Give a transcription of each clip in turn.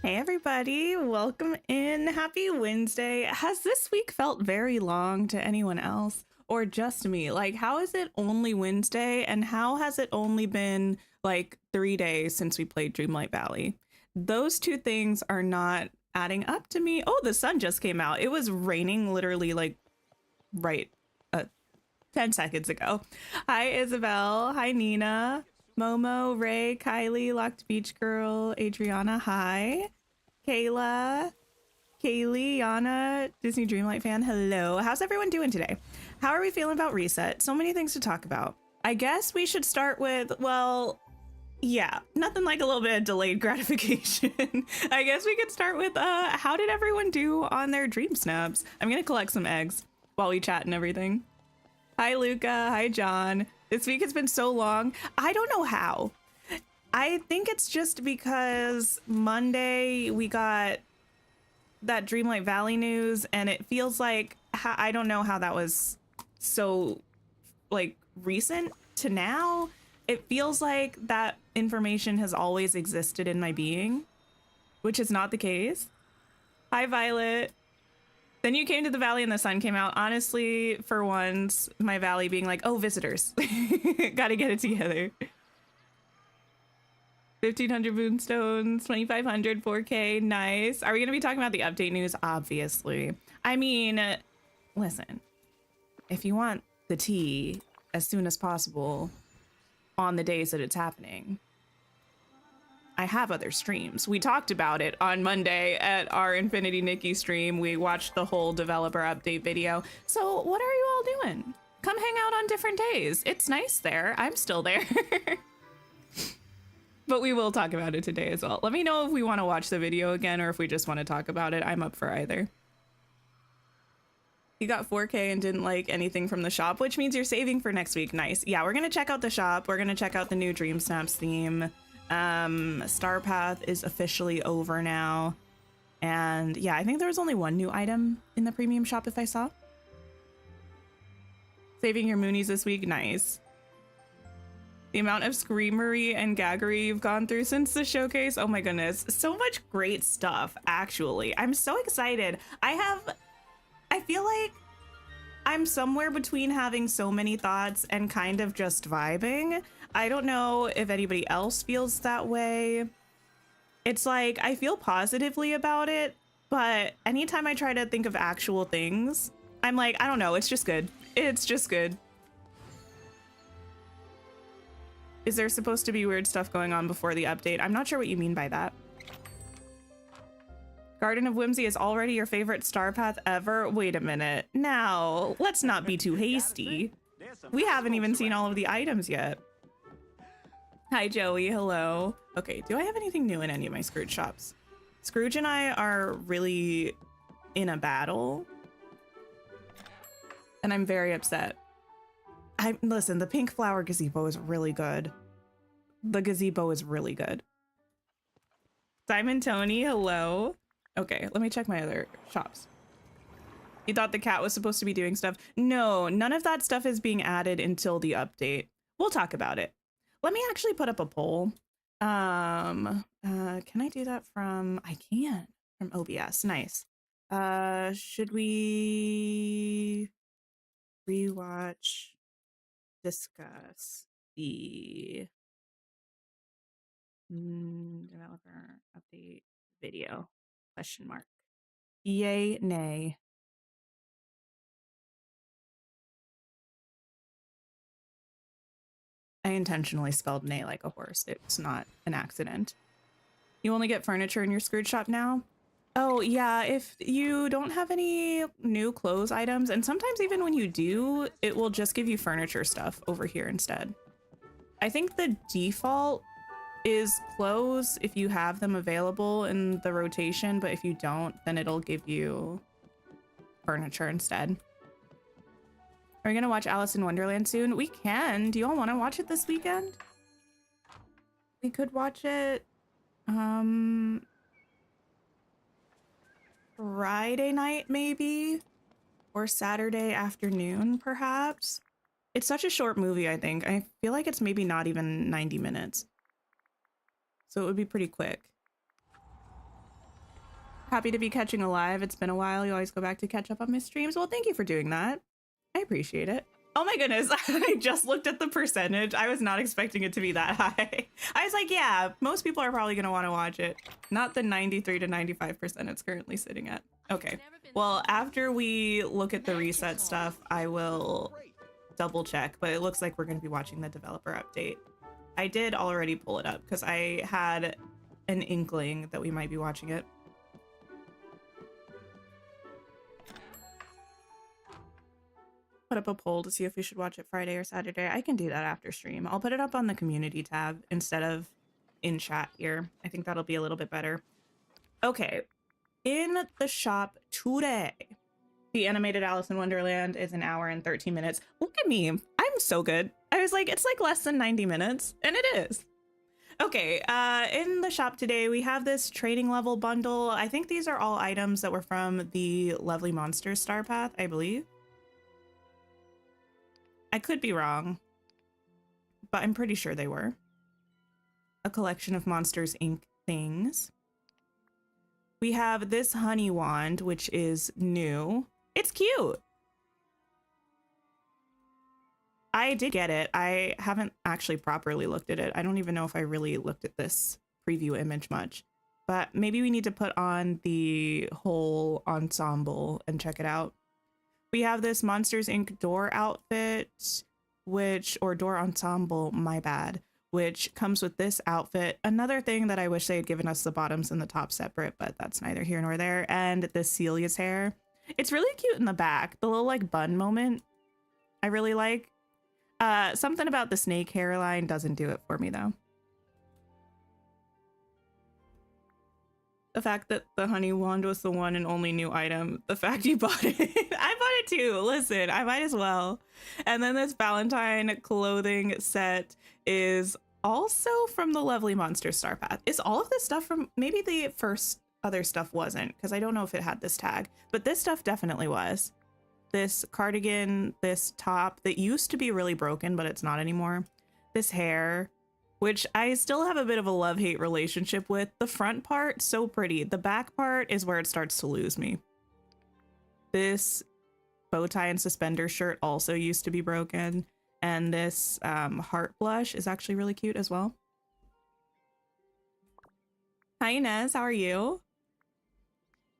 Hey everybody, welcome in. Happy Wednesday. Has this week felt very long to anyone else or just me? Like, how is it only Wednesday and how has it only been like 3 days since we played Dreamlight Valley? Those two things are not adding up to me. Oh, the sun just came out. It was raining literally like right uh, 10 seconds ago. Hi, Isabel. Hi, Nina. Momo, Ray, Kylie, Locked Beach Girl, Adriana. Hi. Kayla, Kaylee, Yana, Disney Dreamlight fan. Hello. How's everyone doing today? How are we feeling about Reset? So many things to talk about. I guess we should start with, well, yeah, nothing like a little bit of delayed gratification. I guess we could start with how did everyone do on their dream snaps? I'm gonna collect some eggs while we chat and everything. Hi Luca, hi John. This week has been so long. I don't know how. I think it's just because Monday we got that Dreamlight Valley news and it feels like I don't know how that was so like recent to now. It feels like that information has always existed in my being, which is not the case. Hi Violet. Then you came to the valley and the sun came out. Honestly, for once, my valley being like, oh, visitors. Gotta get it together. 1,500 moonstones, 2,500, 4K, nice. Are we gonna be talking about the update news? Obviously. I mean, listen, if you want the tea as soon as possible on the days that it's happening, I have other streams. We talked about it on Monday at our Infinity Nikki stream. We watched the whole developer update video. So what are you all doing? Come hang out on different days. It's nice there. I'm still there. But we will talk about it today as well. Let me know if we want to watch the video again or if we just want to talk about it. I'm up for either. You got 4K and didn't like anything from the shop, which means you're saving for next week. Nice. Yeah, we're going to check out the shop. We're going to check out the new Dream Snaps theme. Star Path is officially over now. And yeah, I think there was only one new item in the premium shop if I saw. Saving your moonies this week. Nice. The amount of screamery and gaggery you've gone through since the showcase. Oh my goodness. So much great stuff, actually. I'm so excited. I feel like I'm somewhere between having so many thoughts and kind of just vibing. I don't know if anybody else feels that way. It's like, I feel positively about it, but anytime I try to think of actual things, I'm like, I don't know, it's just good. It's just good. Is there supposed to be weird stuff going on before the update? I'm not sure what you mean by that. Garden of Whimsy is already your favorite Star Path ever? Wait a minute. Now, let's not be too hasty. We haven't even seen all of the items yet. Hi, Joey. Hello. Okay, do I have anything new in any of my Scrooge shops? Scrooge and I are really in a battle. And I'm very upset. Listen, the pink flower gazebo is really good. The gazebo is really good. Simon Tony, hello. Okay, let me check my other shops. You thought the cat was supposed to be doing stuff? No, none of that stuff is being added until the update. We'll talk about it. Let me actually put up a poll. Can I do that from, I can, from OBS, nice. Should we rewatch, discuss the developer update video? Question mark. Yay, nay. I intentionally spelled nay like a horse. It's not an accident. You only get furniture in your Scrooge shop now? Oh, yeah, if you don't have any new clothes items, and sometimes even when you do, it will just give you furniture stuff over here instead. I think the default is clothes if you have them available in the rotation, but if you don't, then it'll give you furniture instead. Are we gonna watch Alice in Wonderland soon? We can. Do you all want to watch it this weekend? We could watch it Friday night maybe, or Saturday afternoon perhaps. It's such a short movie, I think. I feel like it's maybe not even 90 minutes. So it would be pretty quick. Happy to be catching alive. It's been a while. You always go back to catch up on my streams. Well, thank you for doing that. I appreciate it. Oh my goodness, I just looked at the percentage. I was not expecting it to be that high. I was like, yeah, most people are probably gonna want to watch it. Not the 93 to 95% it's currently sitting at. Okay, well, after we look at the reset stuff, I will double check, but it looks like we're gonna be watching the developer update. I did already pull it up because I had an inkling that we might be watching it. Put up a poll to see if we should watch it Friday or Saturday. I can do that after stream. I'll put it up on the community tab instead of in chat here. I think that'll be a little bit better. Okay, in the shop today, the animated Alice in Wonderland is an hour and 13 minutes. Look at me, I'm so good. I was like, it's like less than 90 minutes, and it is. Okay, in the shop today, we have this trading level bundle. I think these are all items that were from the Lovely Monsters Star Path, I believe. I could be wrong, but I'm pretty sure they were. A collection of Monsters Inc. things. We have this honey wand, which is new. It's cute. I did get it. I haven't actually properly looked at it. I don't even know if I really looked at this preview image much, but maybe we need to put on the whole ensemble and check it out. We have this Monsters Inc. door outfit, or door ensemble, my bad, which comes with this outfit. Another thing that I wish they had given us the bottoms and the top separate, but that's neither here nor there. And this Celia's hair. It's really cute in the back. The little like bun moment, I really like. Something about the snake hairline doesn't do it for me though. The fact that the honey wand was the one and only new item. The fact you bought it. I bought it too. Listen, I might as well. And then this Valentine clothing set is also from the Lovely Monster Star Path. Is all of this stuff from, maybe the first other stuff wasn't, because I don't know if it had this tag, but this stuff definitely was. This cardigan, this top that used to be really broken, but it's not anymore. This hair, which I still have a bit of a love-hate relationship with. The front part, so pretty. The back part is where it starts to lose me. This bow tie and suspender shirt also used to be broken. And this heart blush is actually really cute as well. Hi Inez, how are you?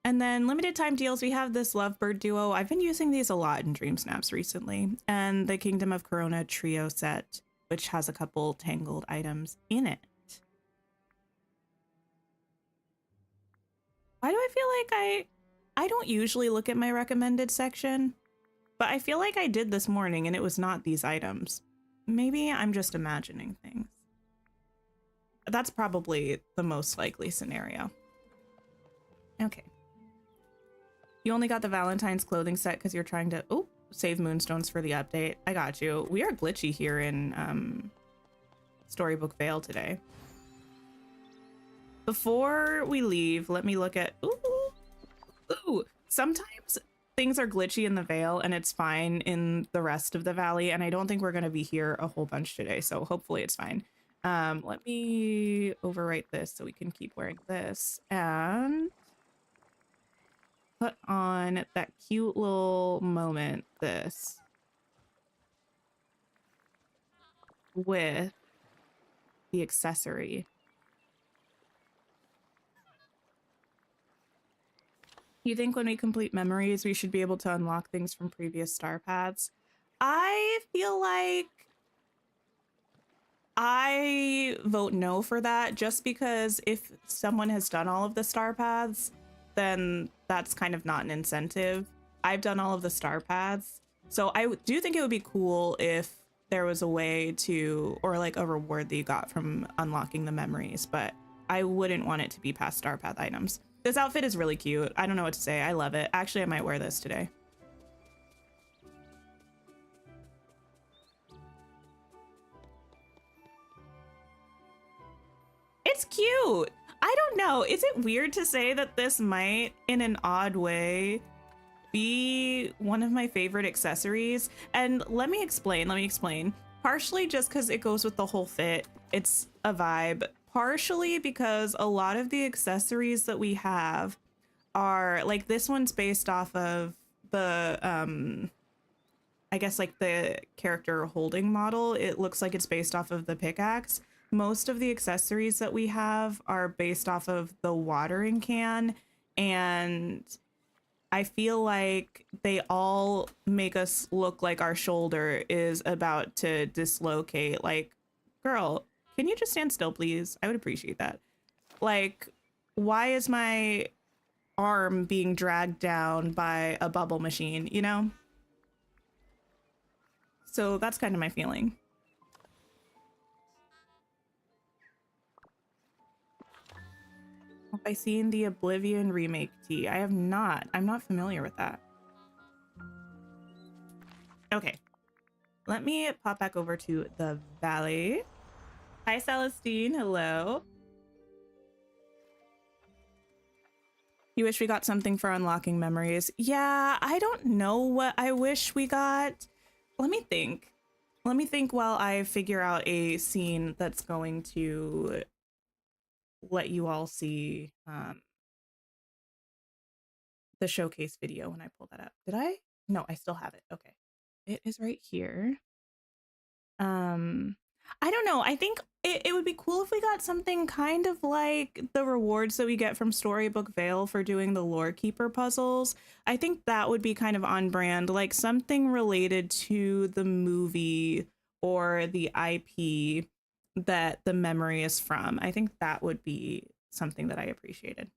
And then limited time deals, we have this Lovebird duo. I've been using these a lot in Dream Snaps recently. And the Kingdom of Corona trio set, which has a couple tangled items in it. Why do I feel like I don't usually look at my recommended section, but I feel like I did this morning and it was not these items. Maybe I'm just imagining things. That's probably the most likely scenario. Okay. You only got the Valentine's clothing set because you're trying to, oh, save moonstones for the update. I got you. We are glitchy here in Storybook Vale today. Before we leave, let me look at, ooh, sometimes things are glitchy in the Vale and it's fine in the rest of the valley, and I don't think we're going to be here a whole bunch today, so hopefully it's fine. Let me overwrite this so we can keep wearing this and put on that cute little moment, this, with the accessory. You think when we complete memories, we should be able to unlock things from previous star paths? I feel like I vote no for that, just because if someone has done all of the star paths, then that's kind of not an incentive. I've done all of the star paths, so I do think it would be cool if there was a way to, or like a reward that you got from unlocking the memories, but I wouldn't want it to be past star path items. This outfit is really cute. I don't know what to say. I love it. Actually, I might wear this today. It's cute. I don't know. Is it weird to say that this might, in an odd way, be one of my favorite accessories? And let me explain. Partially just because it goes with the whole fit. It's a vibe. Partially because a lot of the accessories that we have are like, this one's based off of the I guess like the character holding model. It looks like it's based off of the pickaxe. Most of the accessories that we have are based off of the watering can, and I feel like they all make us look like our shoulder is about to dislocate. Like, girl, can you just stand still, please? I would appreciate that. Like, why is my arm being dragged down by a bubble machine, you know? So that's kind of my feeling. Have I seen the Oblivion remake tea? I have not. I'm not familiar with that. Okay. Let me pop back over to the valley. Hi, Celestine. Hello. You wish we got something for unlocking memories? Yeah, I don't know what I wish we got. Let me think. Let me think while I figure out a scene that's going to let you all see the showcase video when I pull that up. Did I? No, I still have it. Okay. It is right here. I don't know. I think it would be cool if we got something kind of like the rewards that we get from Storybook Vale for doing the Lore Keeper puzzles. I think that would be kind of on brand, like something related to the movie or the IP that the memory is from. I think that would be something that I appreciated.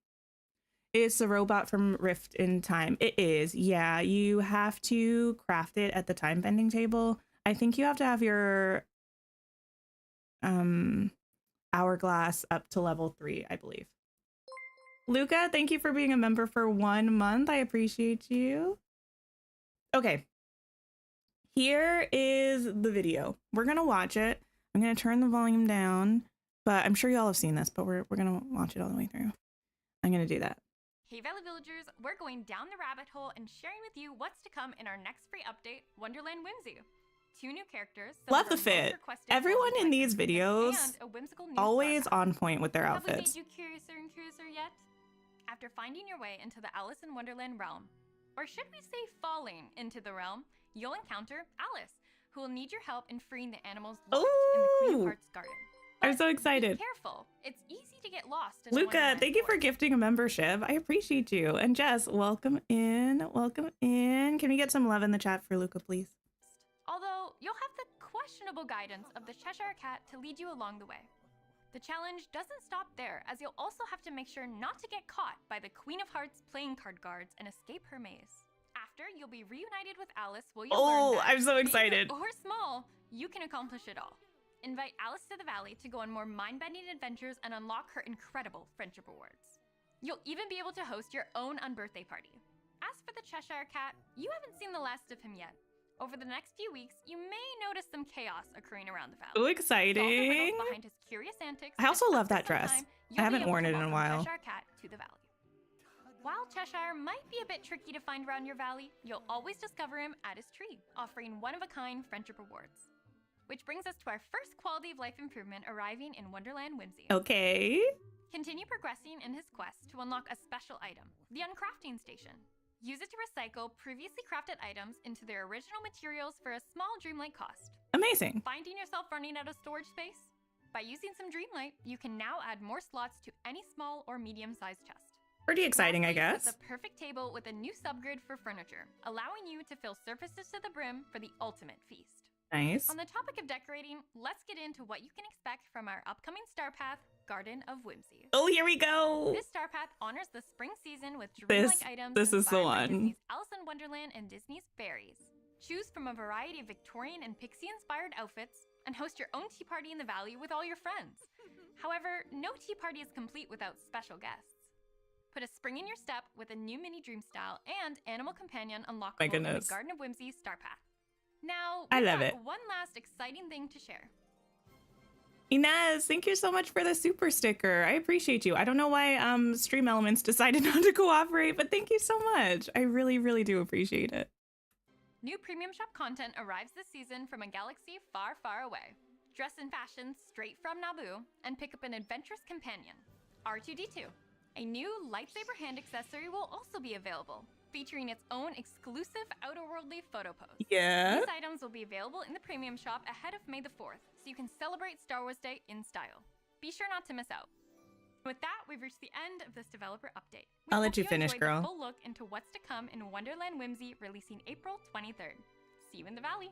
It's a robot from Rift in Time. It is. Yeah, you have to craft it at the time bending table. I think you have to have your hourglass up to level 3, I believe. Luca, thank you for being a member for 1 month. I appreciate you. Okay. Here is the video. We're gonna watch it. I'm gonna turn the volume down, but I'm sure y'all have seen this, but we're gonna watch it all the way through. I'm gonna do that. Hey Valley Villagers, we're going down the rabbit hole and sharing with you what's to come in our next free update, Wonderland Whimsy. 2 new characters. Love the fit. Everyone in these videos always on point with their outfits. Have we made you curiouser and curiouser yet? After finding your way into the Alice in Wonderland realm, or should we say falling into the realm, you'll encounter Alice, who will need your help in freeing the animals locked in the Queen of Hearts garden. I'm so excited. Be careful. It's easy to get lost. Luca, thank you for gifting a membership. I appreciate you. And Jess, welcome in. Welcome in. Can we get some love in the chat for Luca, please? Although you'll have the questionable guidance of the Cheshire Cat to lead you along the way. The challenge doesn't stop there, as you'll also have to make sure not to get caught by the Queen of Hearts playing card guards and escape her maze. After, you'll be reunited with Alice, will you learn that, I'm so excited. big or small, you can accomplish it all. Invite Alice to the Valley to go on more mind-bending adventures and unlock her incredible friendship rewards. You'll even be able to host your own unbirthday party. As for the Cheshire Cat, you haven't seen the last of him yet. Over the next few weeks, you may notice some chaos occurring around the valley. Oh, exciting. Behind his curious antics, I also love that dress. I haven't worn it in a while. Cheshire Cat to the valley. While Cheshire might be a bit tricky to find around your valley, you'll always discover him at his tree, offering one-of-a-kind friendship rewards. Which brings us to our first quality of life improvement arriving in Wonderland Whimsy. Okay. Continue progressing in his quest to unlock a special item, the Uncrafting Station. Use it to recycle previously crafted items into their original materials for a small Dreamlight cost. Amazing. Finding yourself running out of storage space? By using some Dreamlight, you can now add more slots to any small or medium-sized chest. Pretty exciting, I guess. It's a perfect table with a new subgrid for furniture, allowing you to fill surfaces to the brim for the ultimate feast. Nice. On the topic of decorating, let's get into what you can expect from our upcoming Star Path, Garden of Whimsy. Oh, here we go. This Star Path honors the spring season with dreamlike items. This is the one. Disney's Alice in Wonderland and Disney's Fairies. Choose from a variety of Victorian and pixie-inspired outfits and host your own tea party in the valley with all your friends. However, no tea party is complete without special guests. Put a spring in your step with a new mini dream style and animal companion unlockable in the Garden of Whimsy Star Path. Now, I love it. One last exciting thing to share. Inez, thank you so much for the super sticker. I appreciate you. I don't know why Stream Elements decided not to cooperate, but thank you so much. I really, really do appreciate it. New premium shop content arrives this season from a galaxy far, far away. Dress in fashion straight from Naboo and pick up an adventurous companion, R2-D2. A new lightsaber hand accessory will also be available, featuring its own exclusive outer-worldly photo pose. Yeah. These items will be available in the premium shop ahead of May the 4th, so you can celebrate Star Wars Day in style. Be sure not to miss out. With that, we've reached the end of this developer update. I'll let you finish, girl. A full look into what's to come in Wonderland Whimsy, releasing April 23rd. See you in the valley.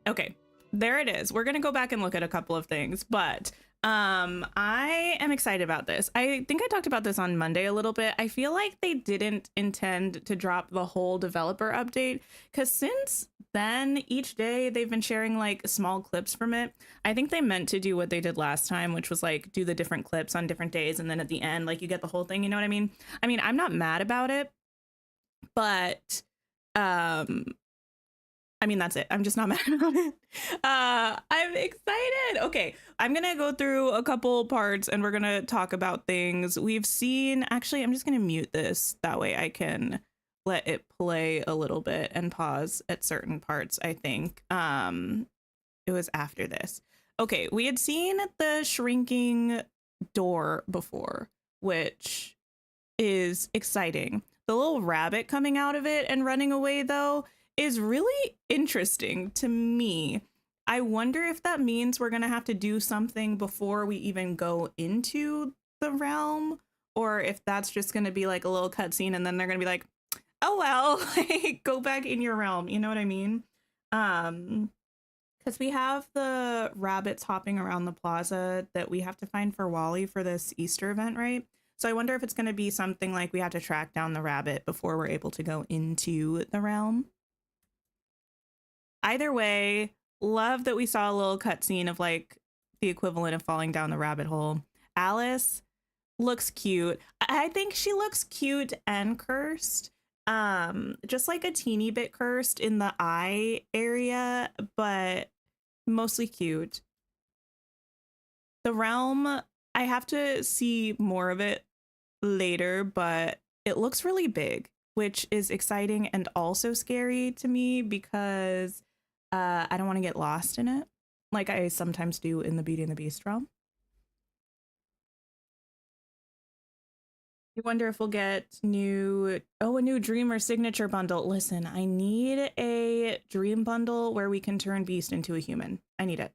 Okay, there it is. We're gonna go back and look at a couple of things, but I am excited about this. I think I talked about this on Monday a little bit. I feel like they didn't intend to drop the whole developer update, because since then, each day they've been sharing like small clips from it. I think they meant to do what they did last time, which was like do the different clips on different days, and then at the end, like you get the whole thing. You know what I mean? I mean, I'm not mad about it, but I mean, that's it. I'm just not mad about it. I'm excited. Okay, I'm going to go through a couple parts and we're going to talk about things we've seen. Actually, I'm just going to mute this. That way I can let it play a little bit and pause at certain parts, I think. It was after this. Okay, we had seen the shrinking door before, which is exciting. The little rabbit coming out of it and running away, though, is really interesting to me. I wonder if that means we're going to have to do something before we even go into the realm, or if that's just going to be like a little cutscene and then they're going to be like, oh, well, like, go back in your realm. You know what I mean? Because we have the rabbits hopping around the plaza that we have to find for Wally for this Easter event, right? So I wonder if it's going to be something like we have to track down the rabbit before we're able to go into the realm. Either way, love that we saw a little cutscene of like the equivalent of falling down the rabbit hole. Alice looks cute. I think she looks cute and cursed. Just like a teeny bit cursed in the eye area, but mostly cute. The realm, I have to see more of it later, but it looks really big, which is exciting and also scary to me because I don't want to get lost in it, like I sometimes do in the Beauty and the Beast realm. You wonder if we'll get a new Dreamer signature bundle. Listen, I need a dream bundle where we can turn Beast into a human. I need it.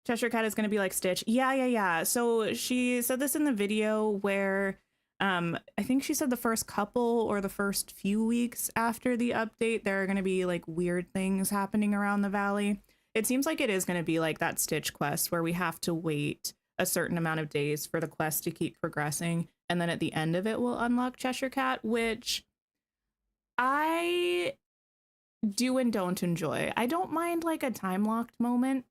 Cheshire Cat is going to be like Stitch. Yeah. So she said this in the video where I think she said the first couple or the first few weeks after the update, there are going to be like weird things happening around the valley. It seems like it is going to be like that Stitch quest where we have to wait a certain amount of days for the quest to keep progressing. And then at the end of it, we'll unlock Cheshire Cat, which I do and don't enjoy. I don't mind like a time locked moment.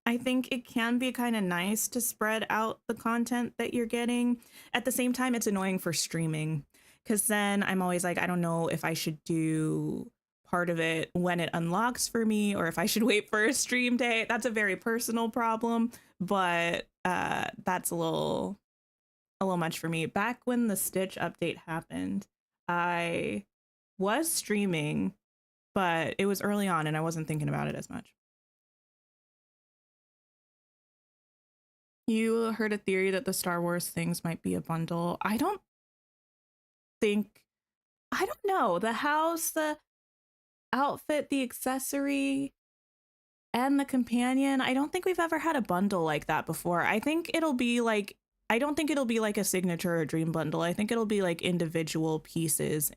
I think it can be kind of nice to spread out the content that you're getting. At the same time, it's annoying for streaming because then I'm always like, I don't know if I should do part of it when it unlocks for me or if I should wait for a stream day. That's a very personal problem, but that's a little much for me. Back when the Stitch update happened, I was streaming, but it was early on and I wasn't thinking about it as much. You heard a theory that the Star Wars things might be a bundle. I don't know. The house, the outfit, the accessory, and the companion. I don't think we've ever had a bundle like that before. I don't think it'll be like a signature or dream bundle. I think it'll be like individual pieces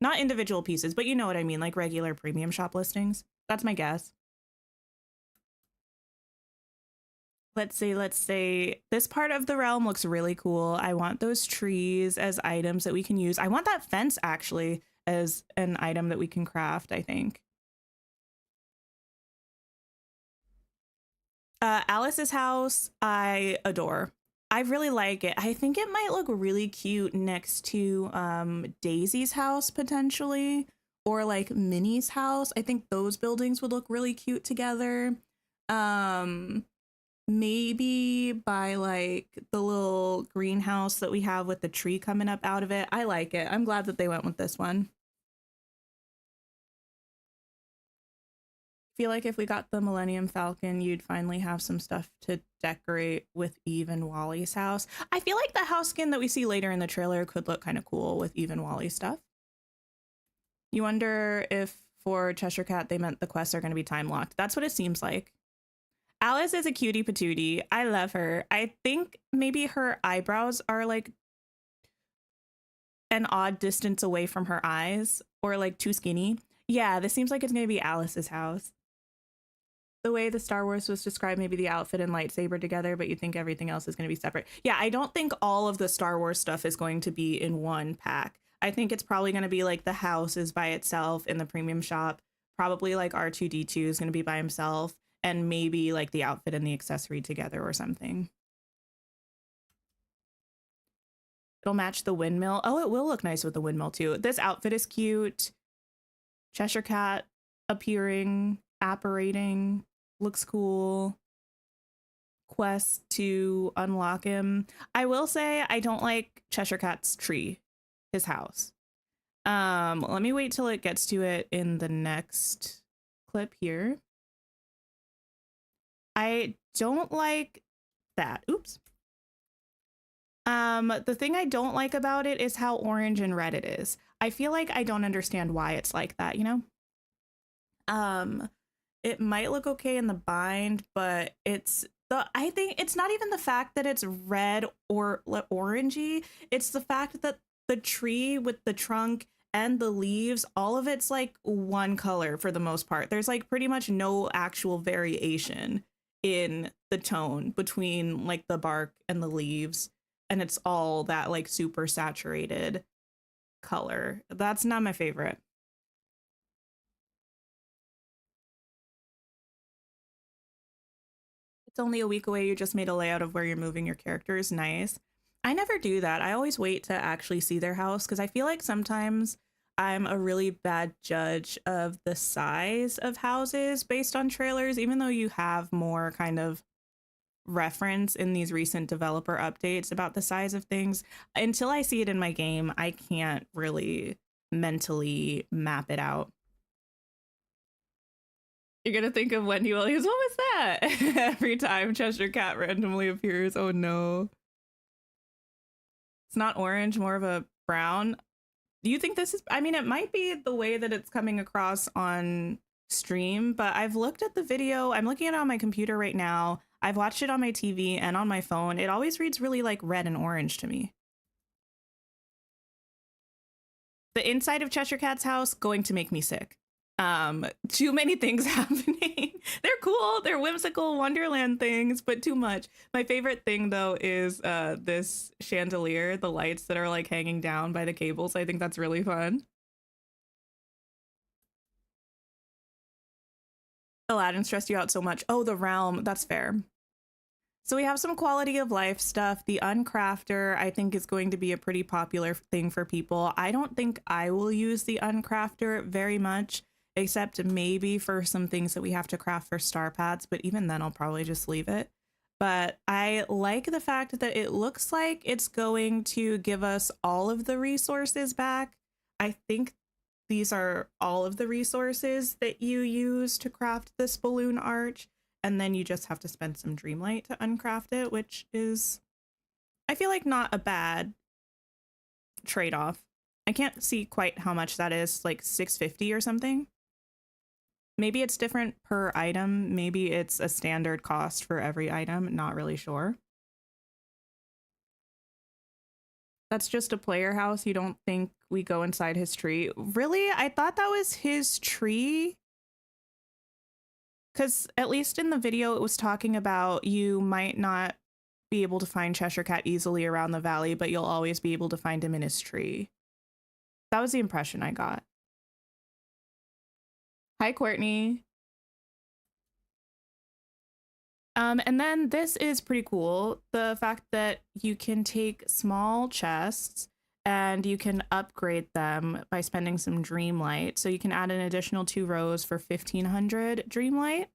not individual pieces, but you know what I mean, like regular premium shop listings. That's my guess. Let's say this part of the realm looks really cool. I want those trees as items that we can use. I want that fence actually as an item that we can craft, I think. Alice's house, I adore. I really like it. I think it might look really cute next to Daisy's house potentially, or like Minnie's house. I think those buildings would look really cute together. Maybe by like the little greenhouse that we have with the tree coming up out of it. I like it. I'm glad that they went with this one. Feel like if we got the Millennium Falcon, you'd finally have some stuff to decorate with Eve and Wally's house. I feel like the house skin that we see later in the trailer could look kind of cool with Eve and Wally stuff. You wonder if for Cheshire Cat they meant the quests are going to be time locked. That's what it seems like. Alice is a cutie patootie. I love her. I think maybe her eyebrows are like an odd distance away from her eyes, or like too skinny. Yeah, this seems like it's going to be Alice's house. The way the Star Wars was described, maybe the outfit and lightsaber together, but you think everything else is going to be separate. Yeah, I don't think all of the Star Wars stuff is going to be in one pack. I think it's probably going to be like the house is by itself in the premium shop. Probably like R2-D2 is going to be by himself, and maybe like the outfit and the accessory together or something. It'll match the windmill. Oh, it will look nice with the windmill too. This outfit is cute. Cheshire Cat appearing, apparating, looks cool. Quest to unlock him. I will say I don't like Cheshire Cat's tree, his house. Let me wait till it gets to it in the next clip here. I don't like that. Oops. The thing I don't like about it is how orange and red it is. I feel like I don't understand why it's like that, you know? It might look okay in the bind, but I think it's not even the fact that it's red or orangey. It's the fact that the tree with the trunk and the leaves, all of it's like one color for the most part. There's like pretty much no actual variation in the tone between like the bark and the leaves. And it's all that like super saturated color. That's not my favorite. It's only a week away. You just made a layout of where you're moving your characters. Nice. I never do that. I always wait to actually see their house because I feel like sometimes I'm a really bad judge of the size of houses based on trailers, even though you have more kind of reference in these recent developer updates about the size of things. Until I see it in my game, I can't really mentally map it out. You're gonna think of Wendy Williams. What was that? Every time Cheshire Cat randomly appears. Oh no. It's not orange, more of a brown. Do you think this is, I mean, it might be the way that it's coming across on stream, but I've looked at the video. I'm looking at it on my computer right now. I've watched it on my TV and on my phone. It always reads really like red and orange to me. The inside of Cheshire Cat's house going to make me sick. Too many things happening. They're cool, they're whimsical Wonderland things, but too much. My favorite thing though is this chandelier, the lights that are like hanging down by the cables. I think that's really fun. Aladdin stressed you out so much. Oh, the realm, that's fair. So we have some quality of life stuff. The Uncrafter, I think, is going to be a pretty popular thing for people. I don't think I will use the Uncrafter very much, except maybe for some things that we have to craft for star paths, but even then I'll probably just leave it. But I like the fact that it looks like it's going to give us all of the resources back. I think these are all of the resources that you use to craft this balloon arch, and then you just have to spend some Dreamlight to uncraft it, which is, I feel like, not a bad trade-off. I can't see quite how much that is, like $6.50 or something. Maybe it's different per item. Maybe it's a standard cost for every item. Not really sure. That's just a player house. You don't think we go inside his tree? Really? I thought that was his tree. Because at least in the video, it was talking about you might not be able to find Cheshire Cat easily around the valley, but you'll always be able to find him in his tree. That was the impression I got. Hi, Courtney. And then this is pretty cool. The fact that you can take small chests and you can upgrade them by spending some Dreamlight. So you can add an additional 2 rows for 1,500 Dreamlight.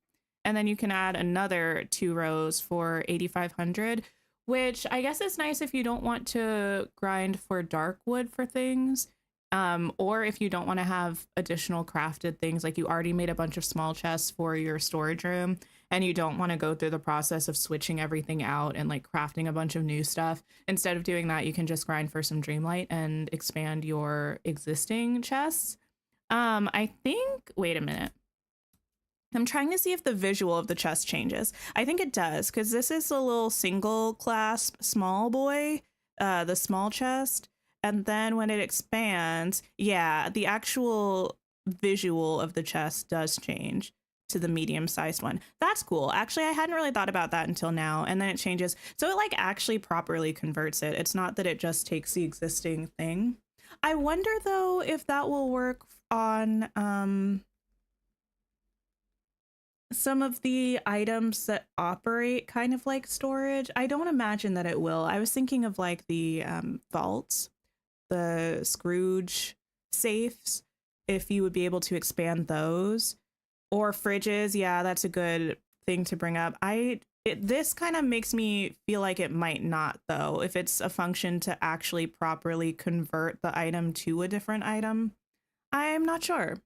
And then you can add another 2 rows for 8,500, which I guess is nice if you don't want to grind for dark wood for things. Or if you don't want to have additional crafted things, like you already made a bunch of small chests for your storage room and you don't want to go through the process of switching everything out and like crafting a bunch of new stuff, instead of doing that, you can just grind for some Dreamlight and expand your existing chests. I think, wait a minute. I'm trying to see if the visual of the chest changes. I think it does, because this is a little single clasp small boy, the small chest. And then when it expands, yeah, the actual visual of the chest does change to the medium-sized one. That's cool. Actually, I hadn't really thought about that until now. And then it changes. So it like actually properly converts it. It's not that it just takes the existing thing. I wonder though if that will work on some of the items that operate kind of like storage. I don't imagine that it will. I was thinking of like the vaults, the Scrooge safes, if you would be able to expand those, or fridges. Yeah, that's a good thing to bring up. This kind of makes me feel like it might not, though, if it's a function to actually properly convert the item to a different item. I'm not sure.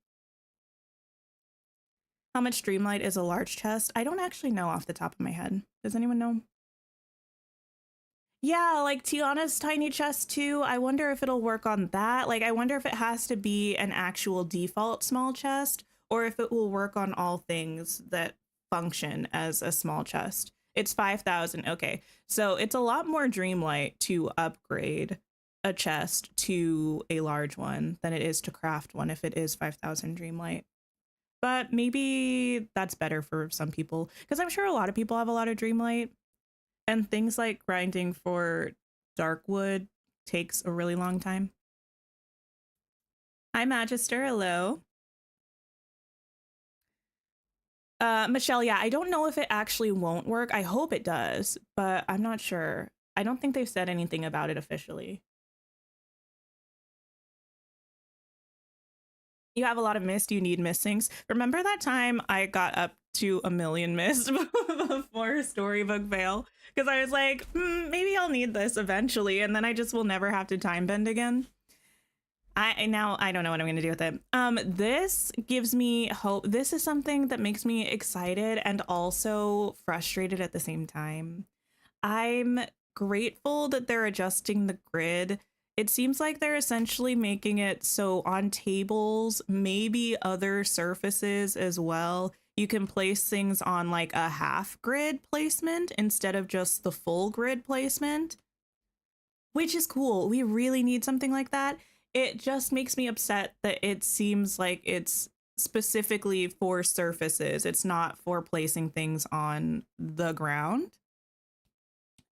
How much Dreamlight is a large chest? I don't actually know off the top of my head. Does anyone know? Yeah, like Tiana's tiny chest too. I wonder if it'll work on that. Like, I wonder if it has to be an actual default small chest or if it will work on all things that function as a small chest. It's 5,000. Okay, so it's a lot more Dreamlight to upgrade a chest to a large one than it is to craft one if it is 5,000 Dreamlight. But maybe that's better for some people, because I'm sure a lot of people have a lot of Dreamlight, and things like grinding for dark wood takes a really long time. Hi, Magister. Hello. Michelle, yeah, I don't know if it actually won't work. I hope it does, but I'm not sure. I don't think they've said anything about it officially. You have a lot of mist, you need mistings. Remember that time I got up to 1,000,000 mist before Storybook Veil? Because I was like, maybe I'll need this eventually, and then I just will never have to time bend again. Now I don't know what I'm gonna do with it. This gives me hope. This is something that makes me excited and also frustrated at the same time. I'm grateful that they're adjusting the grid. It seems like they're essentially making it so on tables, maybe other surfaces as well, you can place things on like a half grid placement instead of just the full grid placement, which is cool. We really need something like that. It just makes me upset that it seems like it's specifically for surfaces. It's not for placing things on the ground.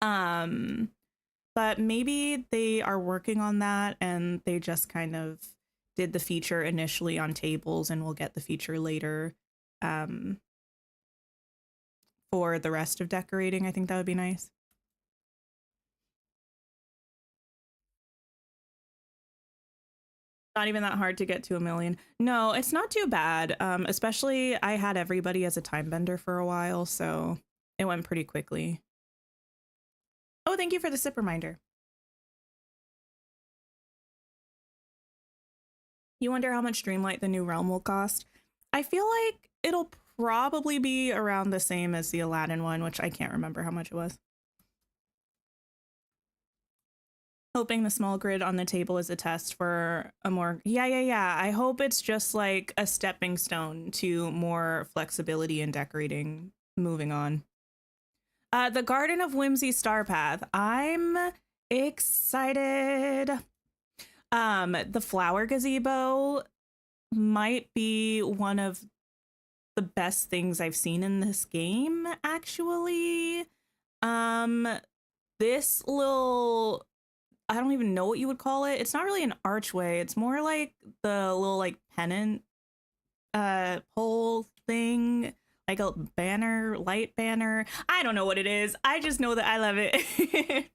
But maybe they are working on that and they just kind of did the feature initially on tables and we'll get the feature later for the rest of decorating. I think that would be nice. Not even that hard to get to 1,000,000. No, it's not too bad. Especially I had everybody as a time bender for a while, so it went pretty quickly. Oh, thank you for the sip reminder. You wonder how much Dreamlight the new realm will cost? I feel like it'll probably be around the same as the Aladdin one, which I can't remember how much it was. Hoping the small grid on the table is a test for a more... Yeah. I hope it's just like a stepping stone to more flexibility in decorating moving on. The Garden of Whimsy Star Path. I'm excited. The flower gazebo might be one of the best things I've seen in this game, actually. This little... I don't even know what you would call it. It's not really an archway. It's more like the little like pennant pole thing. Like a banner, light banner. I don't know what it is. I just know that I love it.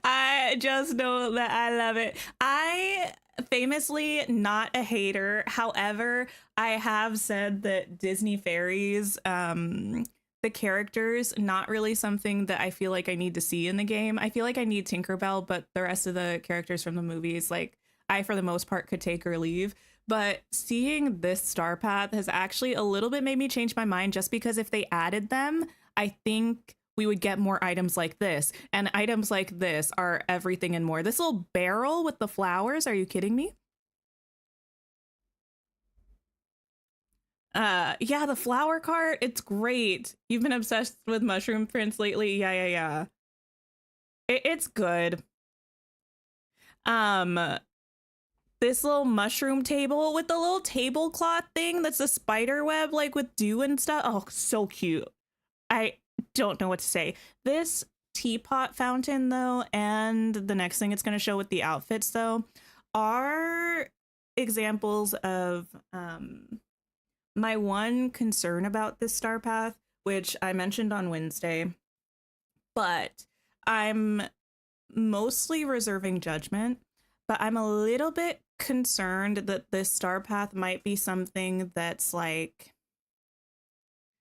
I just know that I love it. I famously not a hater. However, I have said that Disney fairies, the characters, not really something that I feel like I need to see in the game. I feel like I need Tinkerbell, but the rest of the characters from the movies, like, I, for the most part, could take or leave. But seeing this star path has actually a little bit made me change my mind, just because if they added them, I think we would get more items like this. And items like this are everything and more. This little barrel with the flowers, are you kidding me? Yeah, the flower cart, it's great. You've been obsessed with mushroom prints lately. Yeah. It's good. Um, this little mushroom table with the little tablecloth thing that's a spider web, like with dew and stuff. Oh, so cute. I don't know what to say. This teapot fountain, though, and the next thing it's going to show with the outfits, though, are examples of my one concern about this star path, which I mentioned on Wednesday, but I'm mostly reserving judgment. But I'm a little bit concerned that this star path might be something that's like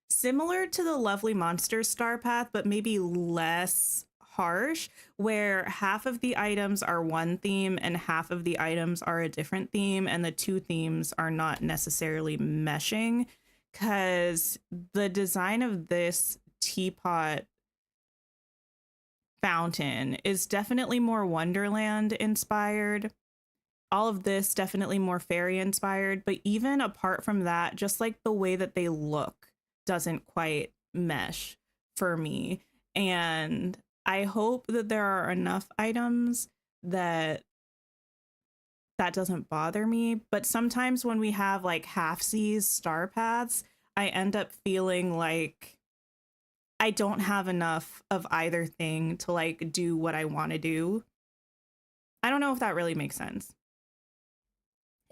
similar to the Lovely Monsters star path, but maybe less harsh, where half of the items are one theme and half of the items are a different theme, and the two themes are not necessarily meshing. Because the design of this teapot fountain is definitely more Wonderland inspired. All of this definitely more fairy inspired, but even apart from that, just like the way that they look doesn't quite mesh for me. And I hope that there are enough items that doesn't bother me. But sometimes when we have like half-seas star paths, I end up feeling like I don't have enough of either thing to like do what I want to do. I don't know if that really makes sense.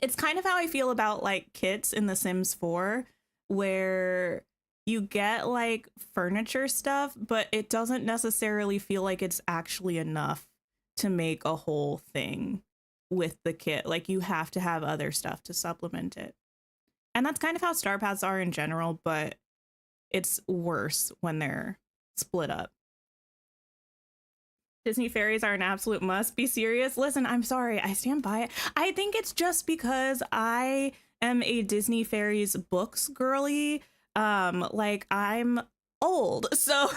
It's kind of how I feel about like kits in The Sims 4, where you get like furniture stuff, but it doesn't necessarily feel like it's actually enough to make a whole thing with the kit. Like you have to have other stuff to supplement it. And that's kind of how star paths are in general, but it's worse when they're split up. Disney fairies are an absolute must. Be serious. Listen, I'm sorry. I stand by it. I think it's just because I am a Disney fairies books girly. Like I'm old. So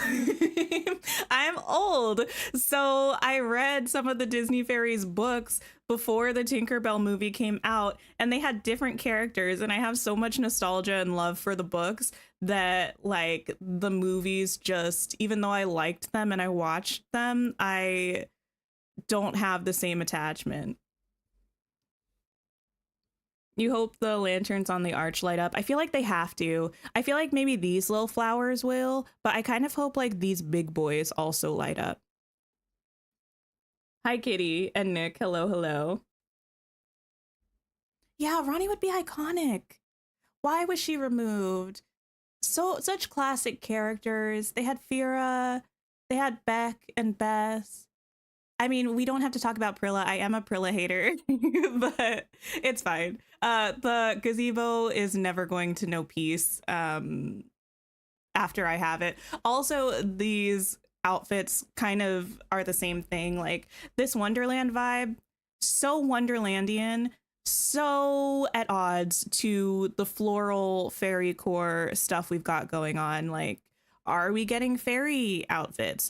I'm old. So I read some of the Disney fairies books before the Tinkerbell movie came out, and they had different characters, and I have so much nostalgia and love for the books that like the movies, just even though I liked them and I watched them, I don't have the same attachment. You hope the lanterns on the arch light up. I feel like they have to. I feel like maybe these little flowers will, but I kind of hope like these big boys also light up. Hi, Kitty and Nick. Hello, hello. Yeah, Ronnie would be iconic. Why was she removed? Such classic characters. They had Fira, they had Beck and Bess. I mean, we don't have to talk about Prilla. I am a Prilla hater, but it's fine. The gazebo is never going to know peace after I have it. Also, these outfits kind of are the same thing. Like this Wonderland vibe, so Wonderlandian, so at odds to the floral fairy core stuff we've got going on. Like, are we getting fairy outfits?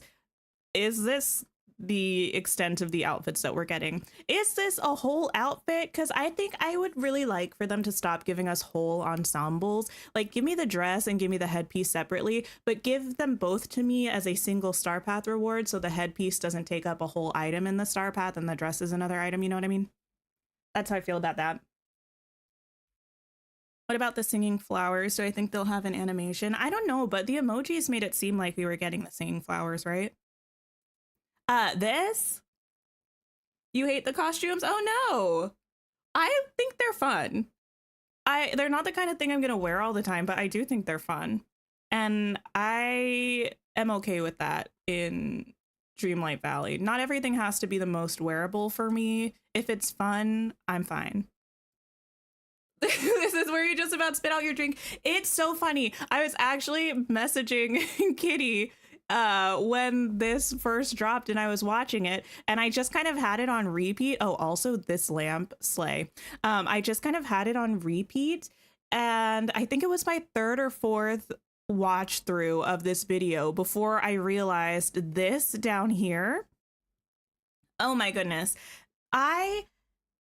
Is this the extent of the outfits that we're getting? Is this a whole outfit? Because I think I would really like for them to stop giving us whole ensembles. Like, give me the dress and give me the headpiece separately, but give them both to me as a single star path reward, so the headpiece doesn't take up a whole item in the star path and the dress is another item. You know what I mean? That's how I feel about that. What about the singing flowers? Do I think they'll have an animation? I don't know, but the emojis made it seem like we were getting the singing flowers, right? This? You hate the costumes? Oh no. I think they're fun. They're not the kind of thing I'm gonna wear all the time, but I do think they're fun. And I am okay with that in Dreamlight Valley. Not everything has to be the most wearable for me. If it's fun, I'm fine. This is where you just about spit out your drink. It's so funny. I was actually messaging Kitty when this first dropped and I was watching it, and I just kind of had it on repeat. Oh, also this lamp slay. I just kind of had it on repeat, and I think it was my third or fourth watch through of this video before I realized this down here. Oh my goodness.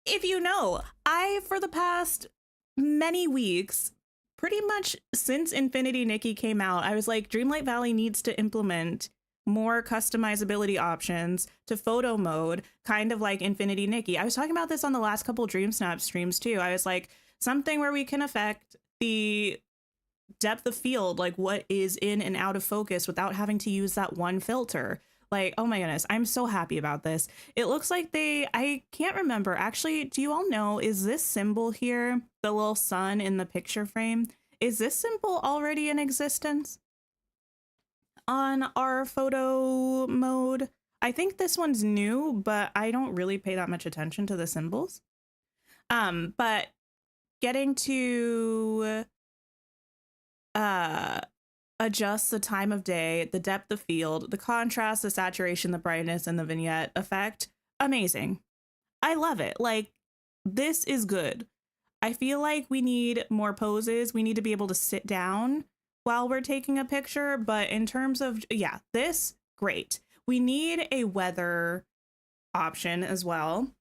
If you know, I, for the past many weeks, pretty much since Infinity Nikki came out, I was like, Dreamlight Valley needs to implement more customizability options to photo mode, kind of like Infinity Nikki. I was talking about this on the last couple Dream Snap streams too. I was like, something where we can affect the depth of field, like what is in and out of focus without having to use that one filter. Like, oh my goodness, I'm so happy about this. It looks like I can't remember. Actually, do you all know, is this symbol here, the little sun in the picture frame, is this symbol already in existence on our photo mode? I think this one's new, but I don't really pay that much attention to the symbols. But getting to adjust the time of day, the depth of field, the contrast, the saturation, the brightness, and the vignette effect. Amazing. I love it. Like, this is good. I feel like we need more poses. We need to be able to sit down while we're taking a picture. But in terms of, yeah, this, great. We need a weather option as well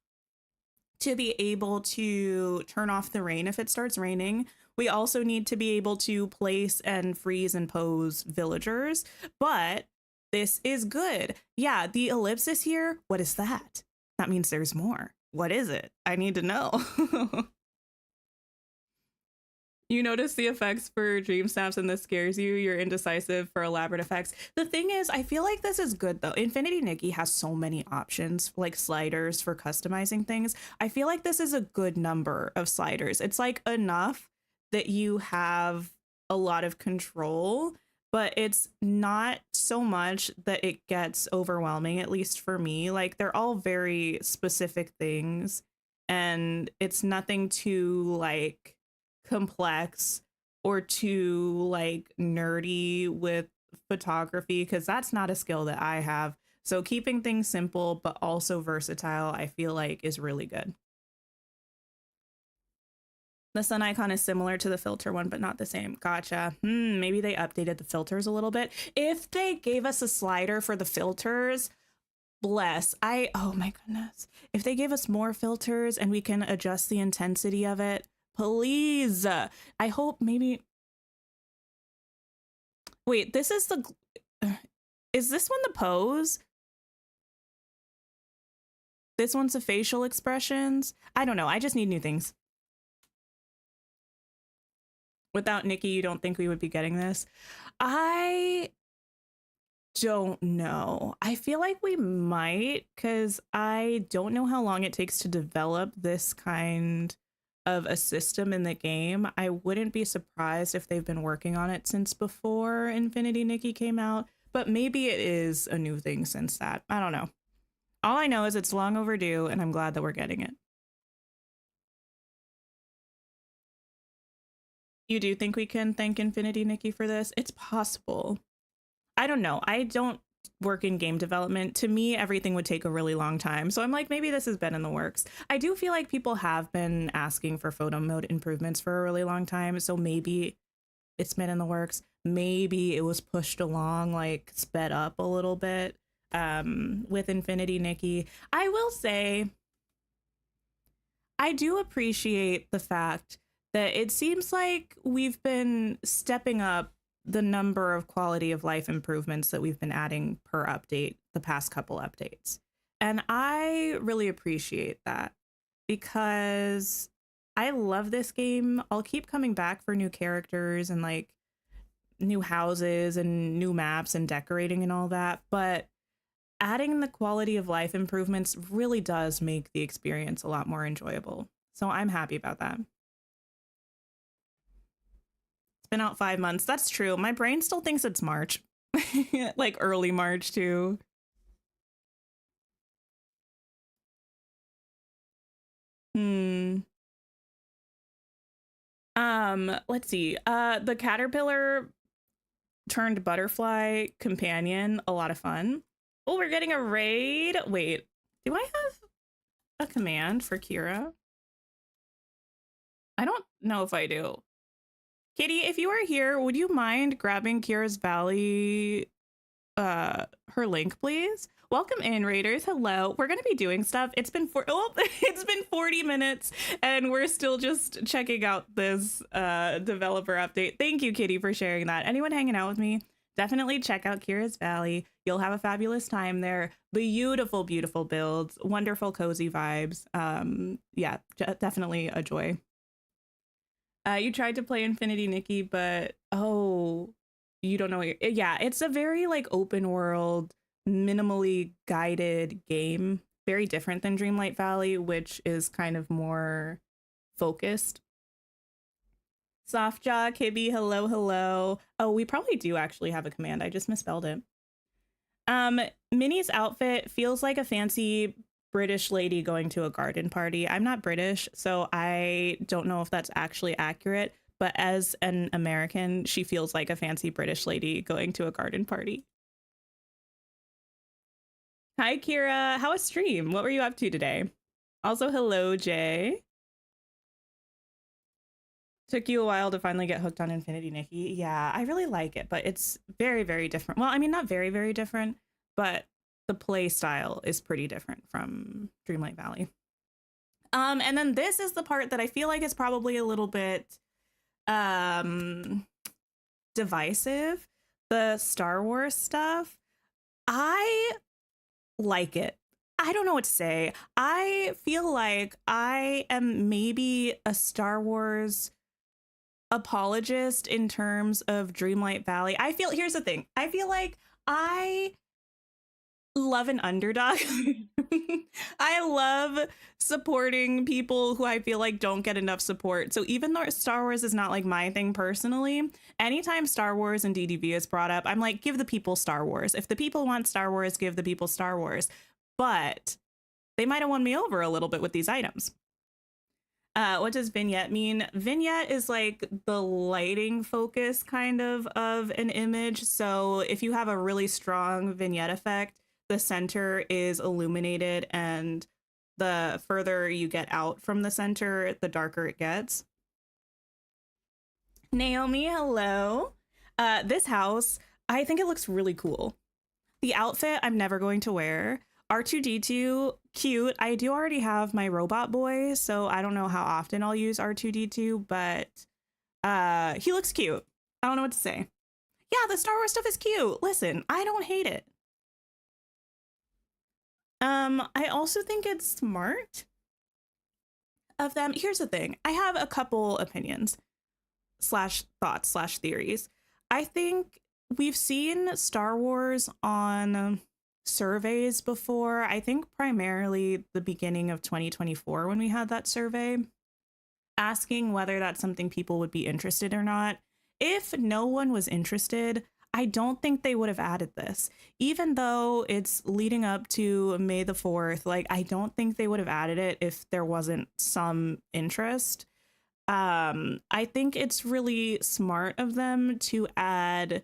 to be able to turn off the rain if it starts raining. We also need to be able to place and freeze and pose villagers, but this is good. Yeah, the ellipsis here, what is that? That means there's more. What is it? I need to know. You notice the effects for dream snaps and this scares you. You're indecisive for elaborate effects. The thing is, I feel like this is good though. Infinity Nikki has so many options, like sliders for customizing things. I feel like this is a good number of sliders. It's like enough that you have a lot of control, but it's not so much that it gets overwhelming, at least for me. Like, they're all very specific things, and it's nothing too like complex or too like nerdy with photography, because that's not a skill that I have. So keeping things simple but also versatile, I feel like is really good. The sun icon is similar to the filter one, but not the same. Gotcha. Maybe they updated the filters a little bit. If they gave us a slider for the filters, bless. Oh my goodness. If they gave us more filters and we can adjust the intensity of it, please. I hope maybe. Wait, this is the. Is this one the pose? This one's the facial expressions. I don't know. I just need new things. Without Nikki, you don't think we would be getting this? I don't know. I feel like we might, because I don't know how long it takes to develop this kind of a system in the game. I wouldn't be surprised if they've been working on it since before Infinity Nikki came out, but maybe it is a new thing since that. I don't know. All I know is it's long overdue, and I'm glad that we're getting it. You do think we can thank Infinity Nikki for this? It's possible. I don't know. I don't work in game development. To me, everything would take a really long time. So I'm like, maybe this has been in the works. I do feel like people have been asking for photo mode improvements for a really long time. So maybe it's been in the works. Maybe it was pushed along, like sped up a little bit with Infinity Nikki. I will say, I do appreciate the fact that it seems like we've been stepping up the number of quality of life improvements that we've been adding per update the past couple updates. And I really appreciate that, because I love this game. I'll keep coming back for new characters and like new houses and new maps and decorating and all that. But adding the quality of life improvements really does make the experience a lot more enjoyable. So I'm happy about that. Been out 5 months. That's true. My brain still thinks it's March. Like early March too. Let's see. The caterpillar turned butterfly companion. A lot of fun. Oh, we're getting a raid. Wait, do I have a command for Kira? I don't know if I do. Kitty, if you are here, would you mind grabbing Kira's Valley, her link, please? Welcome in, Raiders. Hello. We're gonna be doing stuff. It's been it's been 40 minutes, and we're still just checking out this developer update. Thank you, Kitty, for sharing that. Anyone hanging out with me, definitely check out Kira's Valley. You'll have a fabulous time there. Beautiful, beautiful builds, wonderful, cozy vibes. Yeah, definitely a joy. You tried to play Infinity Nikki, but oh, you don't know what you're, yeah, it's a very like open world, minimally guided game. Very different than Dreamlight Valley, which is kind of more focused. Softjaw, Kibby, hello, hello. Oh, we probably do actually have a command. I just misspelled it. Minnie's outfit feels like a fancy British lady going to a garden party. I'm not British, so I don't know if that's actually accurate, but as an American, she feels like a fancy British lady going to a garden party. Hi, Kira. How was stream? What were you up to today? Also, hello, Jay. Took you a while to finally get hooked on Infinity Nikki. Yeah, I really like it, but it's very, very different. Well, I mean, not very, very different, but the play style is pretty different from Dreamlight Valley. And then this is the part that I feel like is probably a little bit divisive. The Star Wars stuff. I like it. I don't know what to say. I feel like I am maybe a Star Wars apologist in terms of Dreamlight Valley. Here's the thing. I feel like I love an underdog. I love supporting people who I feel like don't get enough support. So even though Star Wars is not like my thing personally, anytime Star Wars and DDV is brought up, I'm like, give the people Star Wars. If the people want Star Wars, give the people Star Wars. But they might have won me over a little bit with these items. What does vignette mean? Vignette is like the lighting focus kind of an image. So if you have a really strong vignette effect, the center is illuminated, and the further you get out from the center, the darker it gets. Naomi, hello. This house, I think it looks really cool. The outfit I'm never going to wear. R2D2, cute. I do already have my robot boy, so I don't know how often I'll use R2D2, but he looks cute. I don't know what to say. Yeah, the Star Wars stuff is cute. Listen, I don't hate it. I also think it's smart of them. Here's the thing. I have a couple opinions / thoughts / theories. I think we've seen Star Wars on surveys before. I think primarily the beginning of 2024 when we had that survey asking whether that's something people would be interested or not. If no one was interested, I don't think they would have added this. Even though it's leading up to May the 4th, like I don't think they would have added it if there wasn't some interest. I think it's really smart of them to add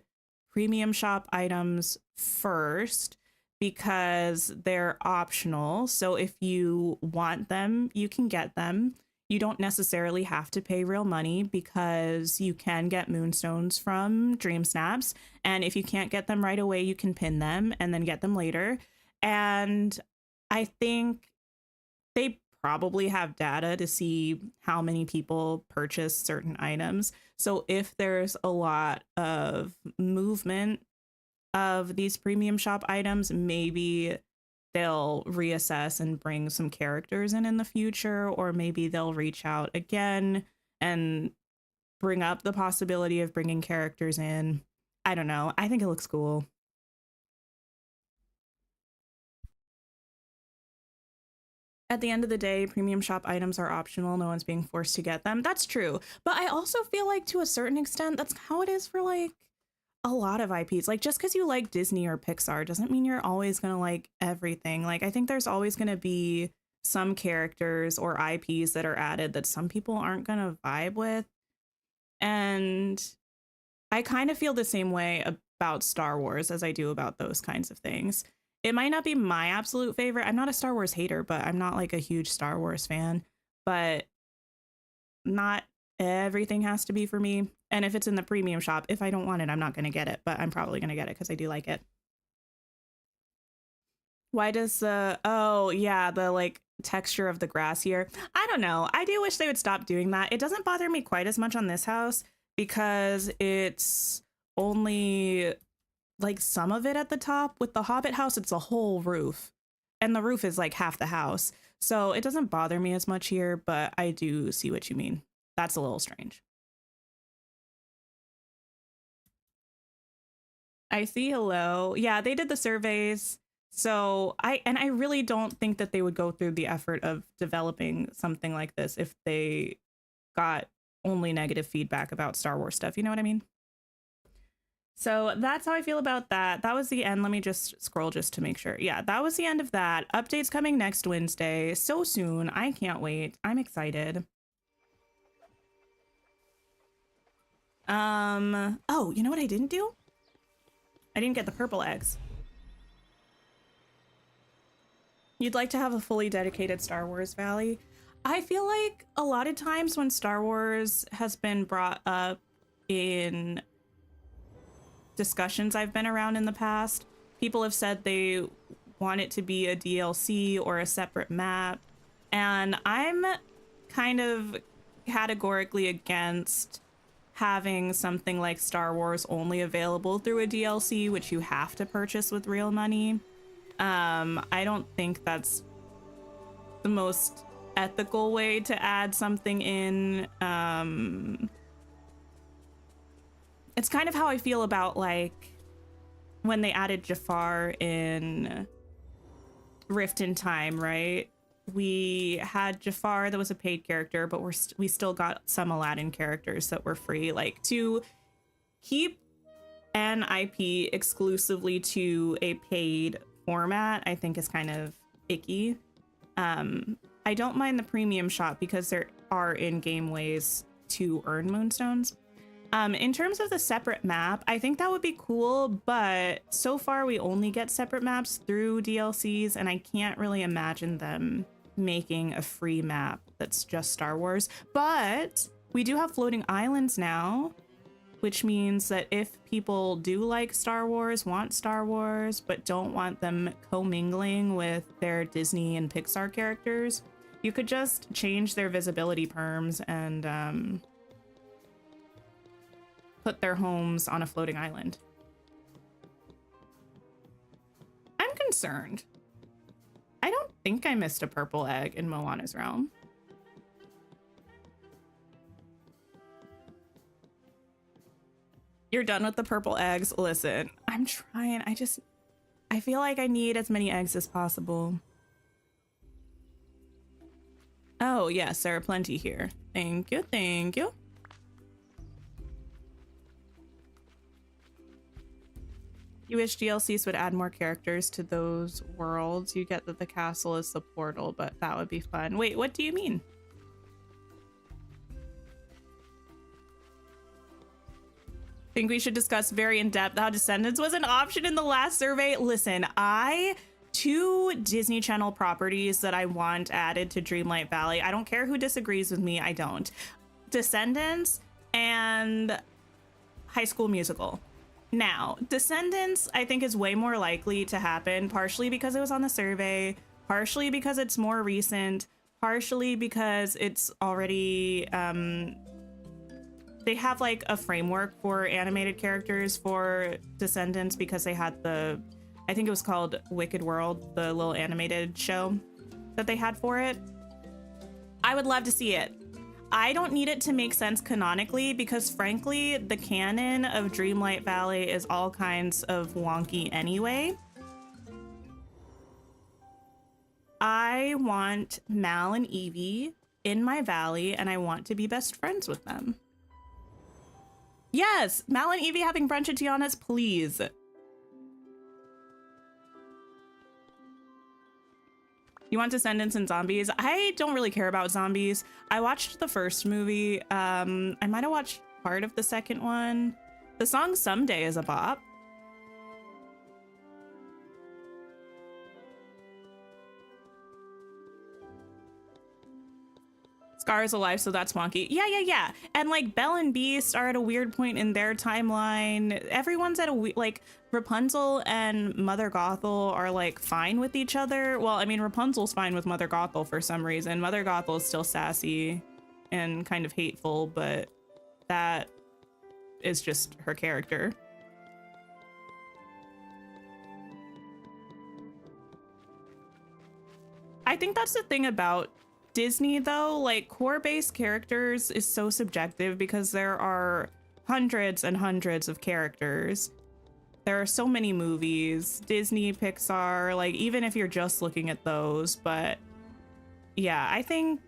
premium shop items first because they're optional. So if you want them, you can get them. You don't necessarily have to pay real money because you can get moonstones from Dream Snaps. And if you can't get them right away, you can pin them and then get them later. And I think they probably have data to see how many people purchase certain items. So if there's a lot of movement of these premium shop items, maybe they'll reassess and bring some characters in the future, or maybe they'll reach out again and bring up the possibility of bringing characters in. I don't know. I think it looks cool. At the end of the day, premium shop items are optional. No one's being forced to get them. That's true. But I also feel like to a certain extent, that's how it is for like a lot of IPs. Like just because you like Disney or Pixar doesn't mean you're always going to like everything. Like I think there's always going to be some characters or IPs that are added that some people aren't going to vibe with. And I kind of feel the same way about Star Wars as I do about those kinds of things. It might not be my absolute favorite. I'm not a Star Wars hater, but I'm not like a huge Star Wars fan. But not everything has to be for me. And if it's in the premium shop, if I don't want it, I'm not going to get it. But I'm probably going to get it because I do like it. Why does the, oh yeah, the like texture of the grass here? I don't know. I do wish they would stop doing that. It doesn't bother me quite as much on this house because it's only like some of it at the top. With the Hobbit house, it's a whole roof. And the roof is like half the house. So it doesn't bother me as much here, but I do see what you mean. That's a little strange. I see hello. Yeah, they did the surveys. So I really don't think that they would go through the effort of developing something like this if they got only negative feedback about Star Wars stuff. You know what I mean? So that's how I feel about that. That was the end. Let me just scroll just to make sure. Yeah, that was the end of that. Updates coming next Wednesday. So soon. I can't wait. I'm excited. Oh, you know what I didn't do? I didn't get the purple eggs. You'd like to have a fully dedicated Star Wars Valley? I feel like a lot of times when Star Wars has been brought up in discussions I've been around in the past, people have said they want it to be a DLC or a separate map. And I'm kind of categorically against having something like Star Wars only available through a DLC, which you have to purchase with real money. I don't think that's the most ethical way to add something in. It's kind of how I feel about like when they added Jafar in Rift in Time, right? We had Jafar that was a paid character, but we still got some Aladdin characters that were free. Like, to keep an IP exclusively to a paid format, I think is kind of icky. I don't mind the premium shop because there are in-game ways to earn moonstones. In terms of the separate map, I think that would be cool, but so far we only get separate maps through DLCs, and I can't really imagine them making a free map that's just Star Wars. But we do have floating islands now, which means that if people do like Star Wars, want Star Wars, but don't want them commingling with their Disney and Pixar characters, you could just change their visibility perms and put their homes on a floating island. I'm concerned. I don't think I missed a purple egg in Moana's realm. You're done with the purple eggs. Listen, I'm trying. I feel like I need as many eggs as possible. Oh, yes, there are plenty here. Thank you, thank you. You wish DLCs would add more characters to those worlds. You get that the castle is the portal, but that would be fun. Wait, what do you mean? Think we should discuss very in depth how Descendants was an option in the last survey. Listen, two Disney Channel properties that I want added to Dreamlight Valley. I don't care who disagrees with me. I don't. Descendants and High School Musical. Now, Descendants, I think, is way more likely to happen, partially because it was on the survey, partially because it's more recent, partially because it's already, they have like a framework for animated characters for Descendants because they had I think it was called Wicked World, the little animated show that they had for it. I would love to see it. I don't need it to make sense canonically because, frankly, the canon of Dreamlight Valley is all kinds of wonky anyway. I want Mal and Evie in my valley, and I want to be best friends with them. Yes, Mal and Evie having brunch at Tiana's, please. You want Descendants and zombies? I don't really care about zombies. I watched the first movie. I might have watched part of the second one. The song Someday is a bop. Scar is alive, so that's wonky. Yeah. And like Belle and Beast are at a weird point in their timeline. Everyone's at a like Rapunzel and Mother Gothel are like fine with each other. Well, I mean, Rapunzel's fine with Mother Gothel for some reason. Mother Gothel is still sassy and kind of hateful, but that is just her character. I think that's the thing about Disney though, like core-based characters is so subjective because there are hundreds and hundreds of characters. There are so many movies, Disney, Pixar, like even if you're just looking at those, but yeah, I think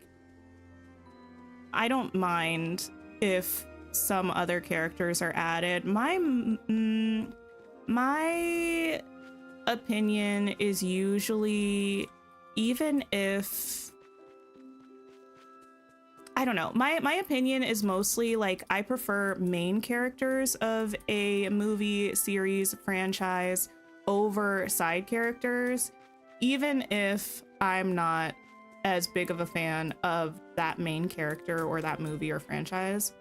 I don't mind if some other characters are added. My opinion is usually, even if I don't know, my opinion is mostly like I prefer main characters of a movie, series, franchise over side characters, even if I'm not as big of a fan of that main character or that movie or franchise.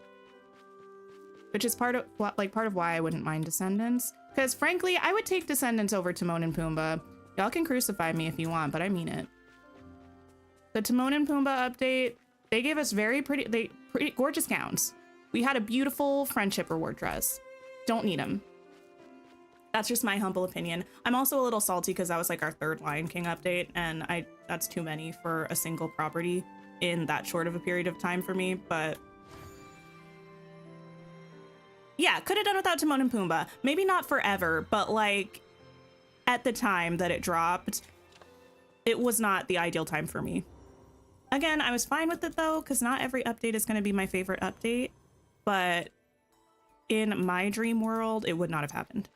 Which is part of why I wouldn't mind Descendants. Because frankly, I would take Descendants over Timon and Pumbaa. Y'all can crucify me if you want, but I mean it. The Timon and Pumbaa update, they gave us pretty gorgeous gowns. We had a beautiful friendship reward dress. Don't need them. That's just my humble opinion. I'm also a little salty because that was like our third Lion King update, and that's too many for a single property in that short of a period of time for me, but yeah, could have done without Timon and Pumbaa. Maybe not forever, but like at the time that it dropped, it was not the ideal time for me. Again, I was fine with it though, because not every update is going to be my favorite update, but in my dream world, it would not have happened.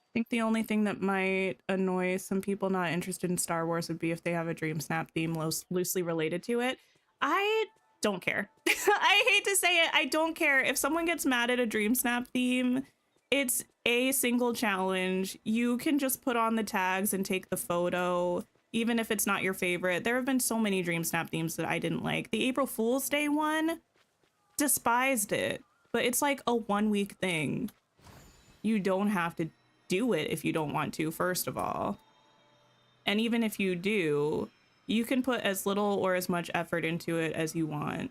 I think the only thing that might annoy some people not interested in Star Wars would be if they have a Dream Snap theme loosely related to it. I don't care. I hate to say it, I don't care. If someone gets mad at a Dream Snap theme, it's a single challenge. You can just put on the tags and take the photo, even if it's not your favorite. There have been so many Dream Snap themes that I didn't like. The April Fool's Day one, despised it, but it's like a 1 week thing. You don't have to do it if you don't want to, first of all. And even if you do, you can put as little or as much effort into it as you want.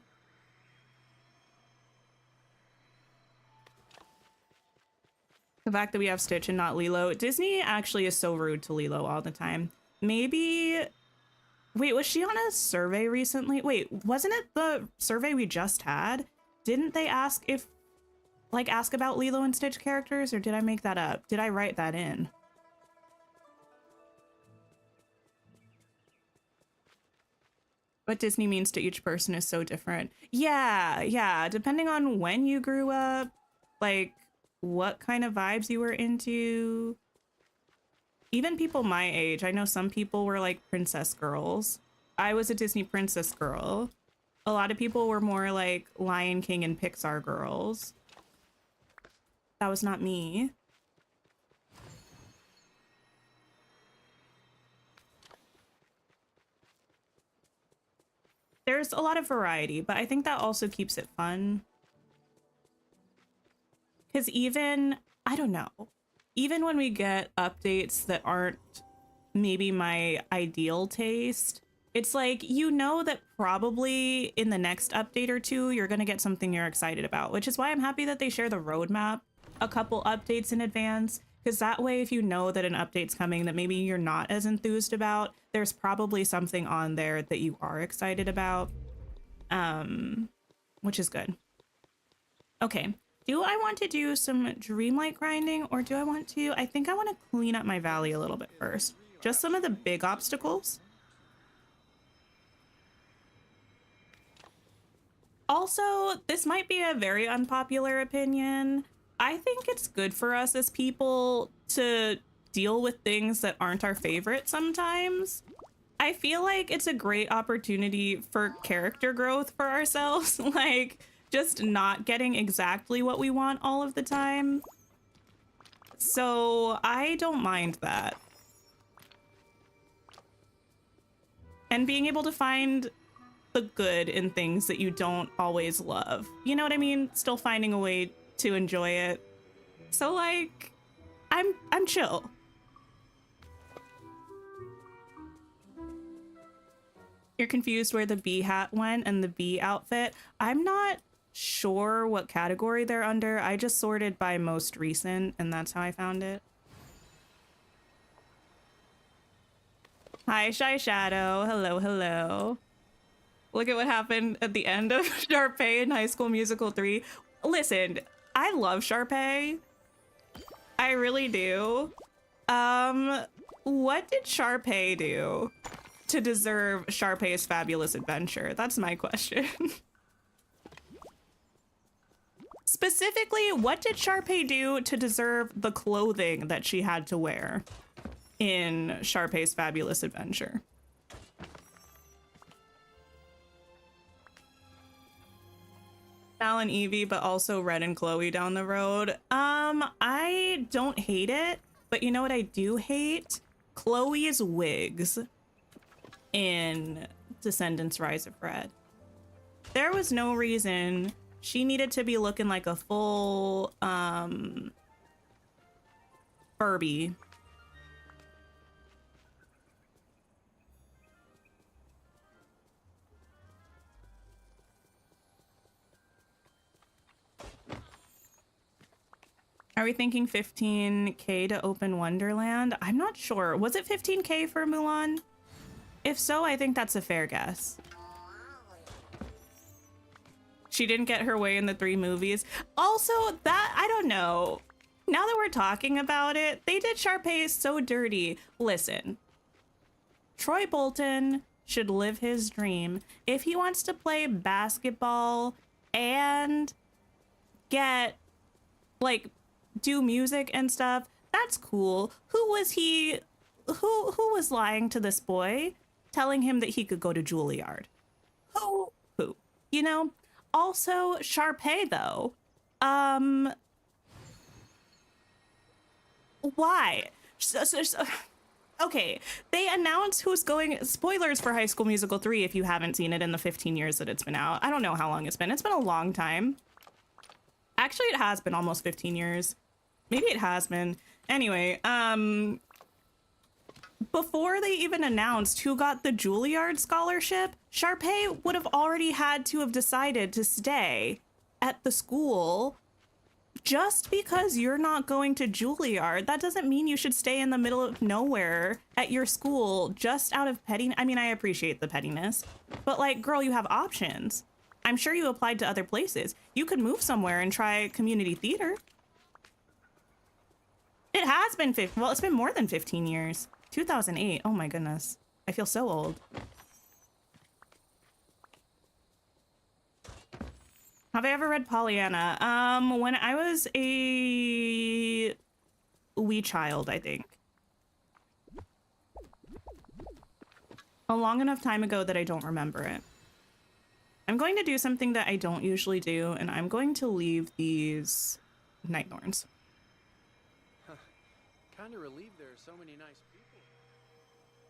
The fact that we have Stitch and not Lilo. Disney actually is so rude to Lilo all the time. Maybe... Wait, was she on a survey recently? Wait, wasn't it the survey we just had? Didn't they ask if... like, ask about Lilo and Stitch characters, or did I make that up? Did I write that in? What Disney means to each person is so different. Yeah. Depending on when you grew up, like, what kind of vibes you were into. Even people my age, I know some people were like princess girls. I was a Disney princess girl. A lot of people were more like Lion King and Pixar girls. That was not me. There's a lot of variety, but I think that also keeps it fun. Because even, I don't know, even when we get updates that aren't maybe my ideal taste, it's like, you know that probably in the next update or two, you're going to get something you're excited about, which is why I'm happy that they share the roadmap a couple updates in advance, because that way, if you know that an update's coming that maybe you're not as enthused about, there's probably something on there that you are excited about, which is good. Okay. Do I want to do some Dreamlight grinding, or do I want to... I think I want to clean up my valley a little bit first. Just some of the big obstacles. Also, this might be a very unpopular opinion. I think it's good for us as people to deal with things that aren't our favorite sometimes. I feel like it's a great opportunity for character growth for ourselves. Like, just not getting exactly what we want all of the time. So I don't mind that. And being able to find the good in things that you don't always love. You know what I mean? Still finding a way to enjoy it. So like, I'm chill. You're confused where the bee hat went and the bee outfit. I'm not sure what category they're under. I just sorted by most recent, and that's how I found it. Hi, Shy Shadow. Hello, hello. Look at what happened at the end of Sharpay in High School Musical 3. Listen, I love Sharpay. I really do. What did Sharpay do to deserve Sharpay's fabulous adventure? That's my question. Specifically, what did Sharpay do to deserve the clothing that she had to wear in Sharpay's fabulous adventure? Sal and Evie, but also Red and Chloe down the road. I don't hate it, but you know what I do hate? Chloe's wigs in Descendants Rise of Red. There was no reason she needed to be looking like a full Furby. Are we thinking 15K to open Wonderland? I'm not sure. Was it 15K for Mulan? If so, I think that's a fair guess. She didn't get her way in the 3 movies. Also, that, I don't know. Now that we're talking about it, they did Sharpay so dirty. Listen, Troy Bolton should live his dream. If he wants to play basketball and get, like, do music and stuff, that's cool. Who was he? Who was lying to this boy, telling him that he could go to Juilliard? Who? You know? Also, Sharpay, though. Why? Okay, they announced who's going... Spoilers for High School Musical 3 if you haven't seen it in the 15 years that it's been out. I don't know how long it's been. It's been a long time. Actually, it has been almost 15 years. Maybe it has been. Anyway, before they even announced who got the Juilliard scholarship, Sharpay would have already had to have decided to stay at the school. Just because you're not going to Juilliard, that doesn't mean you should stay in the middle of nowhere at your school just out of petty. I mean, I appreciate the pettiness, but like, girl, you have options. I'm sure you applied to other places. You could move somewhere and try community theater. It has been, well, it's been more than 15 years. 2008, oh my goodness. I feel so old. Have I ever read Pollyanna? When I was a wee child, I think. A long enough time ago that I don't remember it. I'm going to do something that I don't usually do, and I'm going to leave these Nighthorns. Kind of relieved there are so many nice people.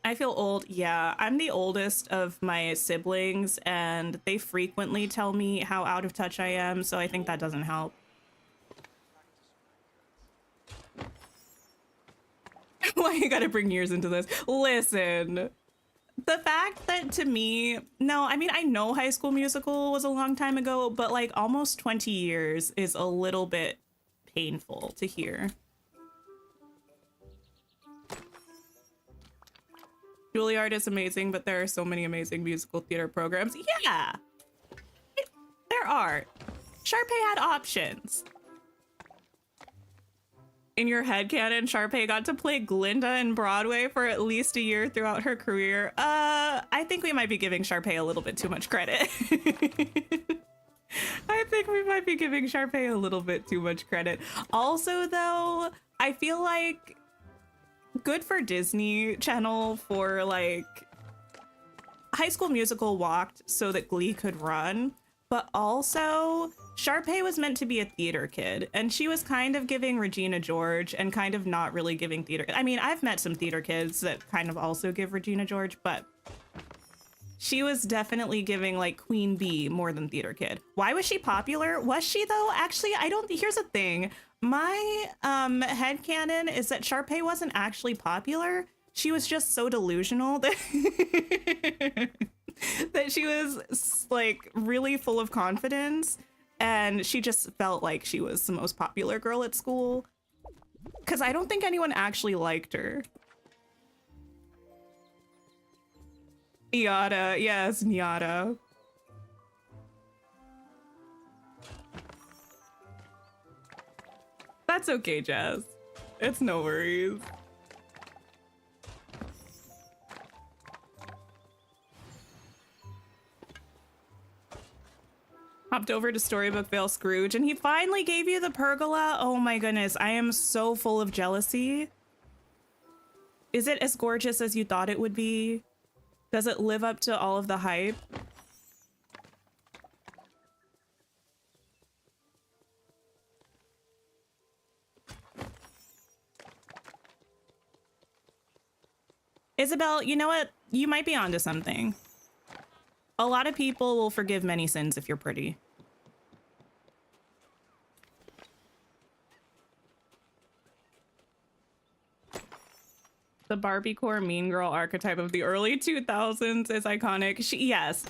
I feel old. Yeah, I'm the oldest of my siblings, and they frequently tell me how out of touch I am, so I think that doesn't help. Why you gotta bring years into this? Listen, the fact that to me, no, I mean, I know High School Musical was a long time ago, but like almost 20 years is a little bit painful to hear. Juilliard is amazing, but there are so many amazing musical theater programs. Yeah, there are. Sharpay had options. In your headcanon, Sharpay got to play Glinda in Broadway for at least a year throughout her career. I think we might be giving Sharpay a little bit too much credit. I think we might be giving Sharpay a little bit too much credit. Also, though, I feel like good for Disney Channel for like High School Musical walked so that Glee could run, but also Sharpay was meant to be a theater kid, and she was kind of giving Regina George and kind of not really giving theater. I mean, I've met some theater kids that kind of also give Regina George, but she was definitely giving like Queen Bee more than theater kid. Why was she popular? Was she though? Actually, I don't. Here's the thing. My headcanon is that Sharpay wasn't actually popular. She was just so delusional that that she was like really full of confidence, and she just felt like she was the most popular girl at school. Because I don't think anyone actually liked her. Nyada, yes, Nyada. That's okay, Jazz. It's no worries. Hopped over to Storybook Vale Scrooge, and he finally gave you the pergola. Oh my goodness, I am so full of jealousy. Is it as gorgeous as you thought it would be? Does it live up to all of the hype? Isabel, you know what? You might be onto something. A lot of people will forgive many sins if you're pretty. The Barbie-core mean girl archetype of the early 2000s is iconic. Yes,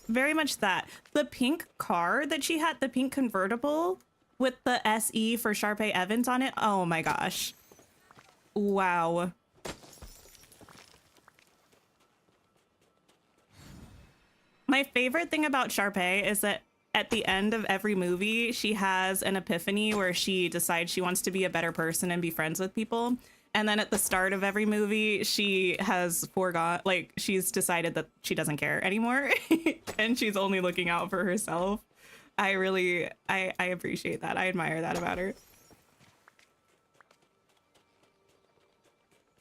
very much that. The pink car that she had, the pink convertible with the SE for Sharpay Evans on it. Oh my gosh. Wow. My favorite thing about Sharpay is that at the end of every movie, she has an epiphany where she decides she wants to be a better person and be friends with people. And then at the start of every movie, she has she's decided that she doesn't care anymore and she's only looking out for herself. I appreciate that. I admire that about her.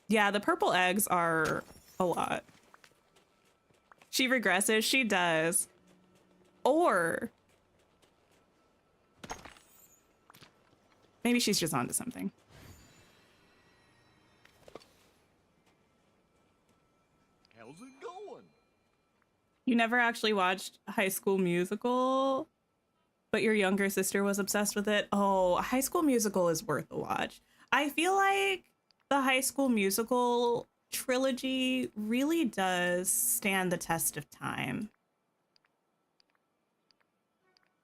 Yeah, the purple eggs are a lot. She regresses, she does. Or maybe she's just onto something. How's it going? You never actually watched High School Musical, but your younger sister was obsessed with it. Oh, High School Musical is worth a watch. I feel like the High School Musical trilogy really does stand the test of time.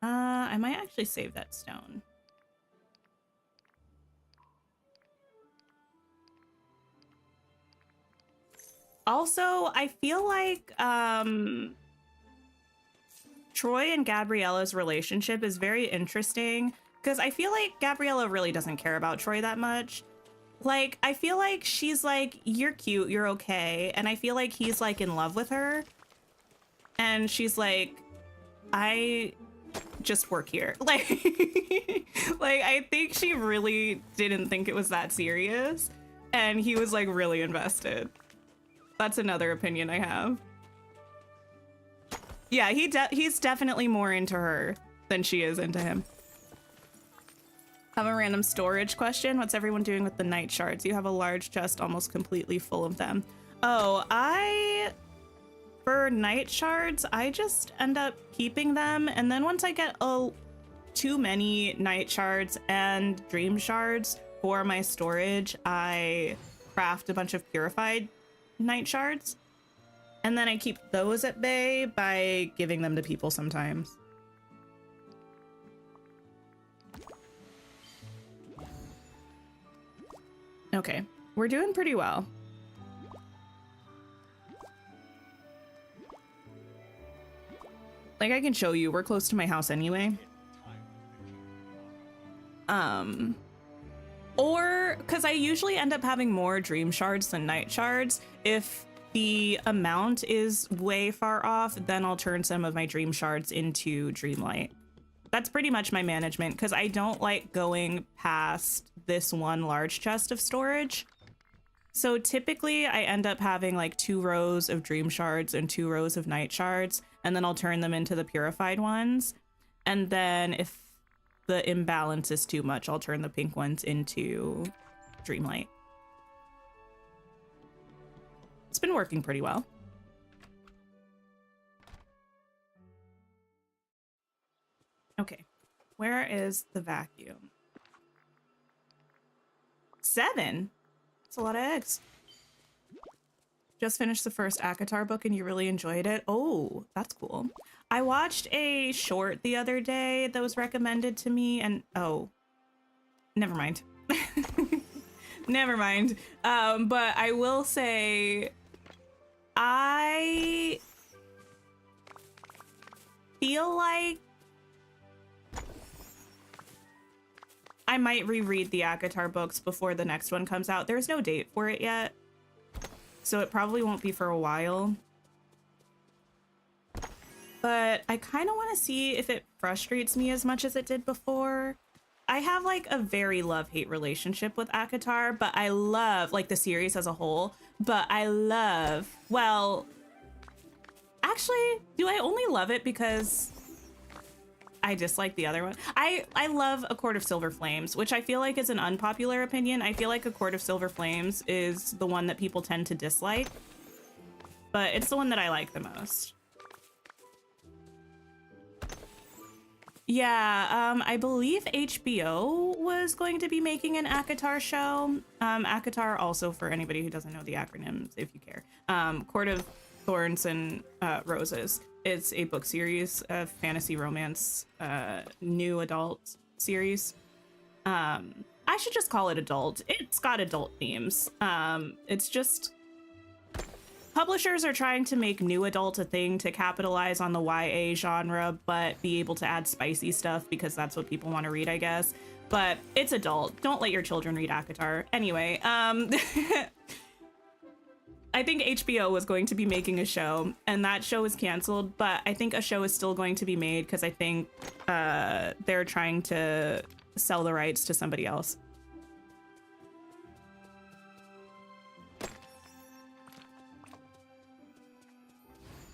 I might actually save that stone. Also, I feel like Troy and Gabriella's relationship is very interesting because I feel like Gabriella really doesn't care about Troy that much. Like, I feel like she's like, you're cute, you're okay. And I feel like he's like in love with her. And she's like, I just work here. Like, like I think she really didn't think it was that serious. And he was like really invested. That's another opinion I have. Yeah, he's definitely more into her than she is into him. Have a random storage question. What's everyone doing with the night shards? You have a large chest almost completely full of them. Oh, for night shards, I just end up keeping them. And then once I get too many night shards and dream shards for my storage, I craft a bunch of purified night shards. And then I keep those at bay by giving them to people sometimes. Okay, we're doing pretty well. Like, I can show you, we're close to my house anyway. Or, because I usually end up having more dream shards than night shards. If the amount is way far off, then I'll turn some of my dream shards into Dreamlight. That's pretty much my management, because I don't like going past this one large chest of storage. So typically I end up having like 2 rows of dream shards and 2 rows of night shards, and then I'll turn them into the purified ones. And then if the imbalance is too much, I'll turn the pink ones into Dreamlight. It's been working pretty well. Okay, where is the vacuum? 7? That's a lot of eggs. Just finished the first ACOTAR book and you really enjoyed it? Oh, that's cool. I watched a short the other day that was recommended to me and oh, never mind. Never mind. But I will say I feel like I might reread the ACOTAR books before the next one comes out. There's no date for it yet, so it probably won't be for a while. But I kind of want to see if it frustrates me as much as it did before. I have like a very love-hate relationship with ACOTAR, but I love like the series as a whole, but I love, well, actually, do I only love it because I dislike the other one? I love A Court of Silver Flames, which I feel like is an unpopular opinion. I feel like A Court of Silver Flames is the one that people tend to dislike, but it's the one that I like the most. Yeah, I believe HBO was going to be making an ACOTAR show. ACOTAR, also for anybody who doesn't know the acronyms, if you care. Court of Thorns and Roses. It's a book series of fantasy romance, new adult series. I should just call it adult. It's got adult themes. It's just publishers are trying to make new adult a thing to capitalize on the YA genre, but be able to add spicy stuff because that's what people want to read, I guess. But it's adult. Don't let your children read ACOTAR. Anyway, I think HBO was going to be making a show, and that show is canceled, but I think a show is still going to be made because I think they're trying to sell the rights to somebody else.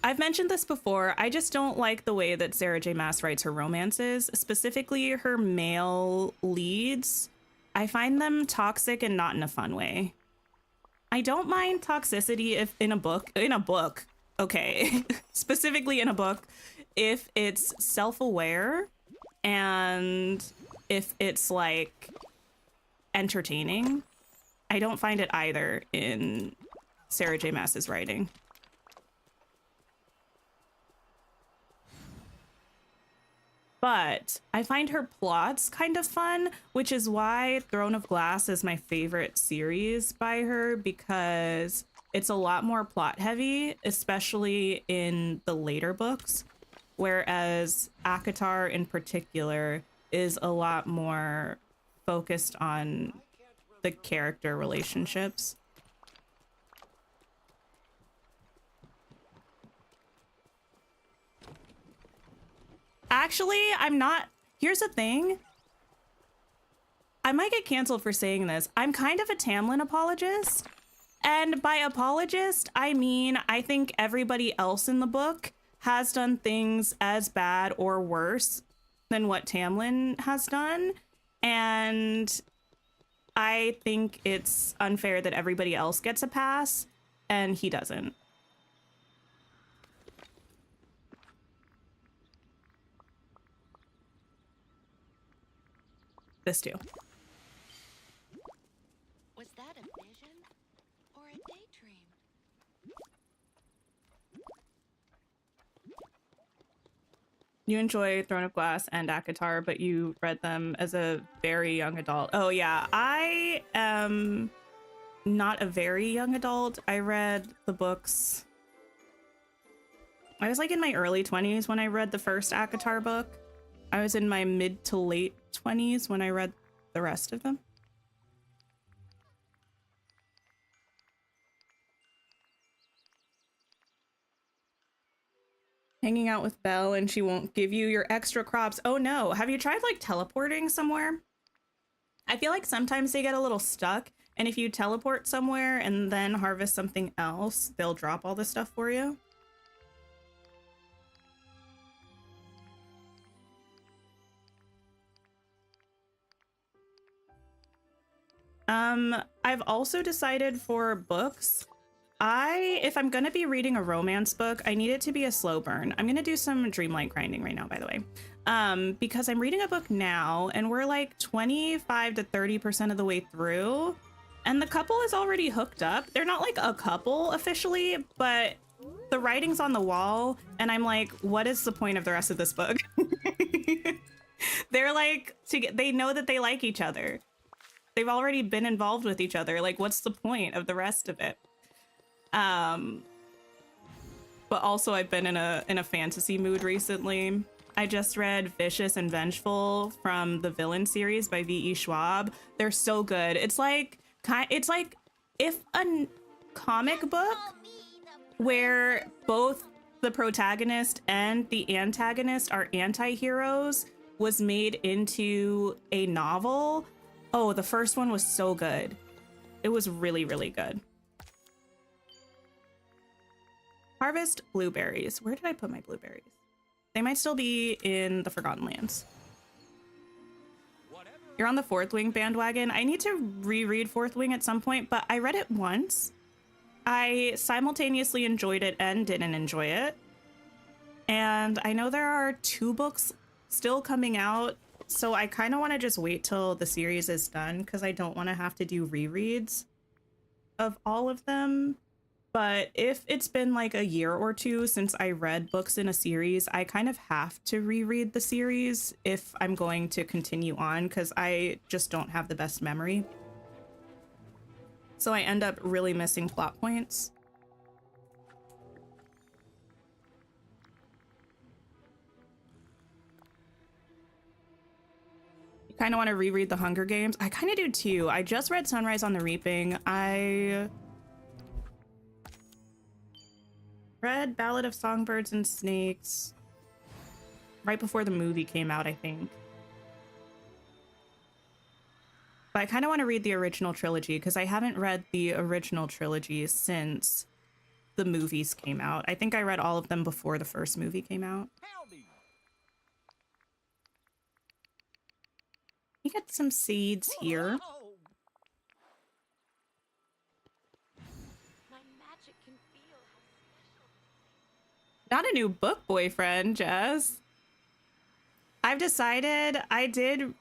I've mentioned this before. I just don't like the way that Sarah J. Maas writes her romances, specifically her male leads. I find them toxic and not in a fun way. I don't mind toxicity if in a book, okay, specifically in a book, if it's self-aware and if it's like entertaining. I don't find it either in Sarah J. Maas's writing. But I find her plots kind of fun, which is why Throne of Glass is my favorite series by her, because it's a lot more plot heavy, especially in the later books, whereas ACOTAR in particular is a lot more focused on the character relationships. Actually, I'm not. Here's the thing. I might get canceled for saying this. I'm kind of a Tamlin apologist. And by apologist, I mean, I think everybody else in the book has done things as bad or worse than what Tamlin has done. And I think it's unfair that everybody else gets a pass and he doesn't. This too. Was that a vision or a daydream? You enjoy Throne of Glass and ACOTAR, but you read them as a very young adult. Oh yeah, I am not a very young adult. I read the books. I was like in my early 20s when I read the first ACOTAR book. I was in my mid to late 20s when I read the rest of them. Hanging out with Belle and she won't give you your extra crops. Oh no, have you tried like teleporting somewhere? I feel like sometimes they get a little stuck And if you teleport somewhere and then harvest something else, they'll drop all this stuff for you. I've also decided for books, if I'm gonna be reading a romance book, I need it to be a slow burn. I'm gonna do some Dreamlight grinding right now, by the way. Because I'm reading a book now and we're like 25 to 30% of the way through, and the couple is already hooked up. They're not like a couple officially, but the writing's on the wall, and I'm like, what is the point of the rest of this book? They're like, they know that they like each other. They've already been involved with each other. Like, what's the point of the rest of it? But also I've been in a fantasy mood recently. I just read Vicious and Vengeful from the Villain series by V.E. Schwab. They're so good. It's like if a comic book where both the protagonist and the antagonist are anti-heroes was made into a novel. Oh, the first one was so good. It was really, really good. Harvest blueberries. Where did I put my blueberries? They might still be in the Forgotten Lands. You're on the Fourth Wing bandwagon. I need to reread Fourth Wing at some point, but I read it once. I simultaneously enjoyed it and didn't enjoy it. And I know there are 2 books still coming out, so I kind of want to just wait till the series is done because I don't want to have to do rereads of all of them. But if it's been like a year or 2 since I read books in a series, I kind of have to reread the series if I'm going to continue on because I just don't have the best memory. So I end up really missing plot points. Kind of want to reread The Hunger Games. I kind of do too. I just read Sunrise on the Reaping. I read Ballad of Songbirds and Snakes right before the movie came out, I think. But I kind of want to read the original trilogy because I haven't read the original trilogy since the movies came out. I think I read all of them before the first movie came out. Howdy. You get some seeds here. Whoa. My magic can feel how special. Not a new book boyfriend, Jess. I've decided I did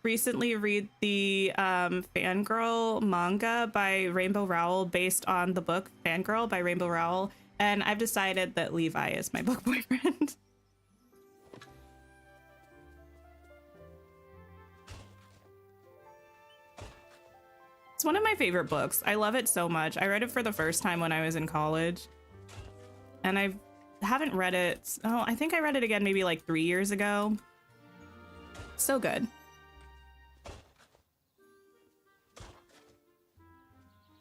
recently read the Fangirl manga by Rainbow Rowell based on the book Fangirl by Rainbow Rowell, and I've decided that Levi is my book boyfriend. It's one of my favorite books. I love it so much. I read it for the first time when I was in college, and I haven't read it. Oh, I think I read it again maybe like 3 years ago. So good.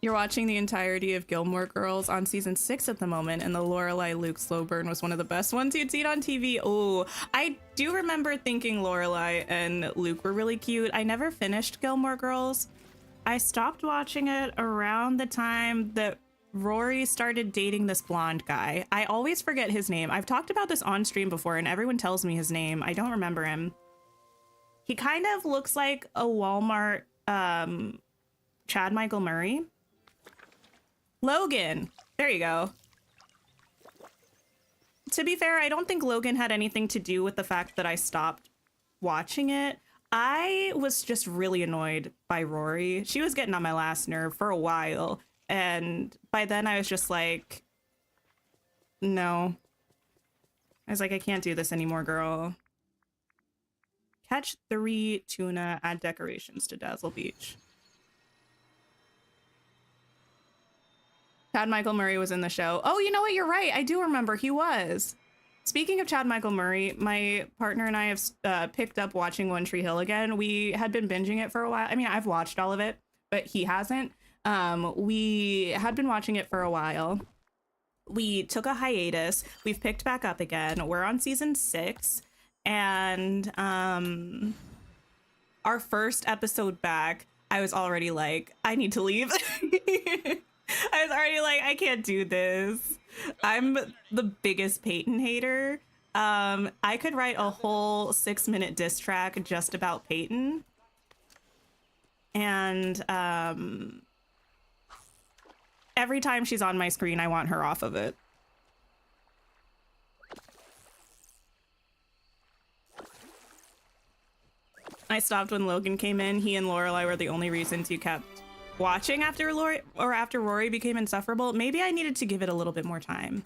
You're watching the entirety of Gilmore Girls on season 6 at the moment, and the Lorelai Luke slow burn was one of the best ones you'd seen on TV. Oh, I do remember thinking Lorelai and Luke were really cute. I never finished Gilmore Girls. I stopped watching it around the time that Rory started dating this blonde guy. I always forget his name. I've talked about this on stream before, and everyone tells me his name. I don't remember him. He kind of looks like a Walmart Chad Michael Murray. Logan. There you go. To be fair, I don't think Logan had anything to do with the fact that I stopped watching it. I was just really annoyed by Rory. She was getting on my last nerve for a while. And by then I was just like, no. I was like, I can't do this anymore, girl. Catch 3 tuna, add decorations to Dazzle Beach. Chad Michael Murray was in the show. Oh, you know what? You're right. I do remember he was. Speaking of Chad Michael Murray, my partner and I have picked up watching One Tree Hill again. We had been binging it for a while. I mean, I've watched all of it, but he hasn't. We had been watching it for a while. We took a hiatus. We've picked back up again. We're on season 6. And our first episode back, I was already like, I need to leave. I was already like, I can't do this. I'm the biggest Peyton hater. I could write a whole 6-minute diss track just about Peyton. And every time she's on my screen, I want her off of it. I stopped when Logan came in. He and Lorelai were the only reasons you kept watching after Rory became insufferable. Maybe I needed to give it a little bit more time.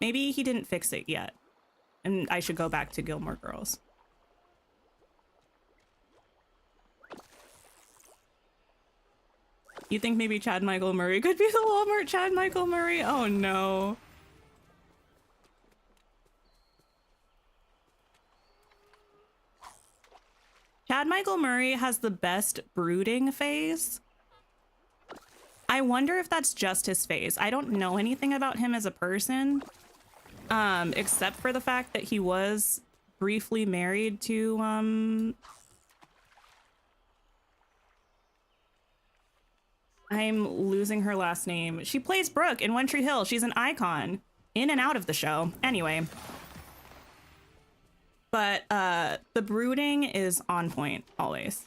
Maybe he didn't fix it yet. And I should go back to Gilmore Girls. You think maybe Chad Michael Murray could be the Walmart Chad Michael Murray? Oh no. Chad Michael Murray has the best brooding face. I wonder if that's just his face. I don't know anything about him as a person, except for the fact that he was briefly married to, I'm losing her last name. She plays Brooke in One Tree Hill. She's an icon in and out of the show. Anyway. But the brooding is on point always.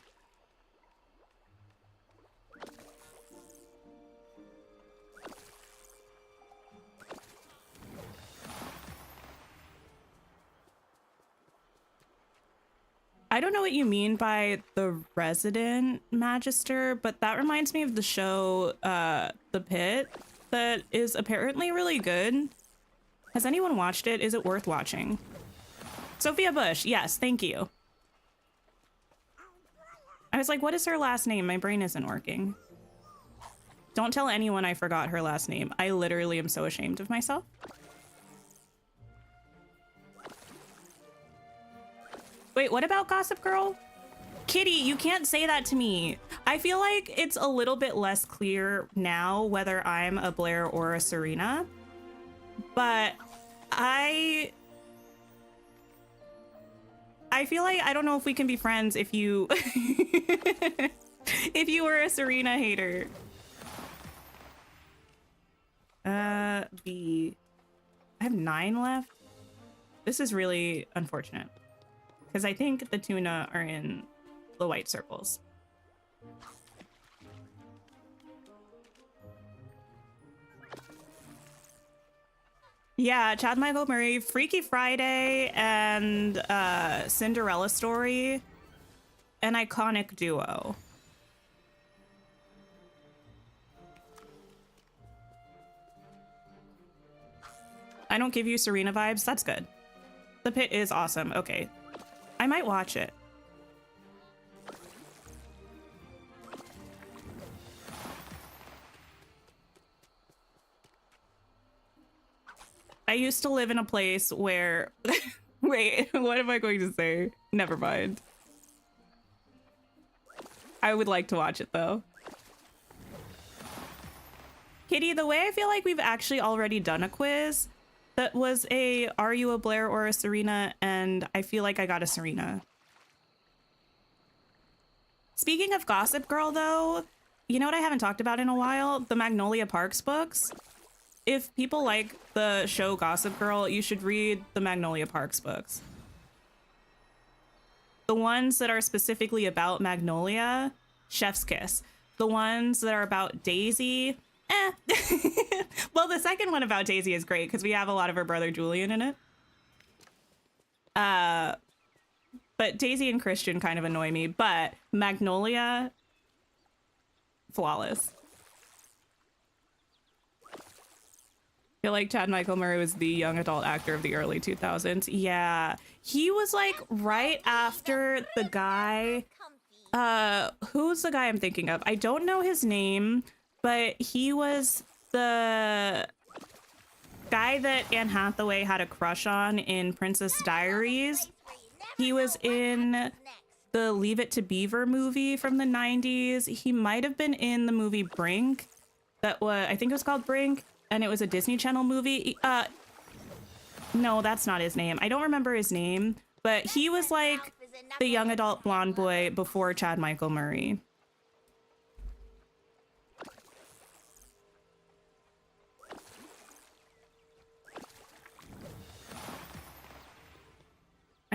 I don't know what you mean by the resident magister, but that reminds me of the show The Pit that is apparently really good. Has anyone watched it? Is it worth watching? Sophia Bush, yes, thank you. I was like, what is her last name? My brain isn't working. Don't tell anyone I forgot her last name. I literally am so ashamed of myself. Wait, what about Gossip Girl? Kitty, you can't say that to me. I feel like it's a little bit less clear now whether I'm a Blair or a Serena, but I feel like I don't know if we can be friends if you if you were a Serena hater. I have 9 left. This is really unfortunate because I think the tuna are in the white circles. Yeah, Chad Michael Murray, Freaky Friday, and Cinderella Story, an iconic duo. I don't give you Serena vibes. That's good. The Pit is awesome. Okay, I might watch it. I used to live in a place where... Wait, what am I going to say? Never mind. I would like to watch it, though. Kitty, the way I feel like we've actually already done a quiz that was a are you a Blair or a Serena, and I feel like I got a Serena. Speaking of Gossip Girl, though, you know what I haven't talked about in a while? The Magnolia Parks books. If people like the show Gossip Girl, you should read the Magnolia Parks books. The ones that are specifically about Magnolia, chef's kiss. The ones that are about Daisy, Well, the second one about Daisy is great because we have a lot of her brother Julian in it. But Daisy and Christian kind of annoy me, but Magnolia, flawless. I feel like Chad Michael Murray was the young adult actor of the early 2000s. Yeah, he was like right after the guy. Who's the guy I'm thinking of? I don't know his name, but he was the guy that Anne Hathaway had a crush on in Princess Diaries. He was in the Leave It to Beaver movie from the 90s. He might have been in the movie Brink. That was, I think it was called Brink. And it was a Disney Channel movie. No, that's not his name. I don't remember his name, but he was like the young adult blonde boy before Chad Michael Murray.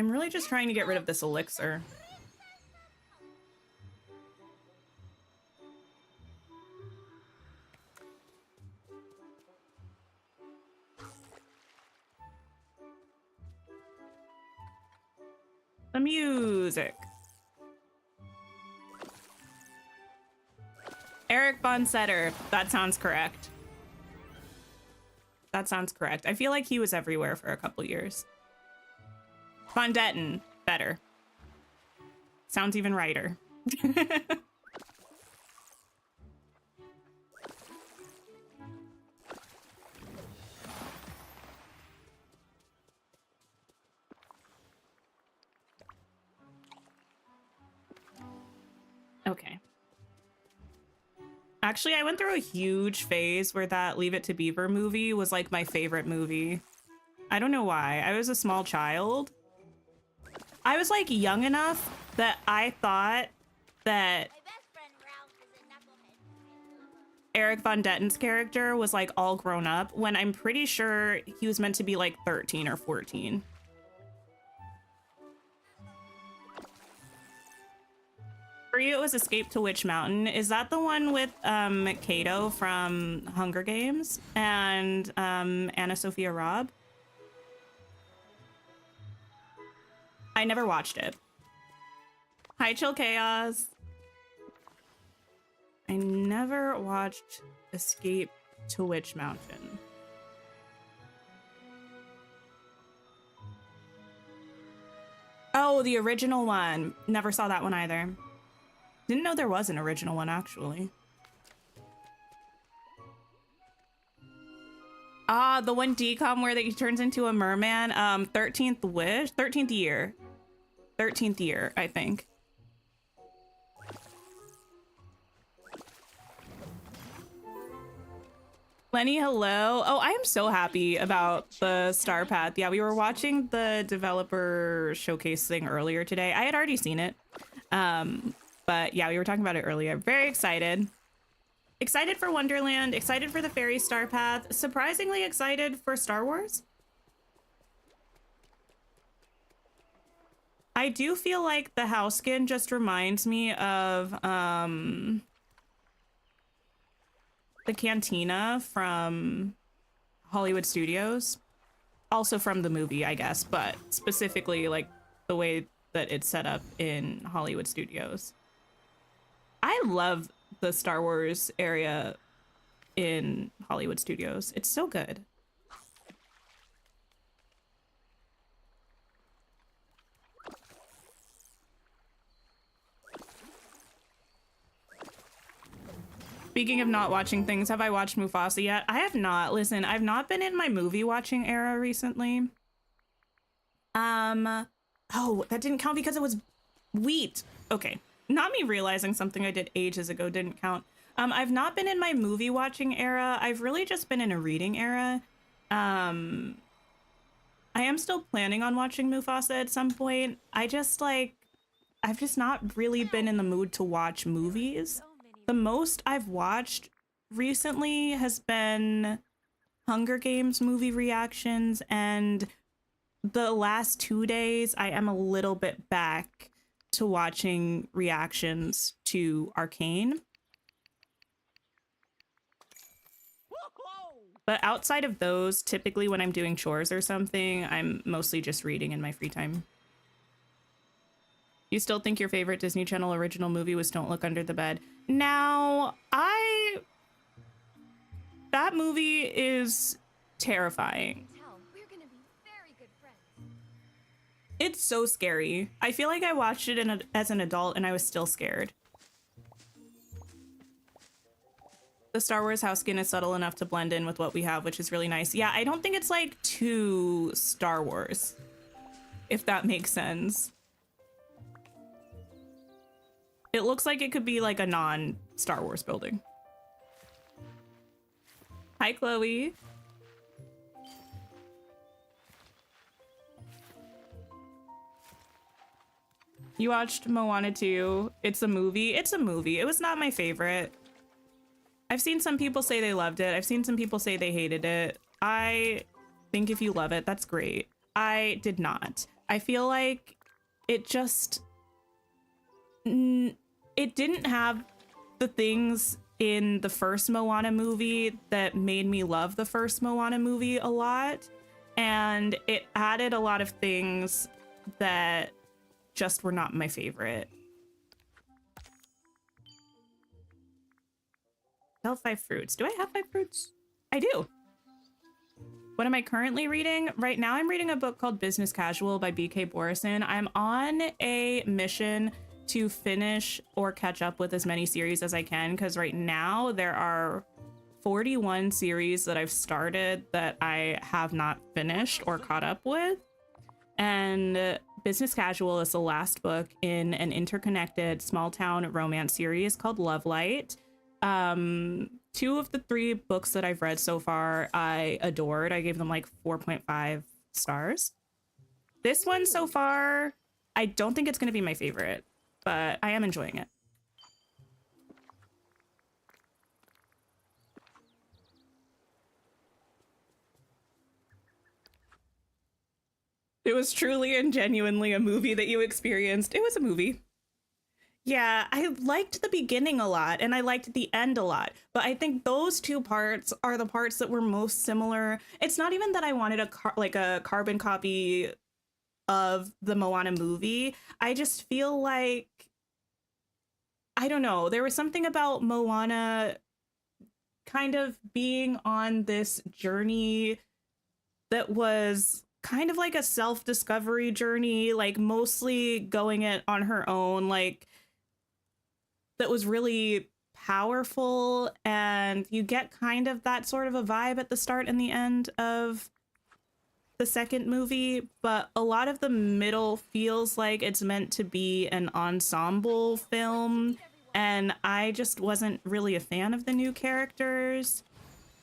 I'm really just trying to get rid of this elixir. The music. Eric Bonsetter. That sounds correct. That sounds correct. I feel like he was everywhere for a couple years. Von Detten. Better. Sounds even righter. Okay. Actually, I went through a huge phase where that Leave It to Beaver movie was like my favorite movie. I don't know why. I was a small child. I was like young enough that I thought that Eric Von Detten's character was like all grown up when I'm pretty sure he was meant to be like 13 or 14. For you, it was Escape to Witch Mountain. Is that the one with Kato from Hunger Games and Anna Sophia Robb? I never watched it. Hi, Chill Chaos. I never watched Escape to Witch Mountain. Oh, the original one. Never saw that one either. Didn't know there was an original one, actually. Ah, the one decom where he turns into a merman. 13th Wish? 13th Year. 13th Year, I think. Lenny, hello. Oh, I am so happy about the Star Path. Yeah, we were watching the developer showcase thing earlier today. I had already seen it. But yeah, we were talking about it earlier. Very excited. Excited for Wonderland. Excited for the Fairy Star Path. Surprisingly excited for Star Wars. I do feel like the house skin just reminds me of the cantina from Hollywood Studios. Also from the movie, I guess, but specifically like the way that it's set up in Hollywood Studios. I love the Star Wars area in Hollywood Studios. It's so good. Speaking of not watching things, have I watched Mufasa yet? I have not. Listen, I've not been in my movie watching era recently. Oh, that didn't count because it was wheat. Okay. Not me realizing something I did ages ago didn't count. I've not been in my movie watching era. I've really just been in a reading era. I am still planning on watching Mufasa at some point. I've just not really been in the mood to watch movies. The most I've watched recently has been Hunger Games movie reactions, and the last 2 days I am a little bit back to watching reactions to Arcane. But outside of those, typically when I'm doing chores or something, I'm mostly just reading in my free time. You still think your favorite Disney Channel original movie was Don't Look Under the Bed? Now, that movie is terrifying. It's so scary. I feel like I watched it as an adult and I was still scared. The Star Wars house skin is subtle enough to blend in with what we have, which is really nice. Yeah, I don't think it's like too Star Wars, if that makes sense. It looks like it could be like a non-Star Wars building. Hi, Chloe. You watched Moana 2. It's a movie. It's a movie. It was not my favorite. I've seen some people say they loved it. I've seen some people say they hated it. I think if you love it, that's great. I did not. I feel like it just it didn't have the things in the first Moana movie that made me love the first Moana movie a lot, and it added a lot of things that just were not my favorite. Sell 5 fruits. Do I have 5 fruits? I do. What am I currently reading? Right now I'm reading a book called Business Casual by B.K. Borison. I'm on a mission to finish or catch up with as many series as I can, because right now there are 41 series that I've started that I have not finished or caught up with. And Business Casual is the last book in an interconnected small town romance series called Love Light. 2 of the 3 books that I've read so far I adored. I gave them like 4.5 stars. This one so far, I don't think it's going to be my favorite, but I am enjoying it. It was truly and genuinely a movie that you experienced. It was a movie. Yeah, I liked the beginning a lot and I liked the end a lot, but I think those 2 parts are the parts that were most similar. It's not even that I wanted a carbon copy of the Moana movie. I just feel like, I don't know, there was something about Moana kind of being on this journey that was kind of like a self-discovery journey, like mostly going it on her own, like that was really powerful, and you get kind of that sort of a vibe at the start and the end of the second movie, but a lot of the middle feels like it's meant to be an ensemble film, and I just wasn't really a fan of the new characters.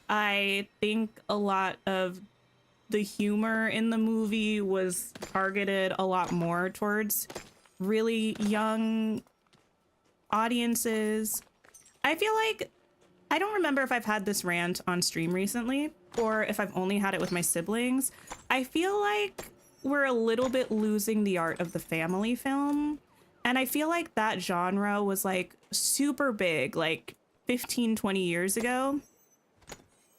I think a lot of the humor in the movie was targeted a lot more towards really young audiences. I feel like, I don't remember if I've had this rant on stream recently or if I've only had it with my siblings. I feel like we're a little bit losing the art of the family film. And I feel like that genre was like super big, like 15, 20 years ago.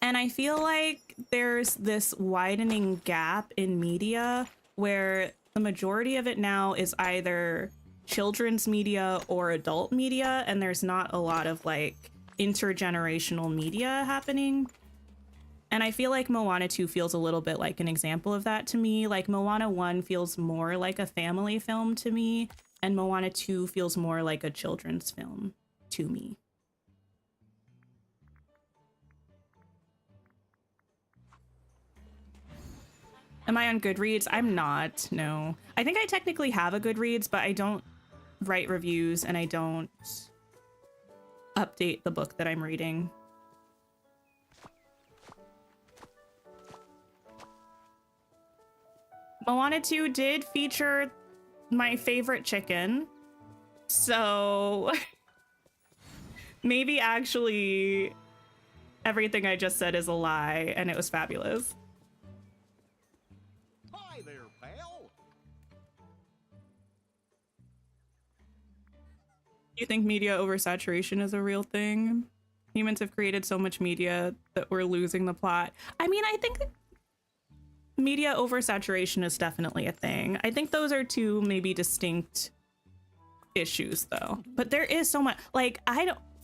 And I feel like there's this widening gap in media where the majority of it now is either children's media or adult media, and there's not a lot of like intergenerational media happening. And I feel like Moana 2 feels a little bit like an example of that to me. Like Moana 1 feels more like a family film to me, and Moana 2 feels more like a children's film to me. Am I on Goodreads? I'm not, no. I think I technically have a Goodreads, but I don't write reviews and I don't update the book that I'm reading. Moana 2 did feature my favorite chicken, so maybe actually everything I just said is a lie and it was fabulous. Hi there, pal. You think media oversaturation is a real thing? Humans have created so much media that we're losing the plot. I mean, I think that media oversaturation is definitely a thing. I think those are 2 maybe distinct issues though. But there is so much, like,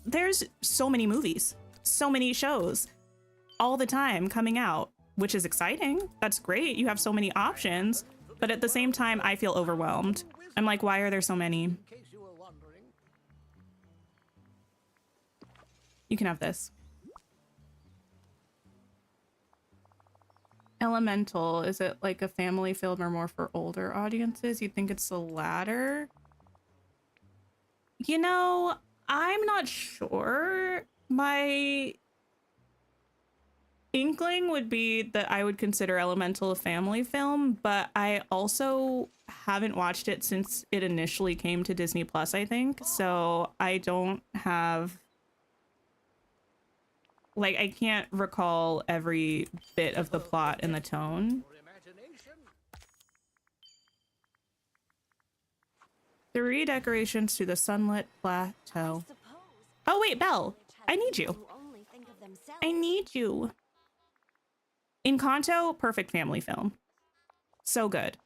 there's so many movies, so many shows all the time coming out, which is exciting. That's great. You have so many options, but at the same time, I feel overwhelmed. I'm like, why are there so many? In case you were wondering. You can have this. Elemental, is it like a family film or more for older audiences? You think it's the latter? You know, I'm not sure. My inkling would be that I would consider Elemental a family film, but I also haven't watched it since it initially came to Disney Plus, I think. So I don't have, like, I can't recall every bit of the plot and the tone. 3 decorations to the sunlit plateau. Oh wait, Belle, I need you. I need you. Encanto, perfect family film. So good.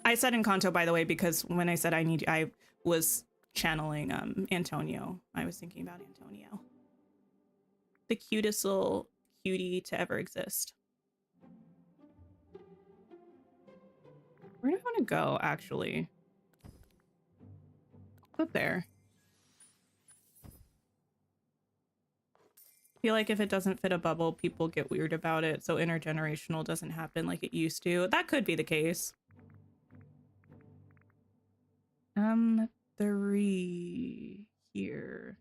I said Encanto, by the way, because when I said I need you, I was channeling Antonio. I was thinking about Antonio. The cutest little cutie to ever exist. Where do I want to go, actually? Up there. I feel like if it doesn't fit a bubble, people get weird about it, so intergenerational doesn't happen like it used to. That could be the case. 3 here.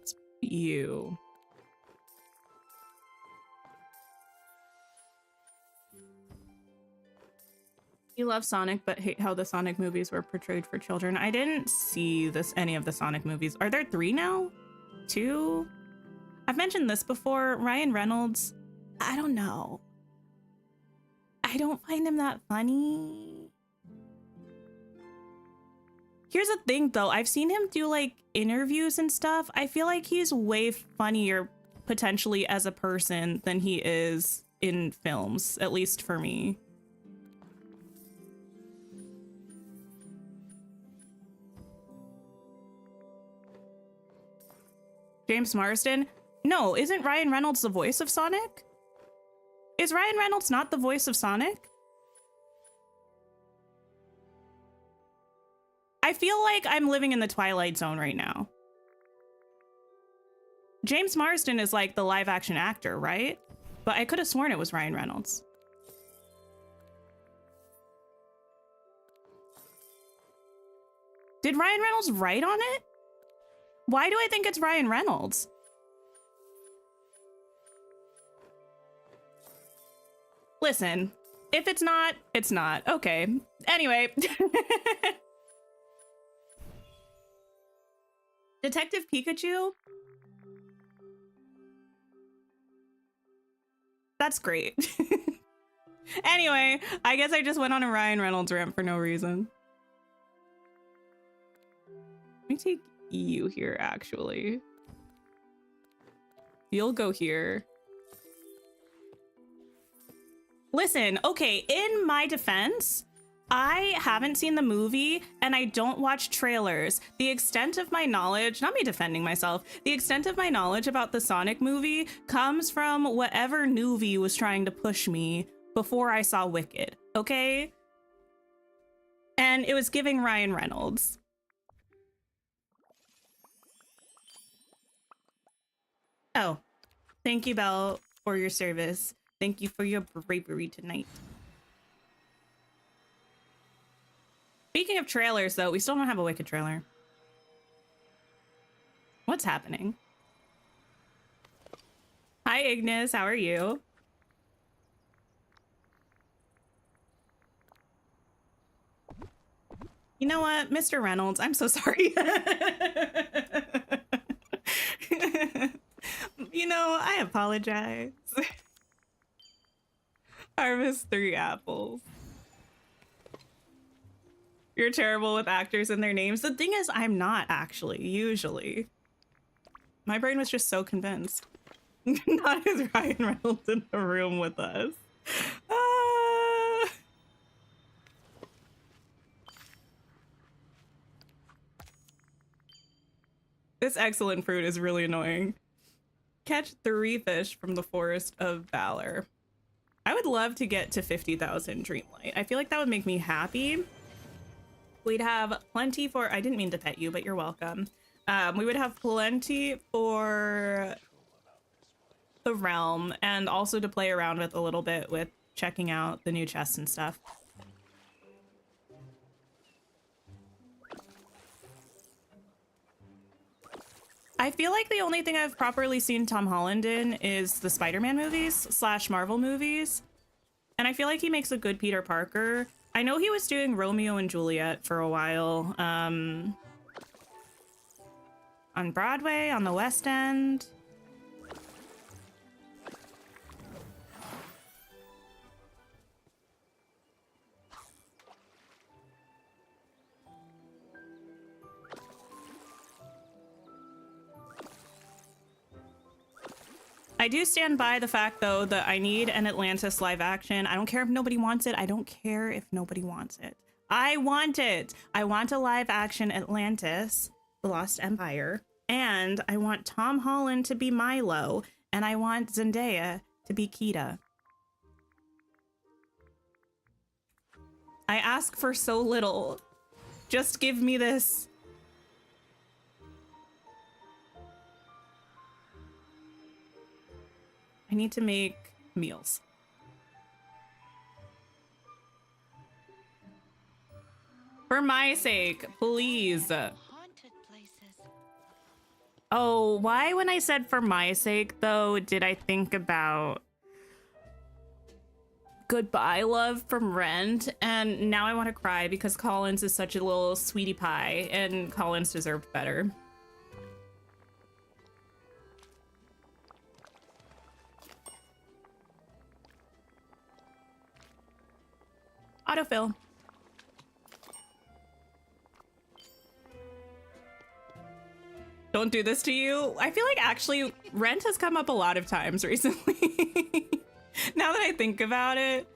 It's you. You love Sonic, but hate how the Sonic movies were portrayed for children. I didn't see any of the Sonic movies. Are there 3 now? 2? I've mentioned this before. Ryan Reynolds, I don't know. I don't find him that funny. Here's the thing though, I've seen him do like interviews and stuff. I feel like he's way funnier potentially as a person than he is in films, at least for me. James Marsden? No, isn't Ryan Reynolds the voice of Sonic? Is Ryan Reynolds not the voice of Sonic? I feel like I'm living in the Twilight Zone right now. James Marsden is like the live action actor, right? But I could have sworn it was Ryan Reynolds. Did Ryan Reynolds write on it? Why do I think it's Ryan Reynolds? Listen, if it's not, it's not. Okay. Anyway. Detective Pikachu? That's great. Anyway, I guess I just went on a Ryan Reynolds rant for no reason. Let me take you here, actually. You'll go here. Listen, okay, in my defense, I haven't seen the movie and I don't watch trailers. The extent of my knowledge, not me defending myself, the extent of my knowledge about the Sonic movie comes from whatever Nuvi was trying to push me before I saw Wicked, okay? And it was giving Ryan Reynolds. Oh, thank you, Belle, for your service. Thank you for your bravery tonight. Speaking of trailers, though, we still don't have a Wicked trailer. What's happening? Hi, Ignis. How are you? You know what, Mr. Reynolds, I'm so sorry. You know, I apologize. Harvest 3 apples. You're terrible with actors and their names. The thing is, I'm not actually, usually. My brain was just so convinced. Not as Ryan Reynolds in the room with us. This excellent fruit is really annoying. Catch 3 fish from the Forest of Valor. I would love to get to 50,000 Dreamlight. I feel like that would make me happy. We'd have plenty for, I didn't mean to pet you, but you're welcome. We would have plenty for the realm and also to play around with a little bit with checking out the new chests and stuff. I feel like the only thing I've properly seen Tom Holland in is the Spider-Man movies / Marvel movies. and I feel like he makes a good Peter Parker. I know he was doing Romeo and Juliet for a while, on Broadway, on the West End. I do stand by the fact, though, that I need an Atlantis live action. I don't care if nobody wants it. I don't care if nobody wants it. I want it. I want a live action Atlantis, The Lost Empire. And I want Tom Holland to be Milo. And I want Zendaya to be Kita. I ask for so little. Just give me this. I need to make meals. For my sake, please. Haunted places. Oh, why when I said for my sake, though, did I think about Goodbye Love from Rent? And now I want to cry because Collins is such a little sweetie pie and Collins deserved better. Autofill. Don't do this to you. I feel like actually Rent has come up a lot of times recently. Now that I think about it.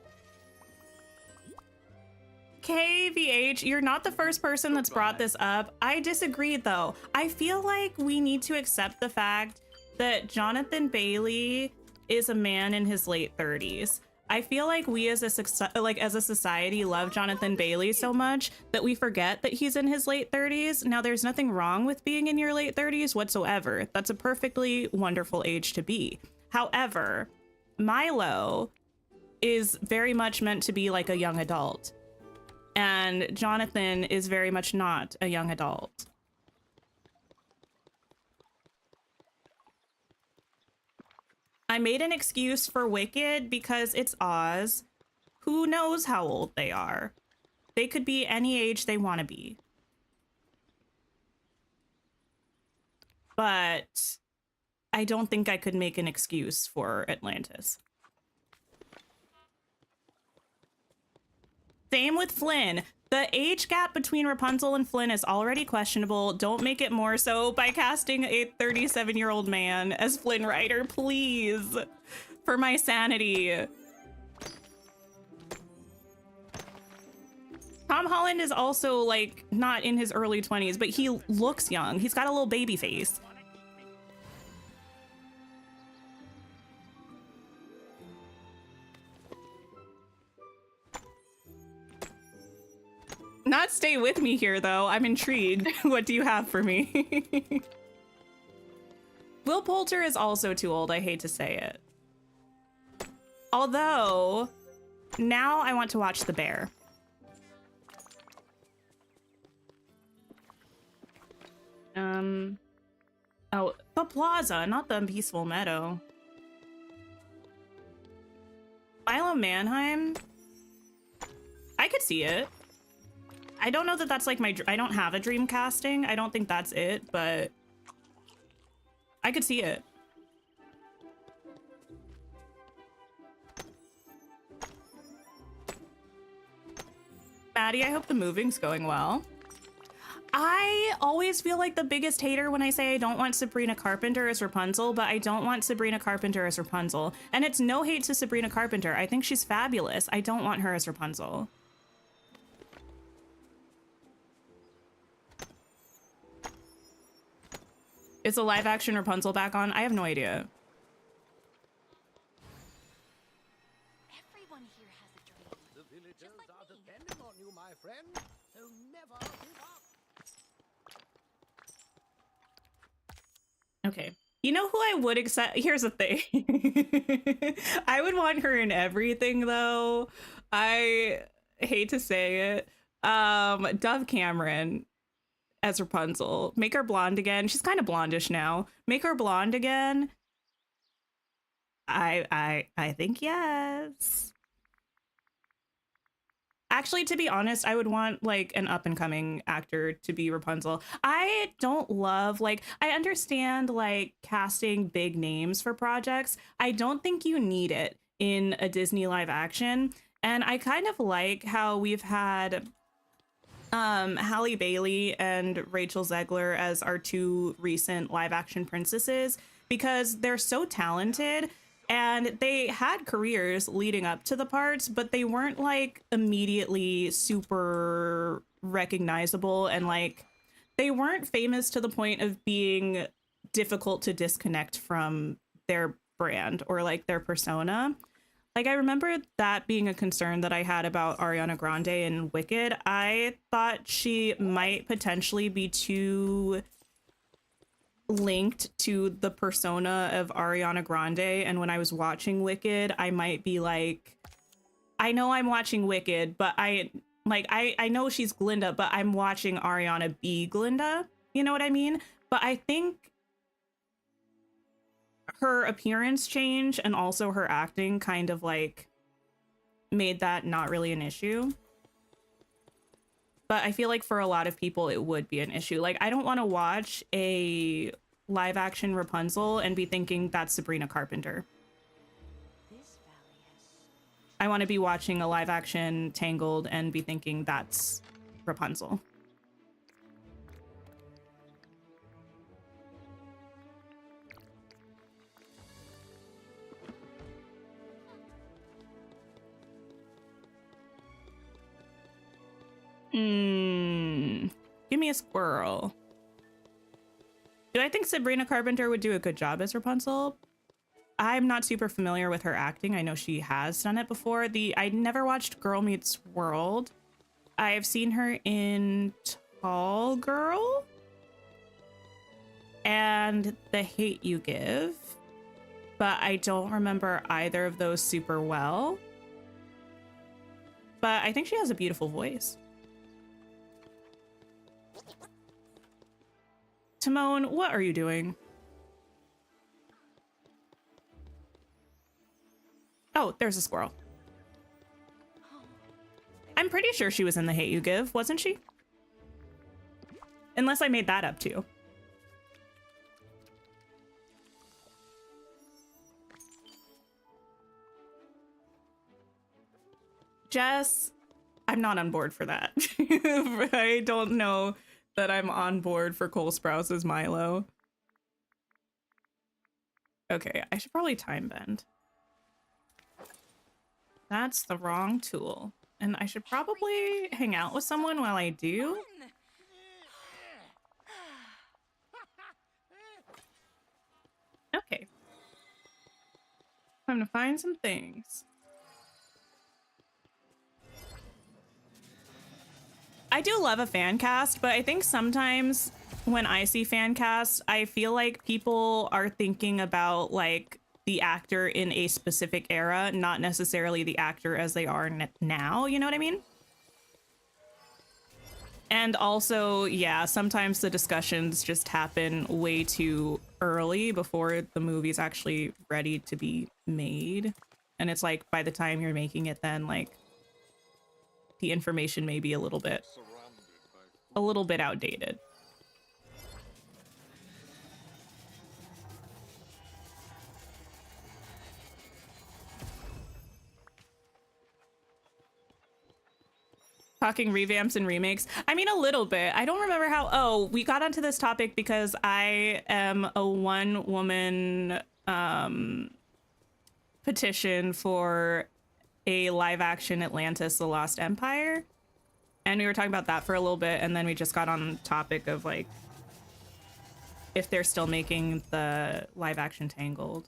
KVH, you're not the first person that's brought this up. I disagree though. I feel like we need to accept the fact that Jonathan Bailey is a man in his late 30s. I feel like we as a society love Jonathan Bailey so much that we forget that he's in his late 30s. Now, there's nothing wrong with being in your late 30s whatsoever. That's a perfectly wonderful age to be. However, Milo is very much meant to be like a young adult. And Jonathan is very much not a young adult. I made an excuse for Wicked because it's Oz. Who knows how old they are? They could be any age they want to be. But I don't think I could make an excuse for Atlantis. Same with Flynn. The age gap between Rapunzel and Flynn is already questionable. Don't make it more so by casting a 37-year-old man as Flynn Rider, please. For my sanity. Tom Holland is also, like, not in his early 20s, but he looks young. He's got a little baby face. Not stay with me here, though. I'm intrigued. What do you have for me? Will Poulter is also too old. I hate to say it. Although, now I want to watch The Bear. Oh, the Plaza, not the Peaceful Meadow. Milo Manheim? I could see it. I don't know that that's like I don't have a dream casting. I don't think that's it, but I could see it. Maddie, I hope the moving's going well. I always feel like the biggest hater when I say I don't want Sabrina Carpenter as Rapunzel, but I don't want Sabrina Carpenter as Rapunzel. And it's no hate to Sabrina Carpenter. I think she's fabulous. I don't want her as Rapunzel. Is a live action Rapunzel back on? I have no idea. Everyone here has a dream. The villagers are depending on you, my friend. So never give up. Okay. You know who I would accept? Here's the thing. I would want her in everything, though. I hate to say it. Dove Cameron as Rapunzel. Make her blonde again. She's kind of blondish now. Make her blonde again. I think yes. Actually, to be honest, I would want like an up and coming actor to be Rapunzel. I don't love like I understand like casting big names for projects. I don't think you need it in a Disney live action. And I kind of like how we've had Halle Bailey and Rachel Zegler as our two recent live action princesses because they're so talented and they had careers leading up to the parts, but they weren't like immediately super recognizable and like they weren't famous to the point of being difficult to disconnect from their brand or like their persona. Like, I remember that being a concern that I had about Ariana Grande in Wicked. I thought she might potentially be too linked to the persona of Ariana Grande. And when I was watching Wicked, I might be like, I know I'm watching Wicked, but I know she's Glinda, but I'm watching Ariana be Glinda. You know what I mean? But I think her appearance change and also her acting kind of like made that not really an issue. But I feel like for a lot of people it would be an issue. Like I don't want to watch a live action Rapunzel and be thinking that's Sabrina Carpenter. I want to be watching a live action Tangled and be thinking that's Rapunzel. Give me a squirrel. Do I think Sabrina Carpenter would do a good job as Rapunzel? I'm not super familiar with her acting. I know she has done it before. I never watched Girl Meets World. I've seen her in Tall Girl and The Hate You Give, but I don't remember either of those super well. But I think she has a beautiful voice. Timon, what are you doing? Oh, there's a squirrel. I'm pretty sure she was in The Hate You Give, wasn't she? Unless I made that up too. Jess, I'm not on board for that. I don't know that I'm on board for Cole Sprouse's Milo. Okay, I should probably time bend. That's the wrong tool. And I should probably hang out with someone while I do. Okay. Time to find some things. I do love a fan cast, but I think sometimes when I see fan casts, I feel like people are thinking about like the actor in a specific era, not necessarily the actor as they are now. You know what I mean? And also, yeah, sometimes the discussions just happen way too early before the movie's actually ready to be made. And it's like by the time you're making it, then like the information may be a little bit outdated. Talking revamps and remakes. I mean, a little bit. I don't remember how. Oh, we got onto this topic because I am a one-woman petition for a live-action Atlantis: The Lost Empire, and we were talking about that for a little bit, and then we just got on the topic of like if they're still making the live-action Tangled.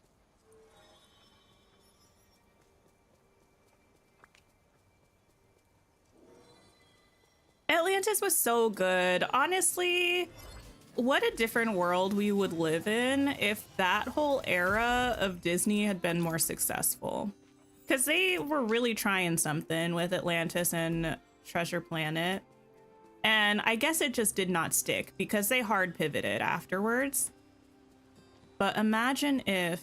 Atlantis was so good. Honestly, what a different world we would live in if that whole era of Disney had been more successful. Because they were really trying something with Atlantis and Treasure Planet. And I guess it just did not stick because they hard pivoted afterwards. But imagine if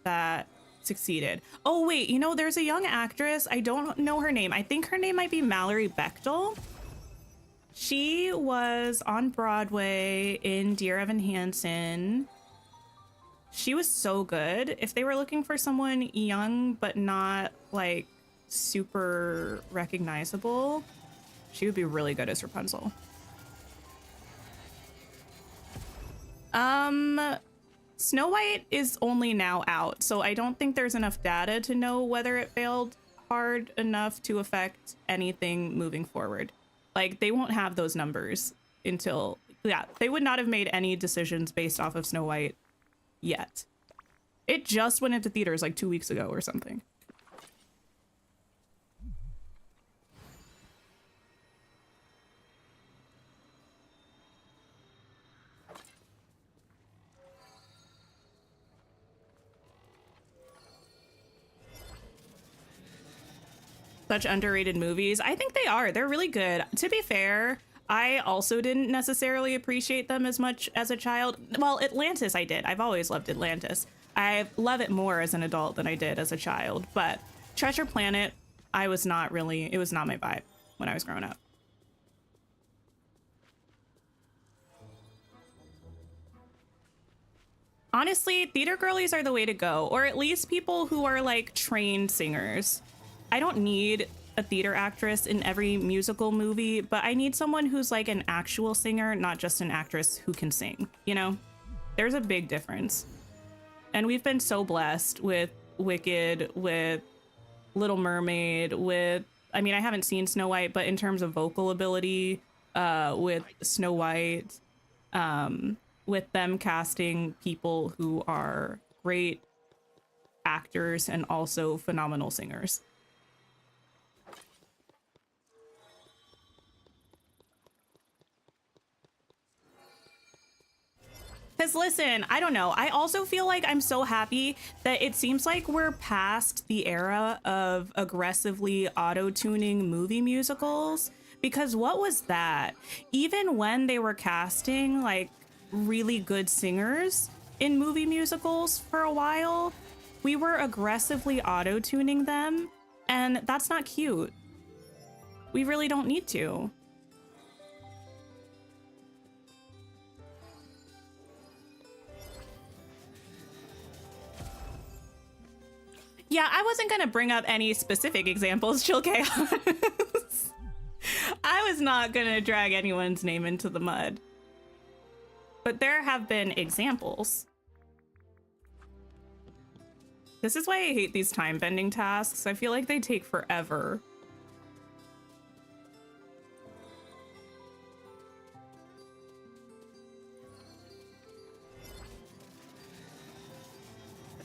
that succeeded. Oh wait, you know, there's a young actress. I don't know her name. I think her name might be Mallory Bechtel. She was on Broadway in Dear Evan Hansen. She was so good. If they were looking for someone young but not like super recognizable, she would be really good as Rapunzel. Snow White is only now out, so I don't think there's enough data to know whether it failed hard enough to affect anything moving forward. Like, they won't have those numbers until, yeah, they would not have made any decisions based off of Snow White yet. It just went into theaters like 2 weeks ago or something. Such underrated movies. I think they are. They're really good. To be fair, I also didn't necessarily appreciate them as much as a child. Well, Atlantis I did. I've always loved Atlantis. I love it more as an adult than I did as a child. But Treasure Planet, I was not really, it was not my vibe when I was growing up. Honestly, theater girlies are the way to go, or at least people who are like trained singers. I don't need a theater actress in every musical movie, but I need someone who's like an actual singer, not just an actress who can sing, you know? There's a big difference. And we've been so blessed with Wicked, with Little Mermaid, with, I mean, I haven't seen Snow White, but in terms of vocal ability, with Snow White, with them casting people who are great actors and also phenomenal singers. Because listen, I don't know. I also feel like I'm so happy that it seems like we're past the era of aggressively auto-tuning movie musicals. Because what was that? Even when they were casting like really good singers in movie musicals for a while, we were aggressively auto-tuning them. And that's not cute. We really don't need to. Yeah, I wasn't going to bring up any specific examples, Chill Chaos. I was not going to drag anyone's name into the mud. But there have been examples. This is why I hate these time-bending tasks. I feel like they take forever.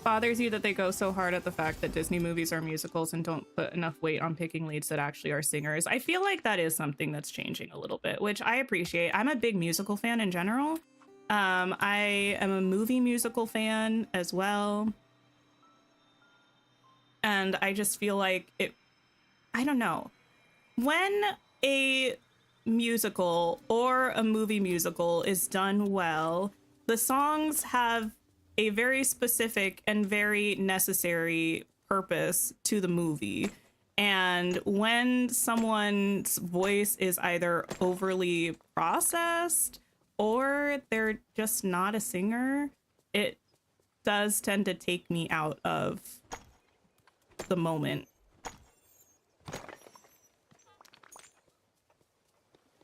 Bothers you that they go so hard at the fact that Disney movies are musicals and don't put enough weight on picking leads that actually are singers. I feel like that is something that's changing a little bit, which I appreciate. I'm a big musical fan in general. I am a movie musical fan as well. And I just feel like it, I don't know. When a musical or a movie musical is done well, the songs have a very specific and very necessary purpose to the movie. And when someone's voice is either overly processed or they're just not a singer, it does tend to take me out of the moment.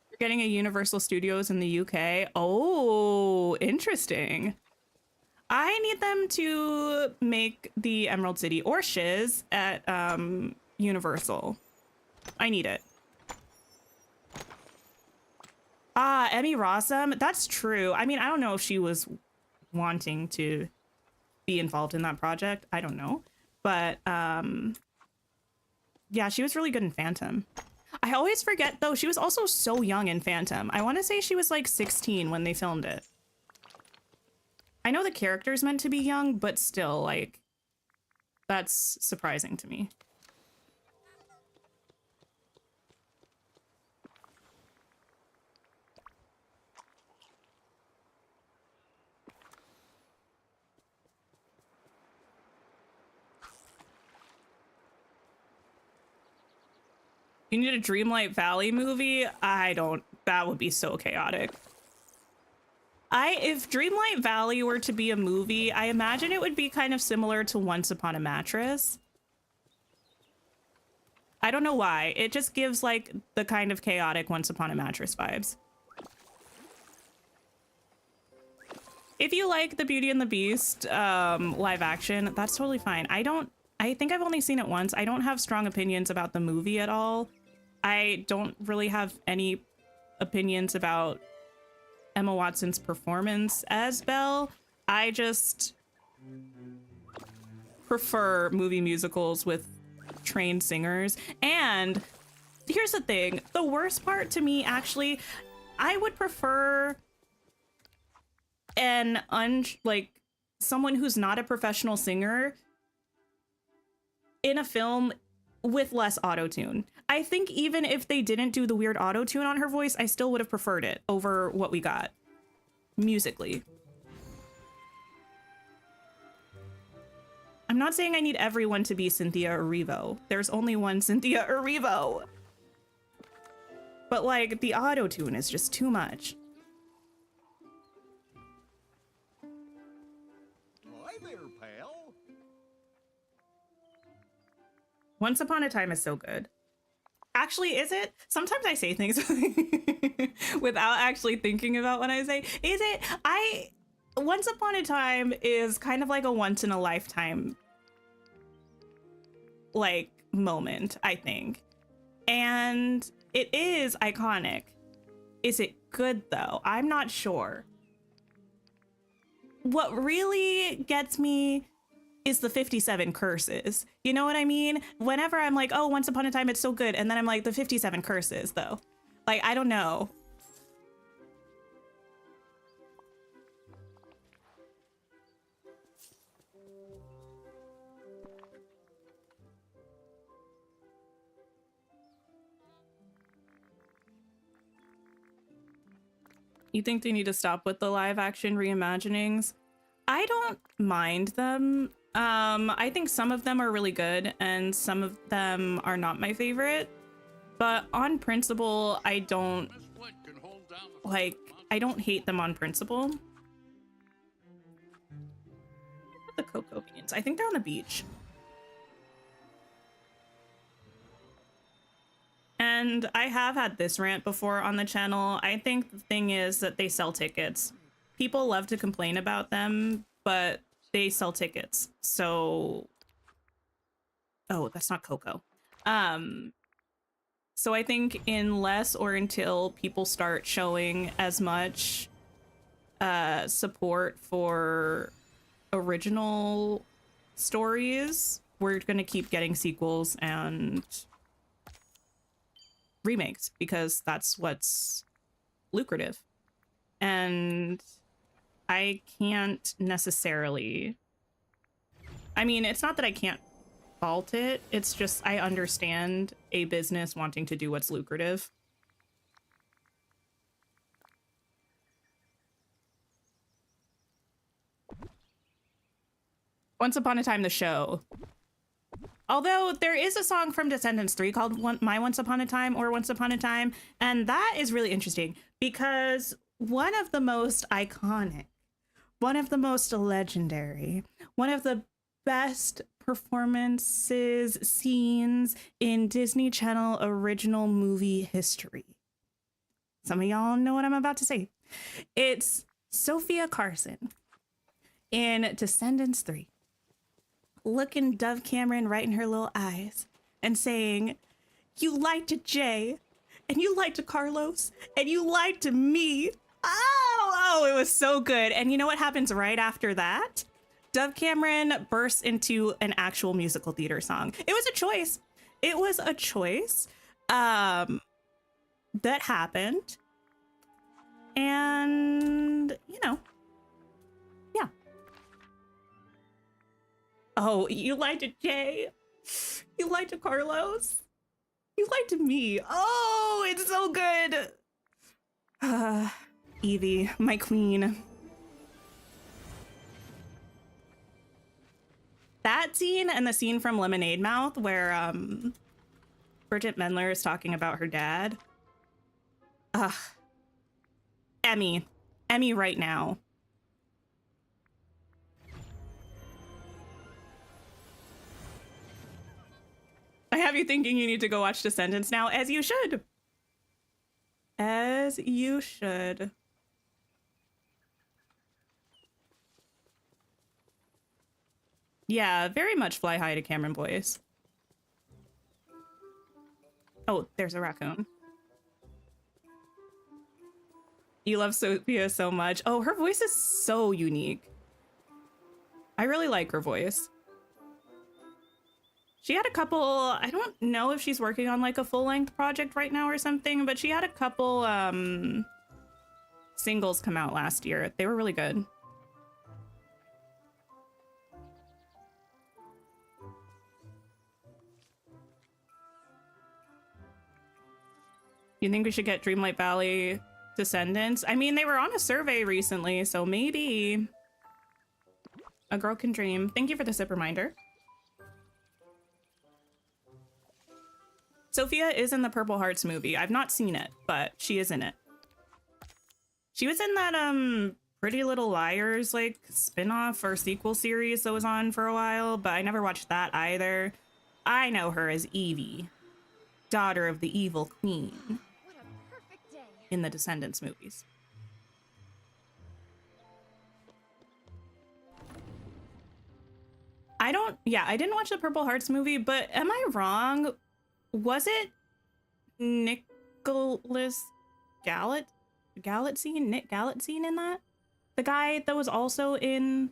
You're getting a Universal Studios in the UK. Oh, interesting. I need them to make the Emerald City or Shiz at Universal. I need it. Ah, Emmy Rossum. That's true. I mean, I don't know if she was wanting to be involved in that project. I don't know. But yeah, she was really good in Phantom. I always forget, though, she was also so young in Phantom. I want to say she was like 16 when they filmed it. I know the character's meant to be young, but still, like, that's surprising to me. You need a Dreamlight Valley movie? That would be so chaotic. If Dreamlight Valley were to be a movie, I imagine it would be kind of similar to Once Upon a Mattress. I don't know why. It just gives like the kind of chaotic Once Upon a Mattress vibes. If you like the Beauty and the Beast live action, that's totally fine. I think I've only seen it once. I don't have strong opinions about the movie at all. I don't really have any opinions about Emma Watson's performance as Belle. I just prefer movie musicals with trained singers. And here's the thing. The worst part to me, actually, I would prefer someone who's not a professional singer in a film with less auto-tune. I think even if they didn't do the weird auto-tune on her voice, I still would have preferred it over what we got musically. I'm not saying I need everyone to be Cynthia Erivo. There's only one Cynthia Erivo. But like the auto-tune is just too much. Hi there, pal. Once Upon a Time is so good. Actually, is it? Sometimes I say things without actually thinking about what I say. Is it? Once Upon a Time is kind of like a once in a lifetime like moment, I think. And it is iconic. Is it good though? I'm not sure. What really gets me is the 57 curses. You know what I mean? Whenever I'm like, oh, Once Upon a Time, it's so good. And then I'm like, the 57 curses, though. Like, I don't know. You think they need to stop with the live action reimaginings? I don't mind them. I think some of them are really good and some of them are not my favorite, but on principle, I don't hate them on principle. The cocoa beans, I think they're on the beach. And I have had this rant before on the channel. I think the thing is that they sell tickets. People love to complain about them, but they sell tickets. So, oh, that's not Coco. So I think unless or until people start showing as much support for original stories, we're gonna keep getting sequels and remakes because that's what's lucrative. And I can't necessarily, I mean, it's not that I can't fault it. It's just I understand a business wanting to do what's lucrative. Once Upon a Time, the show. Although there is a song from Descendants 3 called My Once Upon a Time or Once Upon a Time. And that is really interesting because one of the most iconic, one of the most legendary, one of the best performances, scenes in Disney Channel original movie history. Some of y'all know what I'm about to say. It's Sophia Carson in Descendants 3. Looking Dove Cameron right in her little eyes and saying, "You lied to Jay, and you lied to Carlos, and you lied to me." Oh, it was so good. And you know what happens right after that? Dove Cameron bursts into an actual musical theater song. It was a choice. It was a choice that happened. And, you know, yeah. Oh, you lied to Jay. You lied to Carlos. You lied to me. Oh, it's so good. Evie, my queen. That scene and the scene from Lemonade Mouth where Bridget Mendler is talking about her dad. Ugh. Emmy. Emmy right now. I have you thinking you need to go watch Descendants now, as you should. As you should. Yeah, very much fly high to Cameron Boyce. Oh, there's a raccoon. You love Sophia so much. Oh, her voice is so unique. I really like her voice. She had a couple, I don't know if she's working on like a full-length project right now or something, but she had a couple singles come out last year. They were really good. You think we should get Dreamlight Valley Descendants? I mean, they were on a survey recently, so maybe a girl can dream. Thank you for the sip reminder. Sophia is in the Purple Hearts movie. I've not seen it, but she is in it. She was in that Pretty Little Liars like spin-off or sequel series that was on for a while, but I never watched that either. I know her as Evie, daughter of the evil queen, What a perfect day. in the Descendants movies. I didn't watch the Purple Hearts movie, but am I wrong? Was it Nicholas Galitzine? Nick Galitzine in that? The guy that was also in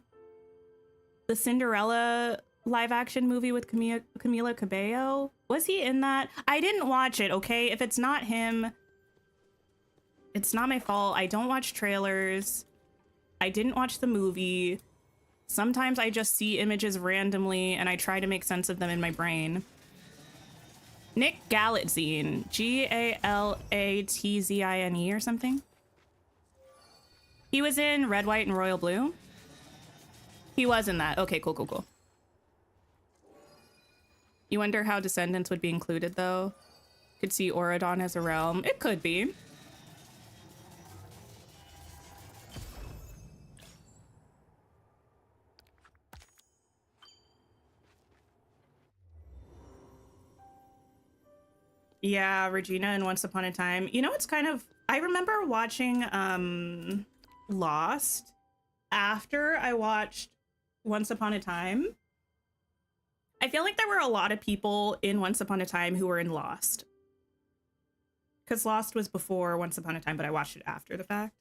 the Cinderella live action movie with Camila Cabello? Was he in that? I didn't watch it, okay? If it's not him, it's not my fault. I don't watch trailers. I didn't watch the movie. Sometimes I just see images randomly and I try to make sense of them in my brain. Nick Galitzine, Galatzine or something. He was in Red, White, and Royal Blue. He was in that. Okay, cool. You wonder how Descendants would be included, though. Could see Auradon as a realm. It could be. Yeah, Regina in Once Upon a Time. You know, it's kind of... I remember watching Lost after I watched Once Upon a Time. I feel like there were a lot of people in Once Upon a Time who were in Lost. Because Lost was before Once Upon a Time, but I watched it after the fact.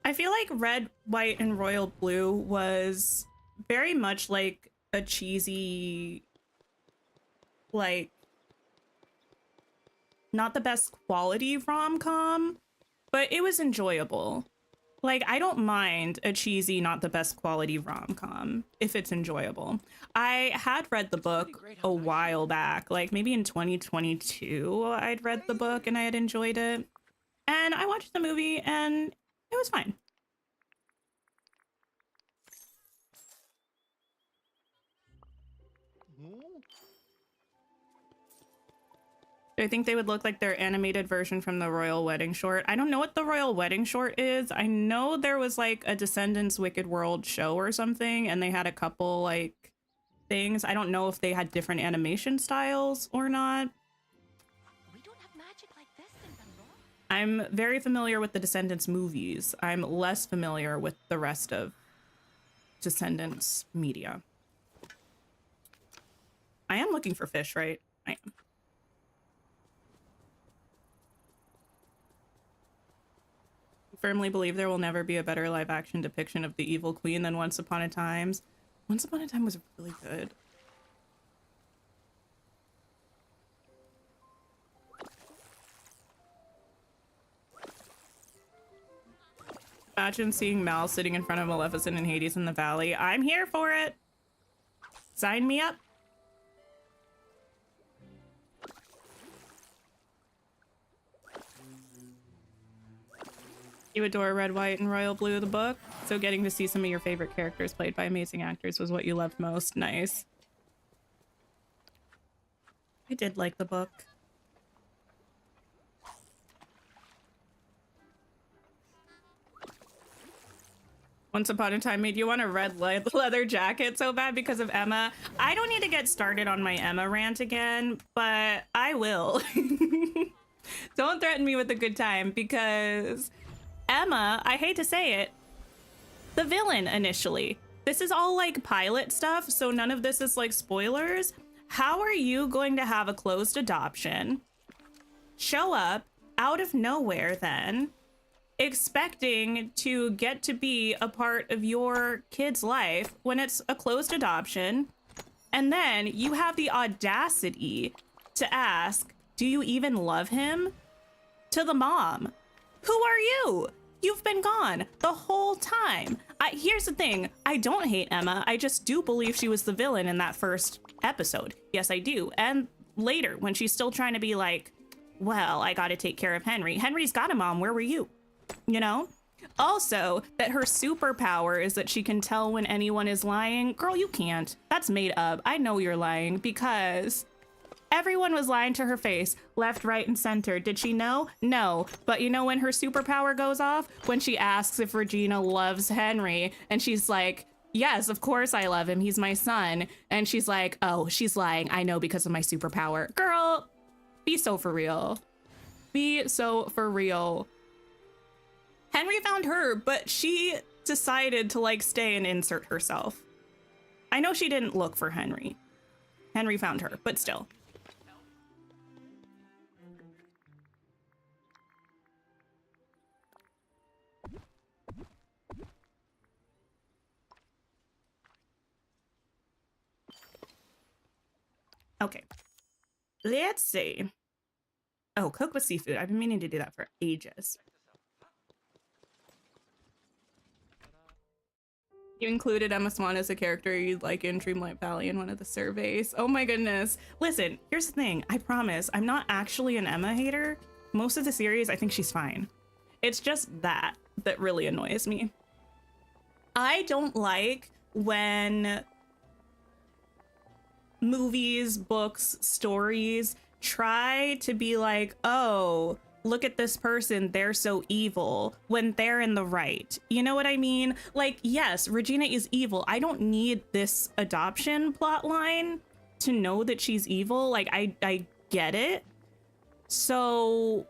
I feel like Red, White, and Royal Blue was very much like a cheesy, like, not the best quality rom-com, but it was enjoyable. Like, I don't mind a cheesy, not the best quality rom-com if it's enjoyable. I had read the book a while back, like maybe in 2022, I'd read the book and I had enjoyed it. And I watched the movie and it was fine. Do I think they would look like their animated version from the Royal Wedding short? I don't know what the Royal Wedding short is. I know there was like a Descendants Wicked World show or something, and they had a couple like things. I don't know if they had different animation styles or not. We don't have magic like this in Bangalore. I'm very familiar with the Descendants movies. I'm less familiar with the rest of Descendants media. I am looking for fish, right? I am. Firmly believe there will never be a better live action depiction of the evil queen than Once Upon a Time. Once Upon a Time was really good. Imagine seeing Mal sitting in front of Maleficent and Hades in the Valley. I'm here for it. Sign me up. You adore Red, White, and Royal Blue, the book. So getting to see some of your favorite characters played by amazing actors was what you loved most. Nice. I did like the book. Once Upon a Time made you want a red leather jacket so bad because of Emma. I don't need to get started on my Emma rant again, but I will. Don't threaten me with a good time because Emma, I hate to say it, the villain initially. This is all like pilot stuff, so none of this is like spoilers. How are you going to have a closed adoption show up out of nowhere then, expecting to get to be a part of your kid's life when it's a closed adoption, and then you have the audacity to ask, do you even love him? To the mom. Who are you? You've been gone the whole time. Here's the thing. I don't hate Emma. I just do believe she was the villain in that first episode. Yes, I do. And later, when she's still trying to be like, well, I gotta take care of Henry. Henry's got a mom. Where were you? You know? Also, that her superpower is that she can tell when anyone is lying. Girl, you can't. That's made up. I know you're lying because everyone was lying to her face, left, right, and center. Did she know? No. But you know when her superpower goes off? When she asks if Regina loves Henry, and she's like, yes, of course I love him. He's my son. And she's like, oh, she's lying. I know because of my superpower. Girl, be so for real. Be so for real. Henry found her, but she decided to like stay and insert herself. I know she didn't look for Henry. Henry found her, but still. Okay, let's see. Oh, cook with seafood. I've been meaning to do that for ages. You included Emma Swan as a character you'd like in Dreamlight Valley in one of the surveys. Oh my goodness. Listen, here's the thing. I promise, I'm not actually an Emma hater. Most of the series, I think she's fine. It's just that really annoys me. I don't like when movies, books, stories try to be like, oh, look at this person, they're so evil, when they're in the right. You know what I mean? Like, yes, Regina is evil. I don't need this adoption plot line to know that she's evil. Like, I get it. So,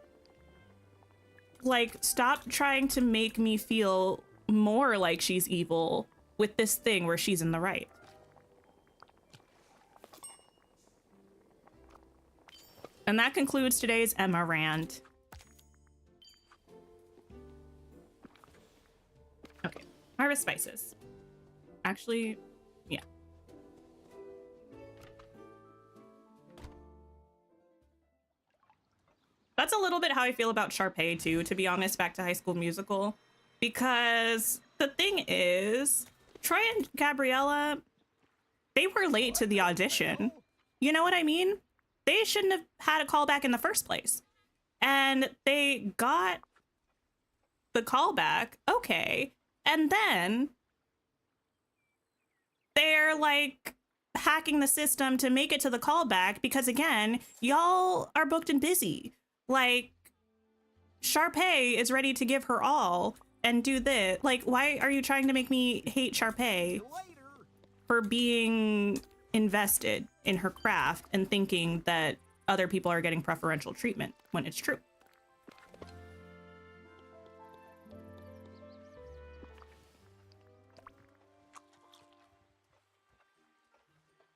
like, stop trying to make me feel more like she's evil with this thing where she's in the right. And that concludes today's Emma rant. Okay, harvest spices. Actually, yeah. That's a little bit how I feel about Sharpay too, to be honest, back to High School Musical. Because the thing is, Troy and Gabriella, they were late to the audition. You know what I mean? They shouldn't have had a callback in the first place. And they got the callback, okay. And then they're like hacking the system to make it to the callback because again, y'all are booked and busy. Like, Sharpay is ready to give her all and do this. Like, why are you trying to make me hate Sharpay for being invested in her craft and thinking that other people are getting preferential treatment when it's true?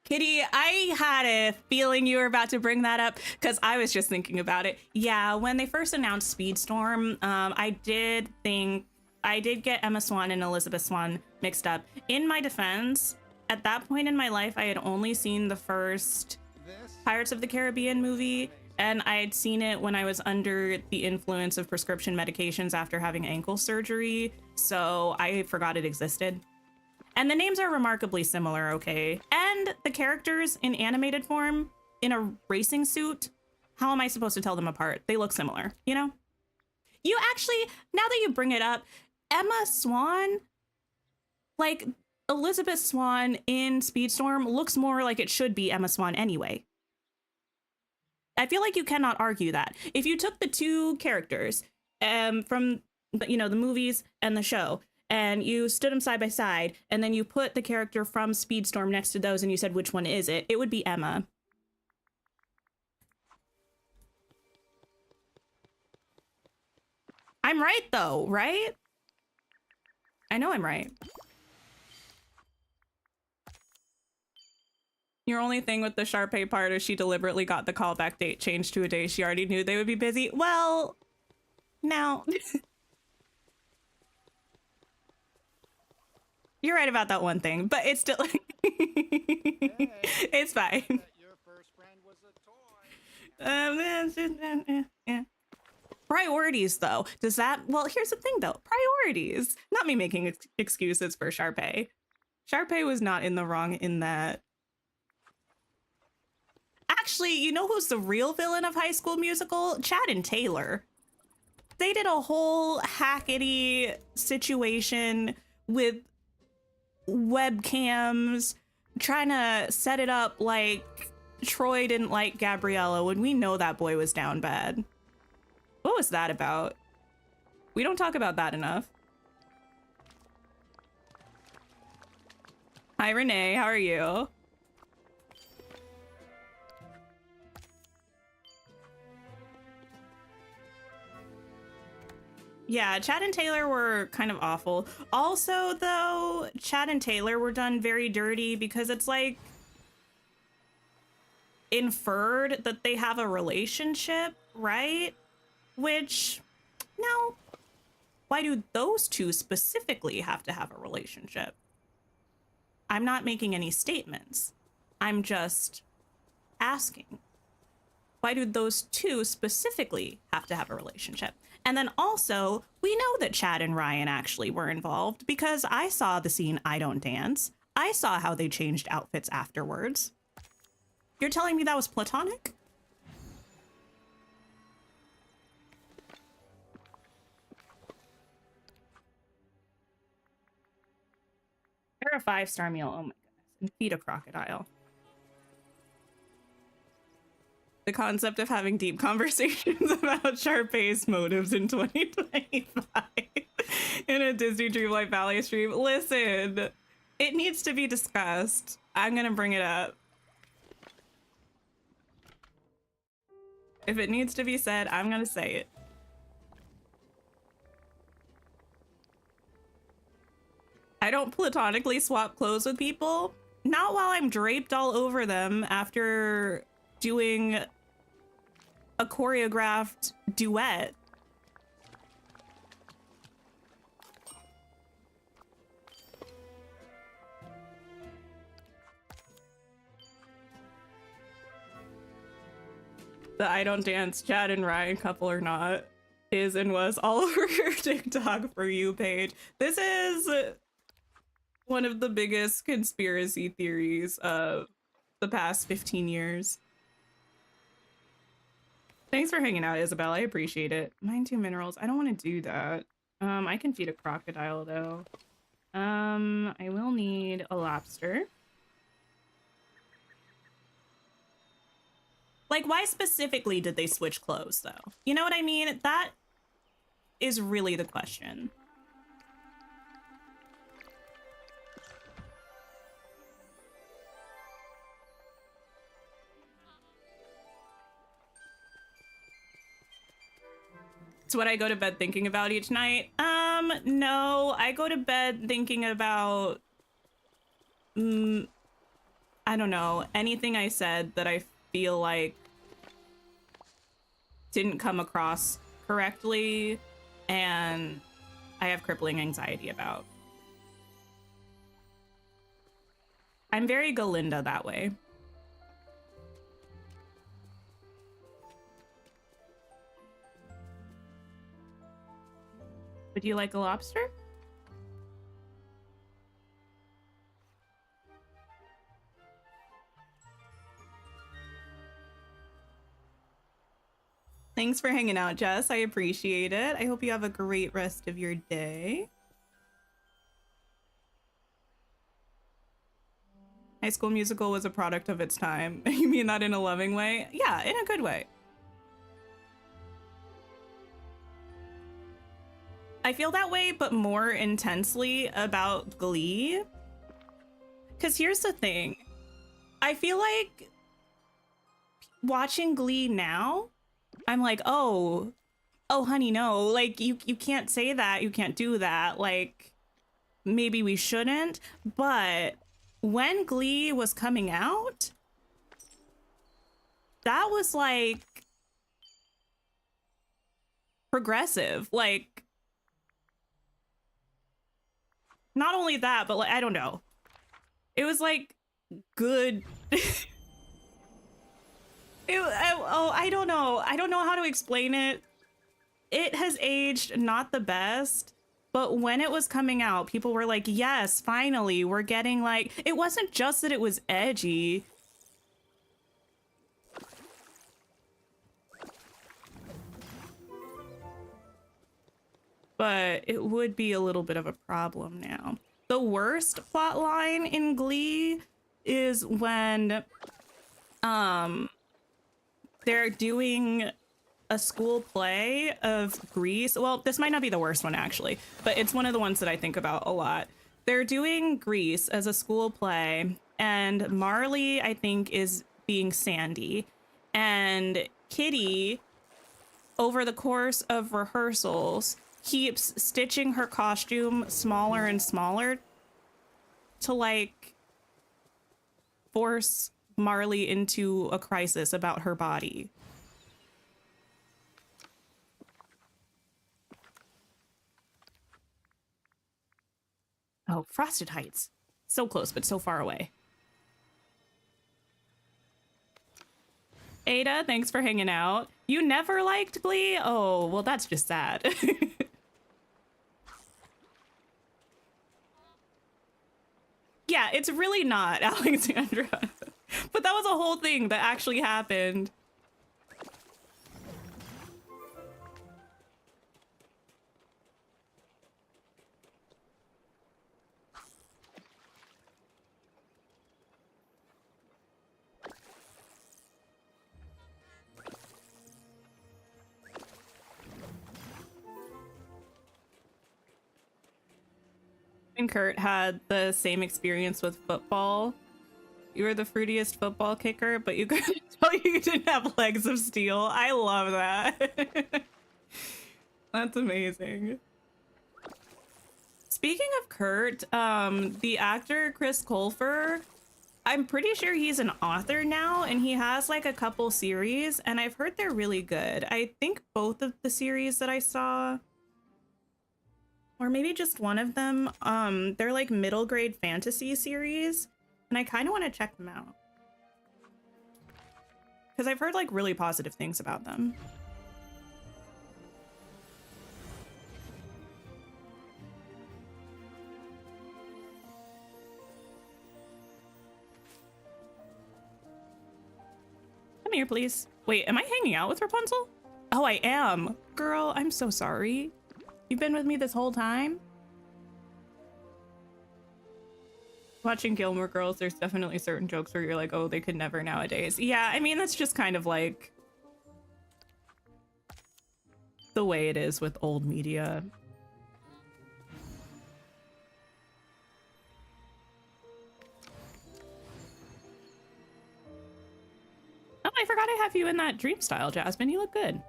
Kitty, I had a feeling you were about to bring that up because I was just thinking about it. Yeah, when they first announced Speedstorm, I did get Emma Swan and Elizabeth Swan mixed up. In my defense, at that point in my life, I had only seen the first Pirates of the Caribbean movie, and I had seen it when I was under the influence of prescription medications after having ankle surgery, so I forgot it existed. And the names are remarkably similar, okay? And the characters in animated form in a racing suit, how am I supposed to tell them apart? They look similar, you know? You actually, now that you bring it up, Emma Swan, like Elizabeth Swan in Speedstorm looks more like it should be Emma Swan anyway. I feel like you cannot argue that. If you took the two characters from the movies and the show, and you stood them side by side, and then you put the character from Speedstorm next to those and you said which one is it, it would be Emma. I'm right though, right? I know I'm right. Your only thing with the Sharpay part is she deliberately got the callback date changed to a day she already knew they would be busy. Well, now... You're right about that one thing, but it's still... It's fine. Your first friend was a toy. Yeah. Priorities, though. Does that... Well, here's the thing, though. Priorities. Not me making excuses for Sharpay. Sharpay was not in the wrong in that... Actually, you know who's the real villain of High School Musical? Chad and Taylor. They did a whole hackety situation with webcams, trying to set it up like Troy didn't like Gabriella when we know that boy was down bad. What was that about? We don't talk about that enough. Hi, Renee. How are you? Yeah, Chad and Taylor were kind of awful. Also, though, Chad and Taylor were done very dirty because it's like inferred that they have a relationship, right? Which, no. Why do those two specifically have to have a relationship? I'm not making any statements. I'm just asking. Why do those two specifically have to have a relationship? And then also, we know that Chad and Ryan actually were involved because I saw the scene I Don't Dance. I saw how they changed outfits afterwards. You're telling me that was platonic? They're a 5-star meal, oh my goodness. And feed a crocodile. The concept of having deep conversations about Sharpay's motives in 2025 in a Disney Dreamlight Valley stream. Listen, it needs to be discussed. I'm gonna bring it up. If it needs to be said, I'm gonna say it. I don't platonically swap clothes with people. Not while I'm draped all over them after doing a choreographed duet. The I Don't Dance Chad and Ryan couple or not is and was all over your TikTok For You page. This is one of the biggest conspiracy theories of the past 15 years. Thanks for hanging out, Isabel. I appreciate it. Mine 2 minerals. I don't want to do that. I can feed a crocodile though. I will need a lobster. Like, why specifically did they switch clothes though? You know what I mean? That is really the question. It's what I go to bed thinking about each night. No, I go to bed thinking about, I don't know, anything I said that I feel like didn't come across correctly and I have crippling anxiety about. I'm very Galinda that way. Would you like a lobster? Thanks for hanging out, Jess. I appreciate it. I hope you have a great rest of your day. High School Musical was a product of its time. You mean that in a loving way? Yeah, in a good way. I feel that way, but more intensely about Glee. Because here's the thing. I feel like watching Glee now, I'm like, oh, honey, no. Like, you can't say that. You can't do that. Like, maybe we shouldn't. But when Glee was coming out, that was, like, progressive. Like, not only that, but, like, I don't know. It was, like, good. I don't know. I don't know how to explain it. It has aged not the best, but when it was coming out, people were like, yes, finally, we're getting, like, it wasn't just that it was edgy. But it would be a little bit of a problem now. The worst plot line in Glee is when they're doing a school play of Grease. Well, this might not be the worst one, actually, but it's one of the ones that I think about a lot. They're doing Grease as a school play, and Marley, I think, is being Sandy. And Kitty, over the course of rehearsals, keeps stitching her costume smaller and smaller to, like, force Marley into a crisis about her body. Oh, Frosted Heights. So close, but so far away. Ada, thanks for hanging out. You never liked Glee? Oh, well, that's just sad. Yeah, it's really not, Alexandra. But that was a whole thing that actually happened. And Kurt had the same experience with football. You were the fruitiest football kicker, but you couldn't tell you didn't have legs of steel. I love that. That's amazing. Speaking of Kurt, the actor Chris Colfer, I'm pretty sure he's an author now, and he has like a couple series, and I've heard they're really good. I think both of the series that I saw, or maybe just one of them, they're like middle grade fantasy series, and I kind of want to check them out because I've heard like really positive things about them. Come here, please. Wait, am I hanging out with Rapunzel? Oh, I am. Girl, I'm so sorry. You've been with me this whole time? Watching Gilmore Girls, there's definitely certain jokes where you're like, oh, they could never nowadays. Yeah, I mean, that's just kind of like the way it is with old media. Oh, I forgot I have you in that dream style, Jasmine. You look good.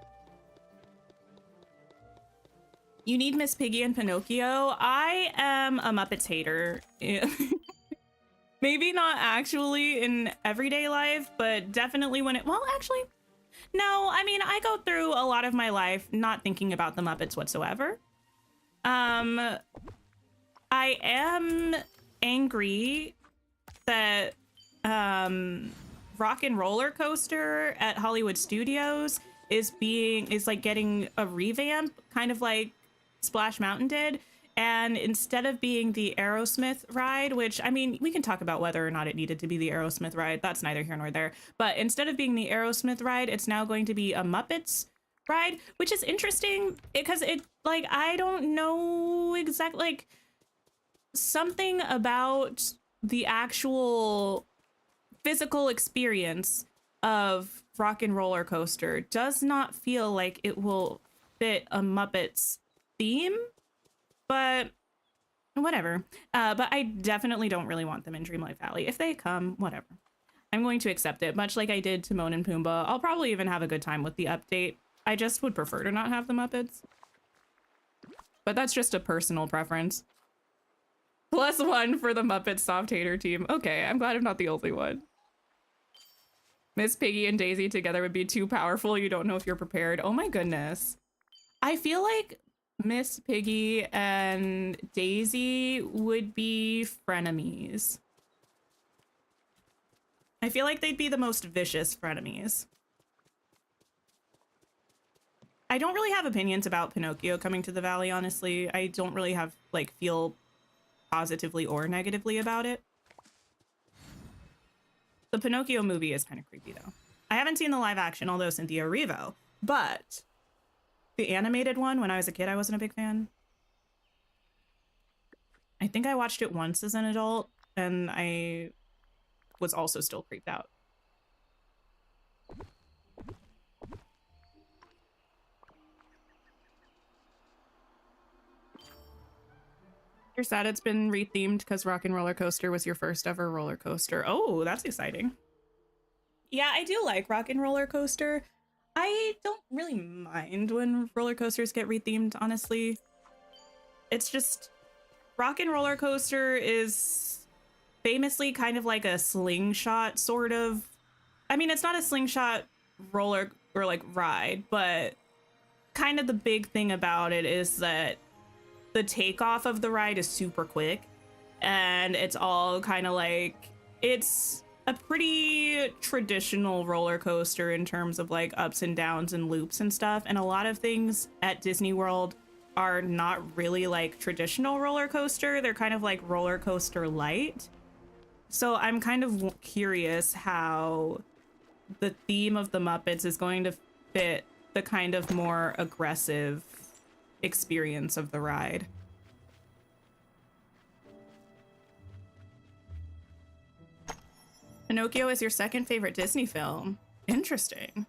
You need Miss Piggy and Pinocchio. I am a Muppets hater. Maybe not actually in everyday life, but definitely when it, well, actually, no, I mean, I go through a lot of my life not thinking about the Muppets whatsoever. I am angry that Rock and Roller Coaster at Hollywood Studios is like getting a revamp, kind of like Splash Mountain did. And instead of being the Aerosmith ride, which, I mean, we can talk about whether or not it needed to be the Aerosmith ride. That's neither here nor there. But instead of being the Aerosmith ride, it's now going to be a Muppets ride, which is interesting because it, like, I don't know exactly, like, something about the actual physical experience of Rock and Roller Coaster does not feel like it will fit a Muppets theme, but whatever. But I definitely don't really want them in Dreamlight Valley. If they come, whatever. I'm going to accept it, much like I did Timon and Pumbaa. I'll probably even have a good time with the update. I just would prefer to not have the Muppets. But that's just a personal preference. +1 for the Muppets soft hater team. Okay, I'm glad I'm not the only one. Miss Piggy and Daisy together would be too powerful. You don't know if you're prepared. Oh my goodness. I feel like Miss Piggy and Daisy would be frenemies. I feel like they'd be the most vicious frenemies. I don't really have opinions about Pinocchio coming to the Valley, honestly. I don't really have, like, feel positively or negatively about it. The Pinocchio movie is kind of creepy, though. I haven't seen the live action, although Cynthia Erivo, but the animated one, when I was a kid, I wasn't a big fan. I think I watched it once as an adult, and I was also still creeped out. You're sad it's been rethemed because Rock and Roller Coaster was your first ever roller coaster. Oh, that's exciting. Yeah, I do like Rock and Roller Coaster. I don't really mind when roller coasters get rethemed, honestly. It's just, Rock and Roller Coaster is famously kind of like a slingshot sort of. I mean, it's not a slingshot roller or like ride, but kind of the big thing about it is that the takeoff of the ride is super quick, and it's all kind of like, it's a pretty traditional roller coaster in terms of like ups and downs and loops and stuff. And a lot of things at Disney World are not really like traditional roller coaster. They're kind of like roller coaster light. So I'm kind of curious how the theme of the Muppets is going to fit the kind of more aggressive experience of the ride. Pinocchio is your second favorite Disney film. Interesting.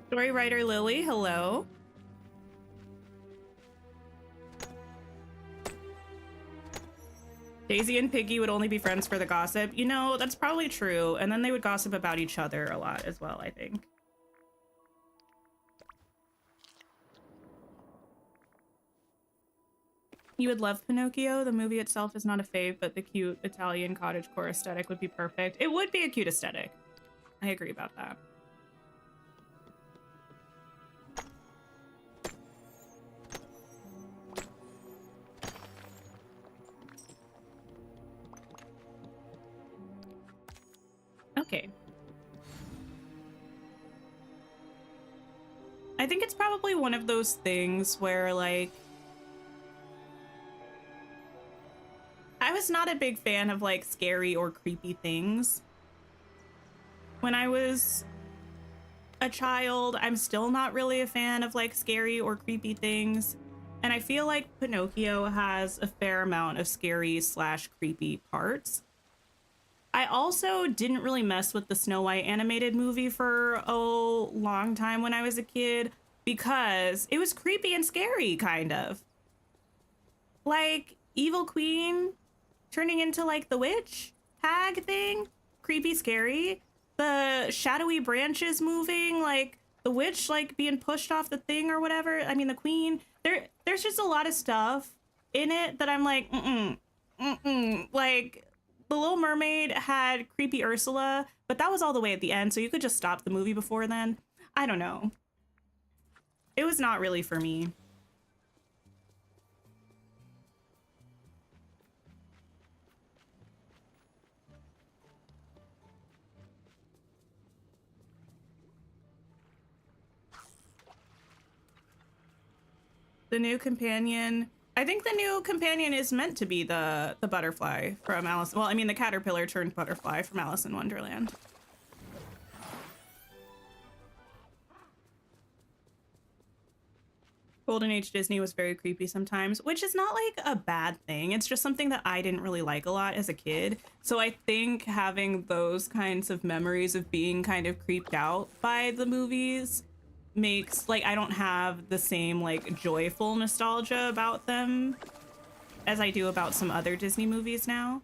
Story writer Lily, hello. Daisy and Piggy would only be friends for the gossip. You know, that's probably true. And then they would gossip about each other a lot as well, I think. You would love Pinocchio. The movie itself is not a fave, but the cute Italian cottagecore aesthetic would be perfect. It would be a cute aesthetic. I agree about that. Okay. I think it's probably one of those things where, like, I was not a big fan of, like, scary or creepy things when I was a child. I'm still not really a fan of, like, scary or creepy things. And I feel like Pinocchio has a fair amount of scary / creepy parts. I also didn't really mess with the Snow White animated movie for a long time when I was a kid because it was creepy and scary, kind of. Like, Evil Queen turning into, like, the witch hag thing. Creepy, scary. The shadowy branches moving, like, the witch, like, being pushed off the thing or whatever. I mean, the queen. There's just a lot of stuff in it that I'm like, Like, The Little Mermaid had creepy Ursula, but that was all the way at the end, so you could just stop the movie before then. I don't know. It was not really for me. The new companion I think the new companion is meant to be the butterfly from Alice. Well, I mean the caterpillar turned butterfly from Alice in Wonderland. Golden Age Disney was very creepy sometimes, which is not like a bad thing. It's just something that I didn't really like a lot as a kid. So I think having those kinds of memories of being kind of creeped out by the movies makes, like, I don't have the same like joyful nostalgia about them as I do about some other Disney movies now.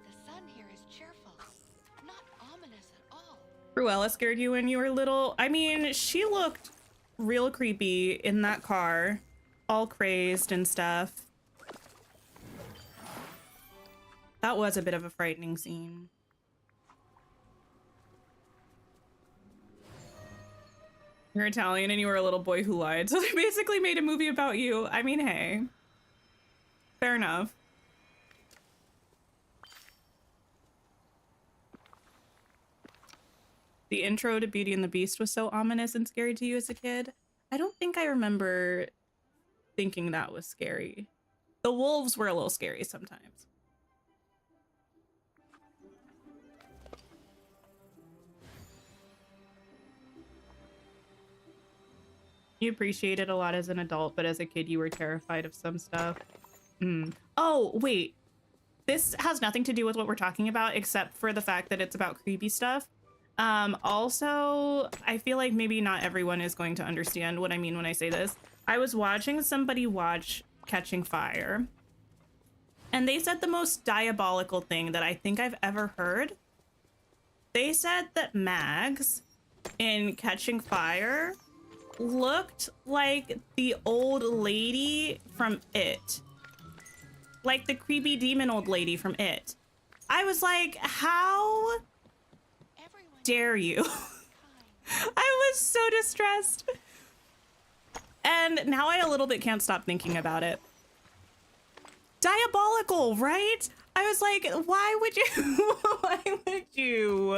The sun here is cheerful, not ominous at all. Cruella scared you when you were little? I mean, she looked real creepy in that car, all crazed and stuff. That was a bit of a frightening scene. You're Italian and you were a little boy who lied, so they basically made a movie about you. I mean, hey, fair enough. The intro to Beauty and the Beast was so ominous and scary to you as a kid. I don't think I remember thinking that was scary. The wolves were a little scary sometimes. You appreciate it a lot as an adult, but as a kid you were terrified of some stuff. Oh, wait. This has nothing to do with what we're talking about, except for the fact that it's about creepy stuff. Also, I feel like maybe not everyone is going to understand what I mean when I say this. I was watching somebody watch Catching Fire, and they said the most diabolical thing that I think I've ever heard. They said that Mags in Catching Fire looked like the old lady from It. Like the creepy demon old lady from It. I was like, how dare you? I was so distressed. And now I a little bit can't stop thinking about it. Diabolical, right? I was like, why would you?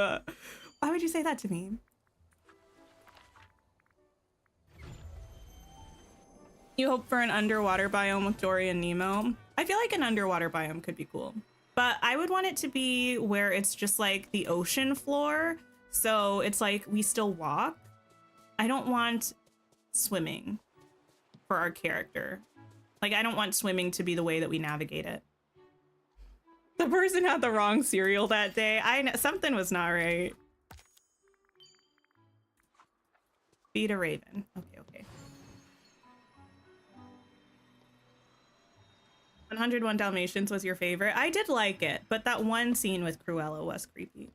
Why would you say that to me? You hope for an underwater biome with Dory and Nemo. I feel like an underwater biome could be cool, but I would want it to be where it's just like the ocean floor. So it's like we still walk. I don't want swimming for our character. Like, I don't want swimming to be the way that we navigate it. The person had the wrong cereal that day. I know something was not right. Feed a raven. Okay, okay. 101 Dalmatians was your favorite. I did like it, but that one scene with Cruella was creepy.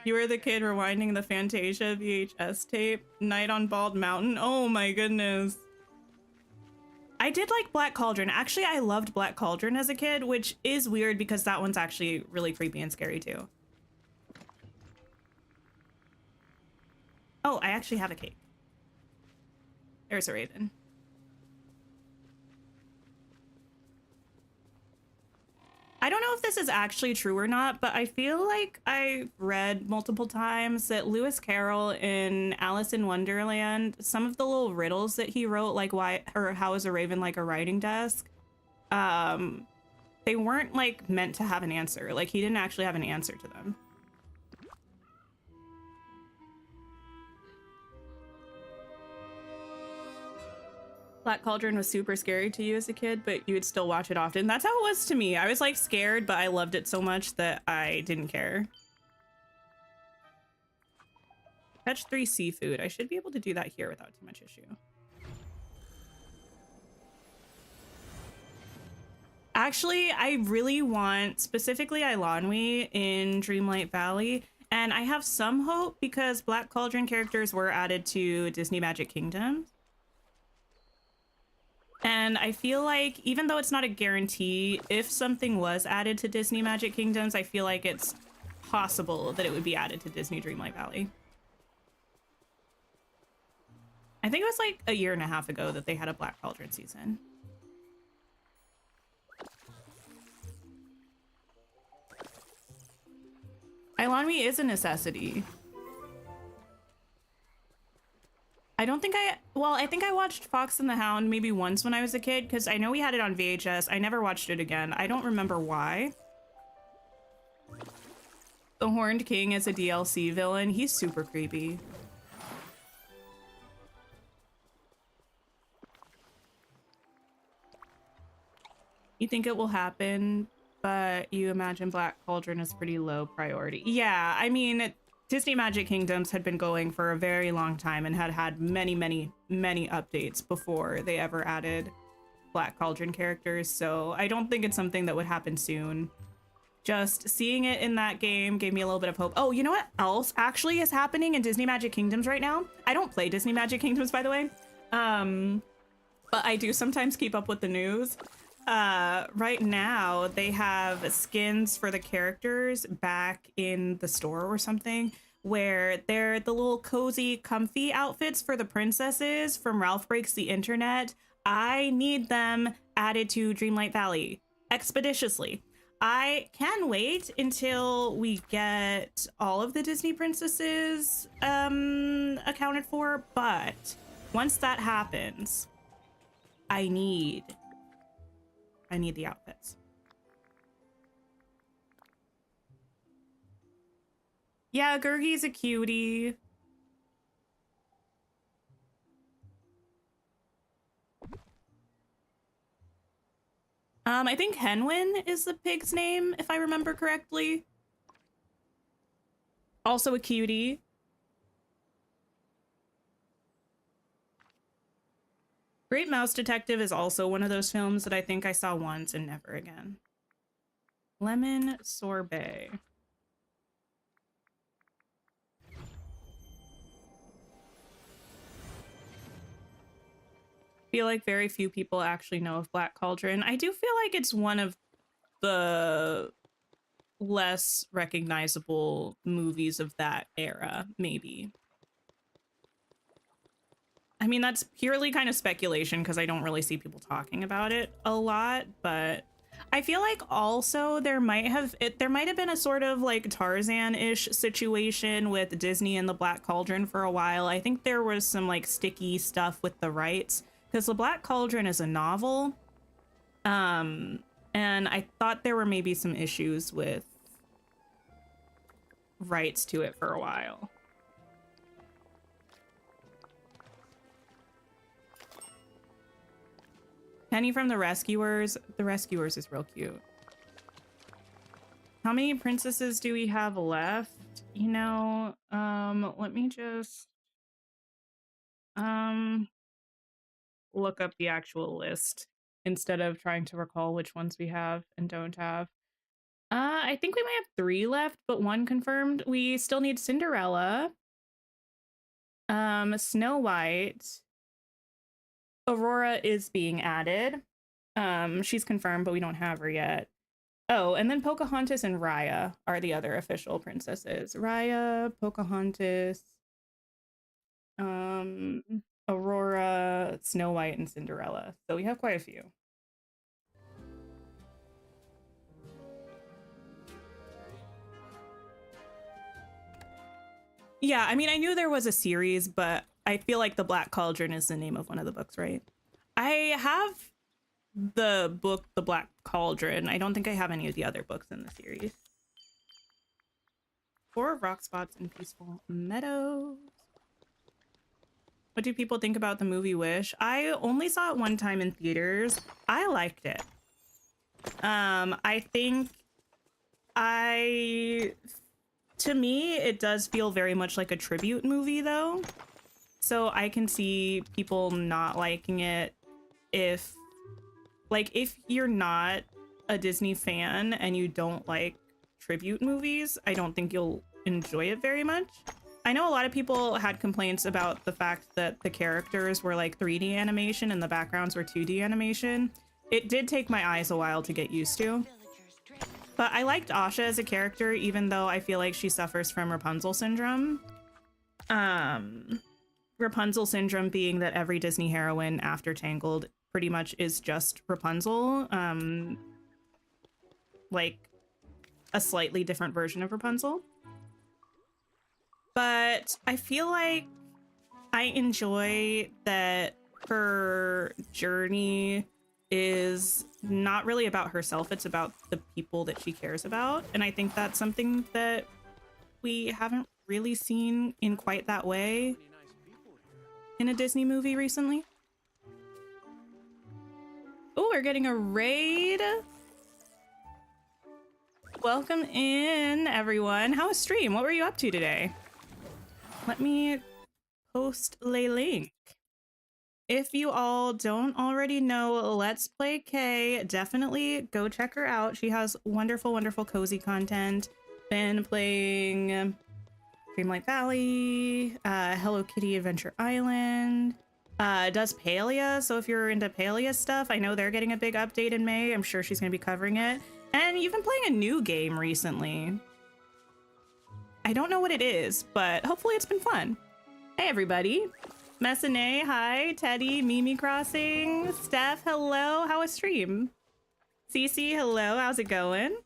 You were the kid rewinding the Fantasia VHS tape. Night on Bald Mountain. Oh my goodness. I did like Black Cauldron. Actually, I loved Black Cauldron as a kid, which is weird because that one's actually really creepy and scary too. Oh, I actually have a cake. There's a raven. I don't know if this is actually true or not, but I feel like I read multiple times that Lewis Carroll in Alice in Wonderland, some of the little riddles that he wrote, like why or how is a raven like a writing desk, they weren't like meant to have an answer. Like he didn't actually have an answer to them. Black Cauldron was super scary to you as a kid, but you would still watch it often. That's how it was to me. I was like scared, but I loved it so much that I didn't care. Catch 3 seafood. I should be able to do that here without too much issue. Actually, I really want specifically Eilonwy in Dreamlight Valley, and I have some hope because Black Cauldron characters were added to Disney Magic Kingdom. And I feel like even though it's not a guarantee, if something was added to Disney Magic Kingdoms, I feel like it's possible that it would be added to Disney Dreamlight Valley. I think it was like a year and a half ago that they had a Black Cauldron season. Eilonmi is a necessity. I don't think I think I watched Fox and the Hound maybe once when I was a kid, because I know we had it on VHS. I never watched it again. I don't remember why. The Horned King is a DLC villain. He's super creepy. You think it will happen, but you imagine Black Cauldron is pretty low priority. Yeah, I mean, Disney Magic Kingdoms had been going for a very long time and had many, many, many updates before they ever added Black Cauldron characters, so I don't think it's something that would happen soon. Just seeing it in that game gave me a little bit of hope. Oh, you know what else actually is happening in Disney Magic Kingdoms right now? I don't play Disney Magic Kingdoms, by the way, but I do sometimes keep up with the news. Right now they have skins for the characters back in the store or something, where they're the little cozy, comfy outfits for the princesses from Ralph Breaks the Internet. I need them added to Dreamlight Valley expeditiously. I can wait until we get all of the Disney princesses accounted for, but once that happens, I need the outfits. Yeah, Gurgi's a cutie. I think Henwin is the pig's name, if I remember correctly. Also a cutie. Great Mouse Detective is also one of those films that I think I saw once and never again. Lemon Sorbet. Feel like very few people actually know of Black Cauldron. I do feel like it's one of the less recognizable movies of that era, maybe. I mean, that's purely kind of speculation because I don't really see people talking about it a lot, but I feel like also there might have been a sort of like Tarzan-ish situation with Disney and the Black Cauldron for a while. I think there was some like sticky stuff with the rights because the Black Cauldron is a novel. And I thought there were maybe some issues with rights to it for a while. Penny from the Rescuers. The Rescuers is real cute. How many princesses do we have left? You know, let me just look up the actual list instead of trying to recall which ones we have and don't have. I think we might have 3 left, but 1 confirmed. We still need Cinderella, Snow White. Aurora is being added. She's confirmed, but we don't have her yet. Oh, and then Pocahontas and Raya are the other official princesses. Raya, Pocahontas, Aurora, Snow White, and Cinderella. So we have quite a few. Yeah, I mean, I knew there was a series, but I feel like The Black Cauldron is the name of one of the books, right? I have the book, The Black Cauldron. I don't think I have any of the other books in the series. 4 rock spots in peaceful meadows. What do people think about the movie Wish? I only saw it one time in theaters. I liked it. I think to me, it does feel very much like a tribute movie though. So I can see people not liking it if you're not a Disney fan and you don't like tribute movies, I don't think you'll enjoy it very much. I know a lot of people had complaints about the fact that the characters were like 3D animation and the backgrounds were 2D animation. It did take my eyes a while to get used to. But I liked Asha as a character, even though I feel like she suffers from Rapunzel syndrome. Rapunzel syndrome being that every Disney heroine after Tangled pretty much is just Rapunzel. Like a slightly different version of Rapunzel. but I feel like I enjoy that her journey is not really about herself. It's about the people that she cares about. And I think that's something that we haven't really seen in quite that way in a Disney movie recently. Oh, we're getting a raid. Welcome in, everyone. How was stream? What were you up to today? Let me post a link. If you all don't already know Let's Play Kay, definitely go check her out. She has wonderful, wonderful cozy content. Been playing Dreamlight Valley, Hello Kitty Adventure Island, does Palia. So if you're into Palia stuff, I know they're getting a big update in May. I'm sure she's going to be covering it. And you've been playing a new game recently. I don't know what it is, but hopefully it's been fun. Hey, everybody. Messine, hi. Teddy, Mimi Crossing. Steph, hello. How was stream? Cece, hello. How's it going?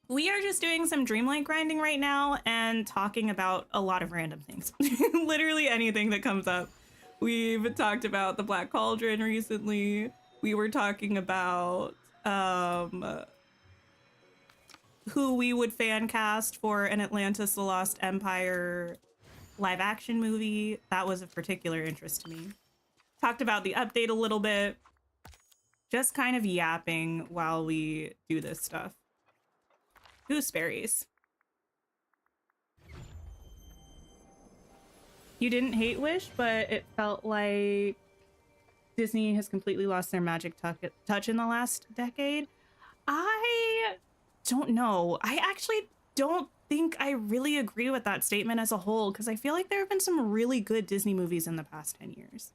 We are just doing some Dreamlight grinding right now and talking about a lot of random things. Literally anything that comes up. We've talked about the Black Cauldron recently. We were talking about who we would fan cast for an Atlantis: The Lost Empire live action movie. That was of particular interest to me. Talked about the update a little bit. Just kind of yapping while we do this stuff. Gooseberries. You didn't hate Wish, but it felt like Disney has completely lost their magic touch in the last decade. I don't know. I actually don't think I really agree with that statement as a whole, because I feel like there have been some really good Disney movies in the past 10 years.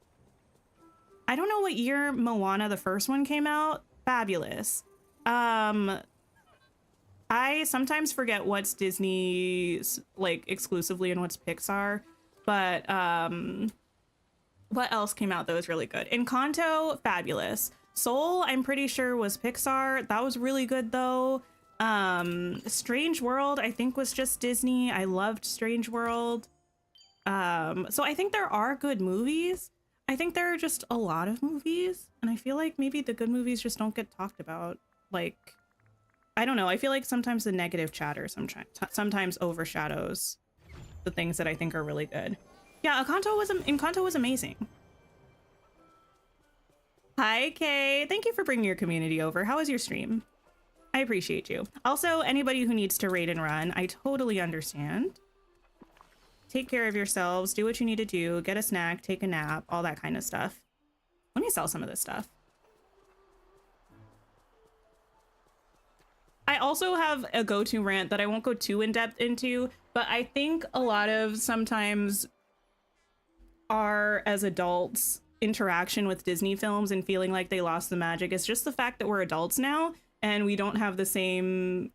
I don't know what year Moana, the first one, came out. Fabulous. I sometimes forget what's Disney's like exclusively and what's Pixar, but what else came out that was really good? Encanto, fabulous. Soul, I'm pretty sure was Pixar. That was really good though. Strange World, I think, was just Disney. I loved Strange World. So I think there are good movies. I think there are just a lot of movies, and I feel like maybe the good movies just don't get talked about. Like, I don't know. I feel like sometimes the negative chatter sometimes overshadows the things that I think are really good. Yeah, Encanto was amazing. Hi, Kay. Thank you for bringing your community over. How was your stream? I appreciate you. Also, anybody who needs to raid and run, I totally understand. Take care of yourselves, do what you need to do, get a snack, take a nap, all that kind of stuff. Let me sell some of this stuff. I also have a go-to rant that I won't go too in-depth into, but I think a lot of sometimes our, as adults, interaction with Disney films and feeling like they lost the magic is just the fact that we're adults now and we don't have the same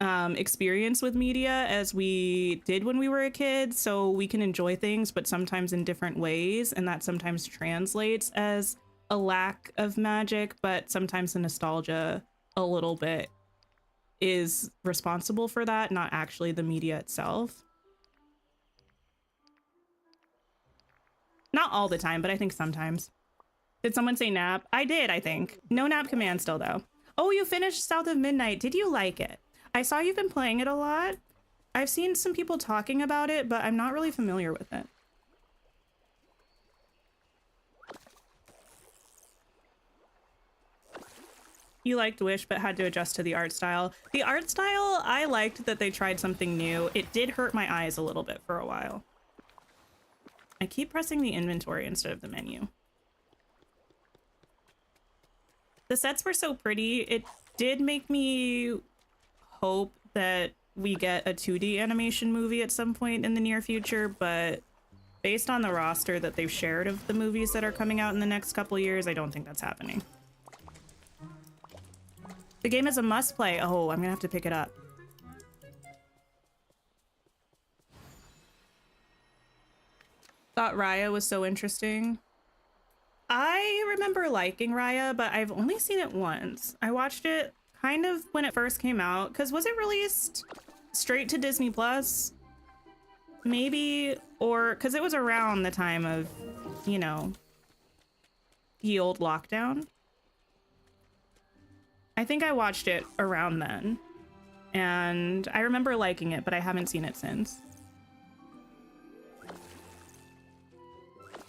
experience with media as we did when we were a kid, so we can enjoy things but sometimes in different ways, and that sometimes translates as a lack of magic, but sometimes the nostalgia a little bit is responsible for that, not actually the media itself. Not all the time, but I think sometimes. Did someone say nap? I did, I think. No nap command still though. Oh, you finished South of Midnight. Did you like it? I saw you've been playing it a lot. I've seen some people talking about it, but I'm not really familiar with it. You liked Wish, but had to adjust to the art style. The art style, I liked that they tried something new. It did hurt my eyes a little bit for a while. I keep pressing the inventory instead of the menu. The sets were so pretty. It did make me hope that we get a 2D animation movie at some point in the near future, but based on the roster that they've shared of the movies that are coming out in the next couple years, I don't think that's happening. The game is a must play. Oh, I'm gonna have to pick it up. Thought Raya was so interesting. I remember liking Raya, but I've only seen it once. I watched it kind of when it first came out, because was it released straight to Disney Plus? maybe, or because it was around the time of, you know, the old lockdown. I think I watched it around then, and I remember liking it, but I haven't seen it since.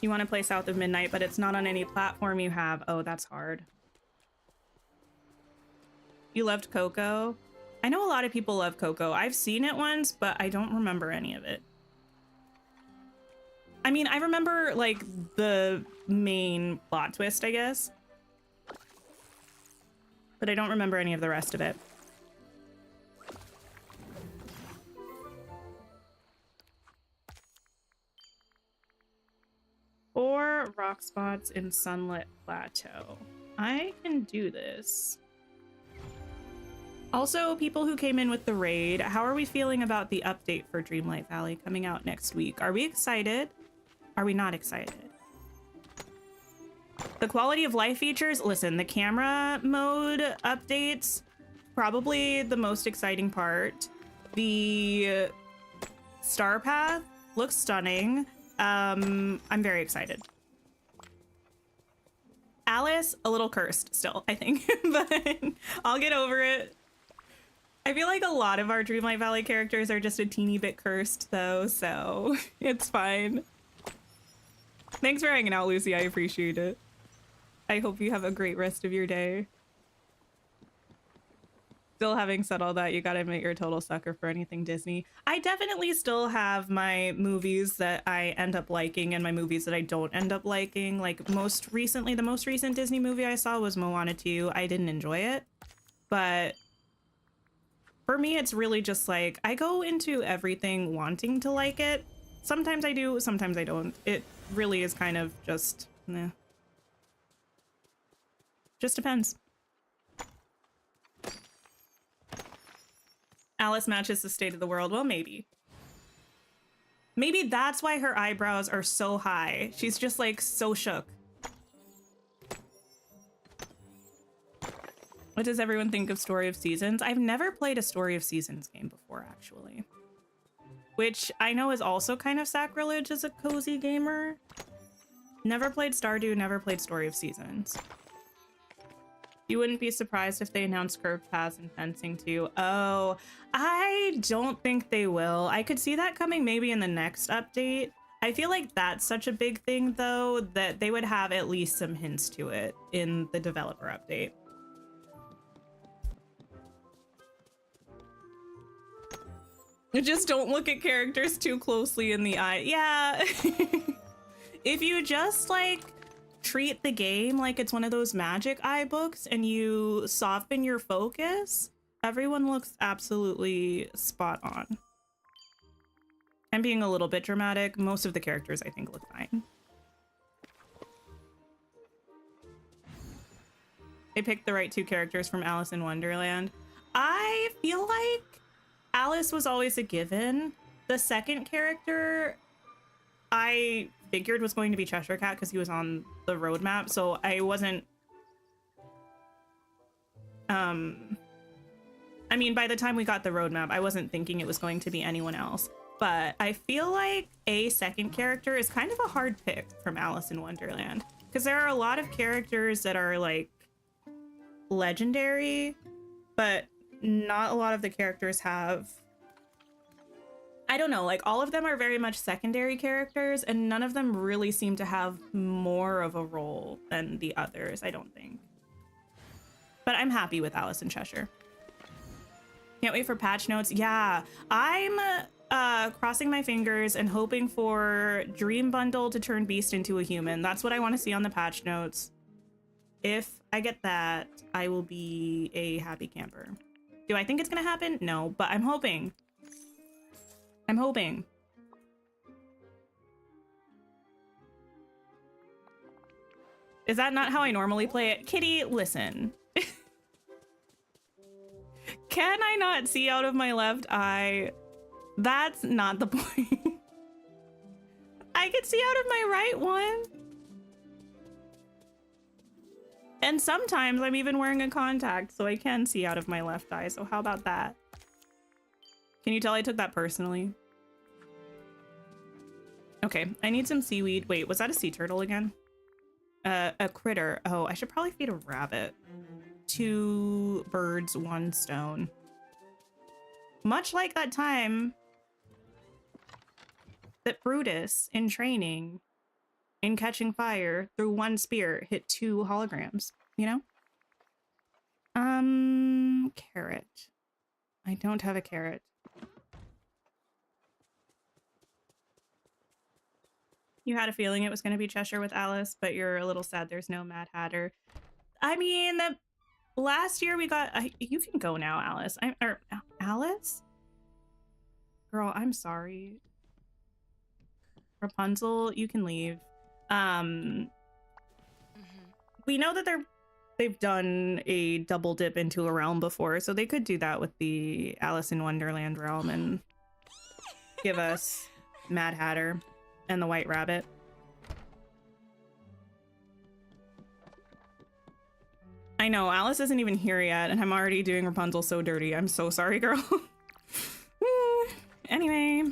You want to play South of Midnight, but it's not on any platform you have. Oh, that's hard. You loved Coco? I know a lot of people love Coco. I've seen it once, but I don't remember any of it. I mean, I remember, like, the main plot twist, I guess. But I don't remember any of the rest of it. Or rock spots in Sunlit Plateau. I can do this. Also, people who came in with the raid, how are we feeling about the update for Dreamlight Valley coming out next week? Are we excited? Are we not excited? The quality of life features, listen, the camera mode updates, probably the most exciting part. The star path looks stunning. I'm very excited. Alice, a little cursed still, I think, but I'll get over it. I feel like a lot of our Dreamlight Valley characters are just a teeny bit cursed though, so it's fine. Thanks for hanging out, Lucy. I appreciate it. I hope you have a great rest of your day. Still, having said all that, you gotta admit you're a total sucker for anything Disney. I definitely still have my movies that I end up liking and my movies that I don't end up liking. Like, most recently, the most recent Disney movie I saw was Moana 2. I didn't enjoy it, but for me, it's really just like, I go into everything wanting to like it. Sometimes I do, sometimes I don't. It really is kind of just, eh. Just depends. Alice matches the state of the world. Well, maybe. Maybe that's why her eyebrows are so high. She's just like so shook. What does everyone think of Story of Seasons? I've never played a Story of Seasons game before, actually. Which I know is also kind of sacrilege as a cozy gamer. Never played Stardew, never played Story of Seasons. You wouldn't be surprised if they announced curved paths and fencing too. Oh, I don't think they will. I could see that coming maybe in the next update. I feel like that's such a big thing though, that they would have at least some hints to it in the developer update. Just don't look at characters too closely in the eye. Yeah. If you just like treat the game like it's one of those magic eye books and you soften your focus, everyone looks absolutely spot on. I'm being a little bit dramatic. Most of the characters I think look fine. They picked the right two characters from Alice in Wonderland. I feel like Alice was always a given. The second character I figured was going to be Cheshire Cat because he was on the roadmap, so I wasn't... I mean, by the time we got the roadmap, I wasn't thinking it was going to be anyone else. But I feel like a second character is kind of a hard pick from Alice in Wonderland. Because there are a lot of characters that are, like, legendary, but not a lot of the characters have... I don't know, like, all of them are very much secondary characters, and none of them really seem to have more of a role than the others, I don't think. But I'm happy with Alice in Cheshire. Can't wait for patch notes. Yeah, I'm crossing my fingers and hoping for Dream Bundle to turn Beast into a human. That's what I want to see on the patch notes. If I get that, I will be a happy camper. Do I think it's gonna happen? No, but I'm hoping. I'm hoping. Is that not how I normally play it? Kitty, listen. Can I not see out of my left eye? That's not the point. I can see out of my right one. And sometimes I'm even wearing a contact, so I can see out of my left eye. So how about that? Can you tell I took that personally? Okay, I need some seaweed. Wait, was that a sea turtle again? A critter. Oh, I should probably feed a rabbit. 2 birds, 1 stone. Much like that time that Brutus, in training, in catching fire, through 1 spear, hit 2 holograms, you know? Carrot. I don't have a carrot. You had a feeling it was going to be Cheshire with Alice, but you're a little sad there's no Mad Hatter. I mean, last year we got... you can go now, Alice. Alice? Girl, I'm sorry. Rapunzel, you can leave. We know that they've done a double dip into a realm before, so they could do that with the Alice in Wonderland realm and give us Mad Hatter and the White Rabbit. I know, Alice isn't even here yet, and I'm already doing Rapunzel so dirty. I'm so sorry, girl. Anyway.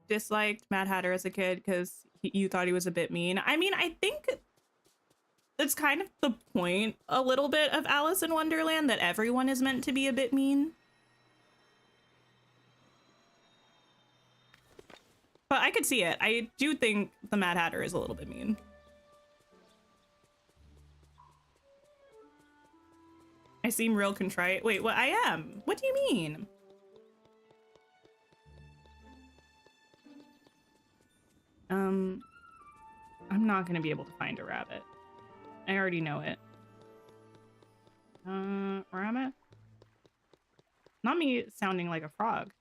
Disliked Mad Hatter as a kid because you thought he was a bit mean. I mean, I think it's kind of the point a little bit of Alice in Wonderland that everyone is meant to be a bit mean. But I could see it. I do think the Mad Hatter is a little bit mean. I seem real contrite. Wait, what? I am. What do you mean? I'm not gonna be able to find a rabbit. I already know it. Rabbit? Not me sounding like a frog.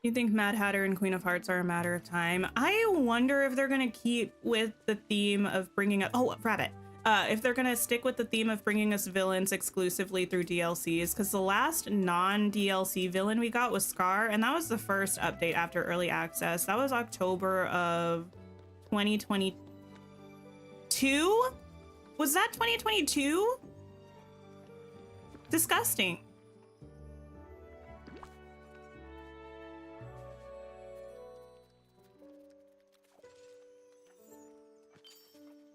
You think Mad Hatter and Queen of Hearts are a matter of time? I wonder if they're gonna keep with the theme of bringing up... Oh, rabbit. If they're gonna stick with the theme of bringing us villains exclusively through DLCs, because the last non-DLC villain we got was Scar, and that was the first update after early access. That was October of 2022? Was that 2022? Disgusting.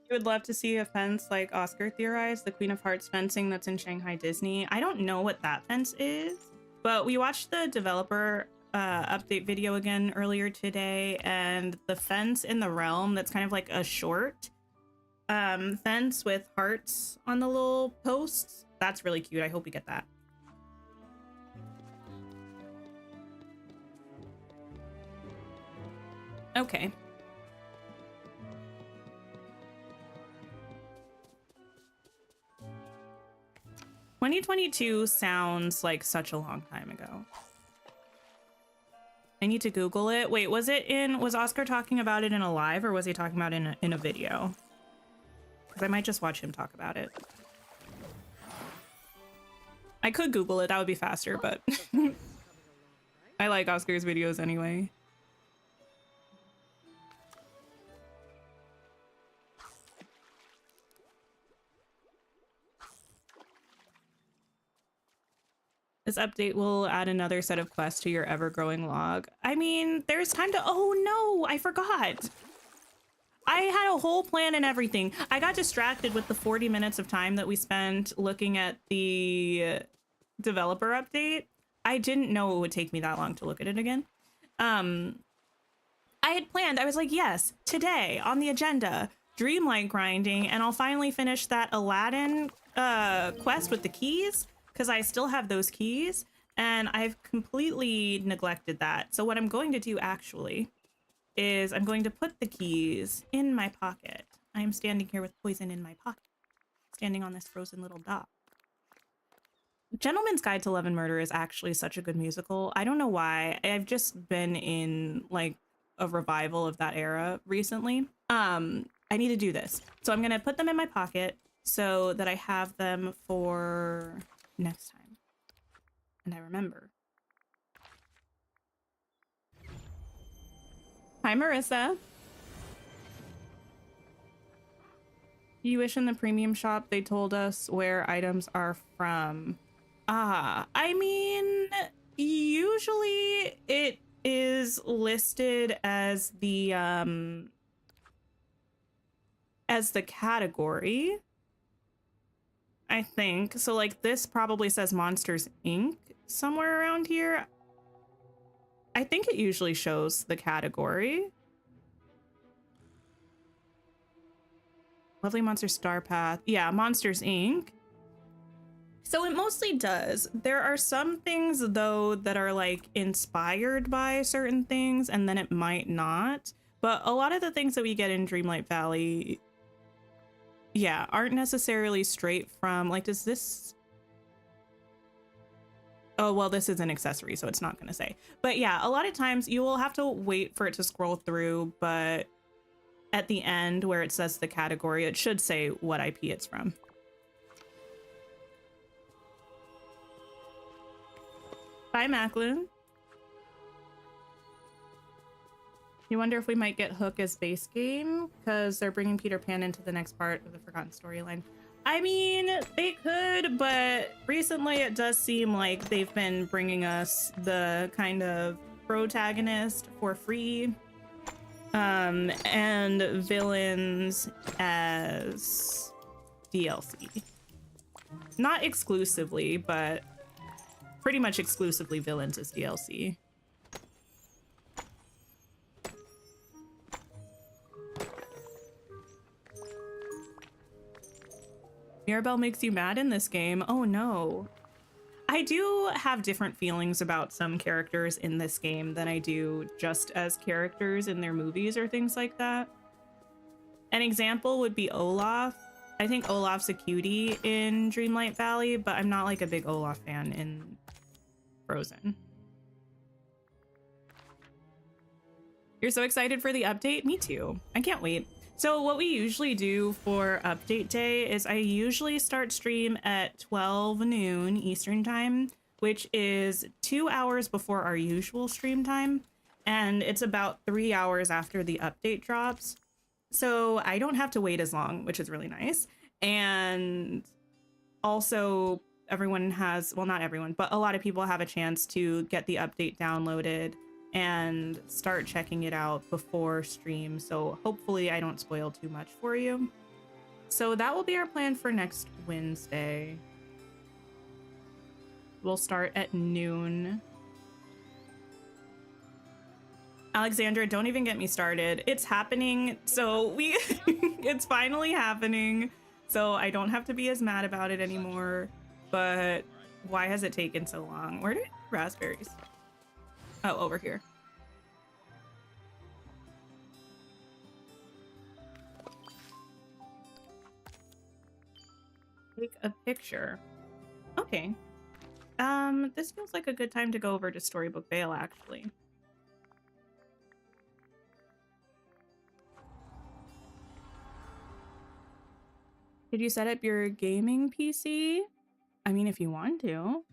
You would love to see a fence like Oscar theorized, the Queen of Hearts fencing that's in Shanghai Disney. I don't know what that fence is, but we watched the developer update video again earlier today, and the fence in the realm that's kind of like a short fence with hearts on the little posts. That's really cute. I hope we get that. Okay. 2022 sounds like such a long time ago. I need to Google it. Wait, was Oscar talking about it in a live, or was he talking about it in a video? Because I might just watch him talk about it. I could Google it, that would be faster, but I like Oscar's videos anyway. This update will add another set of quests to your ever-growing log. I mean, there's time to... Oh no, I forgot. I had a whole plan and everything. I got distracted with the 40 minutes of time that we spent looking at the developer update. I didn't know it would take me that long to look at it again. I had planned, I was like, yes, today on the agenda, Dreamlight grinding, and I'll finally finish that Aladdin quest with the keys, because I still have those keys, and I've completely neglected that. So what I'm going to do actually is I'm going to put the keys in my pocket. I am standing here with poison in my pocket, standing on this frozen little dock. Gentleman's Guide to Love and Murder is actually such a good musical. I don't know why. I've just been in like a revival of that era recently. I need to do this. So I'm gonna put them in my pocket so that I have them for next time. And I remember. Hi, Marissa. You wish in the premium shop they told us where items are from. I mean, usually it is listed as the category, I think. So like this probably says Monsters Inc. somewhere around here. I think it usually shows the category. Lovely Monster Star Path. Yeah, Monsters Inc. So it mostly does. There are some things though that are like inspired by certain things and then it might not. But a lot of the things that we get in Dreamlight Valley, yeah, aren't necessarily straight from like, does this... Oh, well, this is an accessory, so it's not going to say. But yeah, a lot of times you will have to wait for it to scroll through, but at the end where it says the category, it should say what IP it's from. Bye, Macklin. You wonder if we might get Hook as base game because they're bringing Peter Pan into the next part of the Forgotten storyline. I mean, they could, but recently it does seem like they've been bringing us the kind of protagonist for free, and villains as DLC. Not exclusively, but pretty much exclusively villains as DLC. Mirabelle makes you mad in this game. Oh no. I do have different feelings about some characters in this game than I do just as characters in their movies or things like that. An example would be Olaf. I think Olaf's a cutie in Dreamlight Valley, but I'm not like a big Olaf fan in Frozen. You're so excited for the update? Me too. I can't wait. So what we usually do for update day is I usually start stream at 12 noon Eastern time, which is 2 hours before our usual stream time. And it's about 3 hours after the update drops. So I don't have to wait as long, which is really nice. And also everyone has, well, not everyone, but a lot of people have a chance to get the update downloaded and start checking it out before stream. So hopefully I don't spoil too much for you. So that will be our plan for next Wednesday. We'll start at noon. Alexandra, don't even get me started. It's happening. So it's finally happening. So I don't have to be as mad about it anymore. But why has it taken so long? Where did raspberries? Oh, over here. Take a picture. Okay. This feels like a good time to go over to Storybook Vale, actually. Did you set up your gaming PC? I mean, if you want to.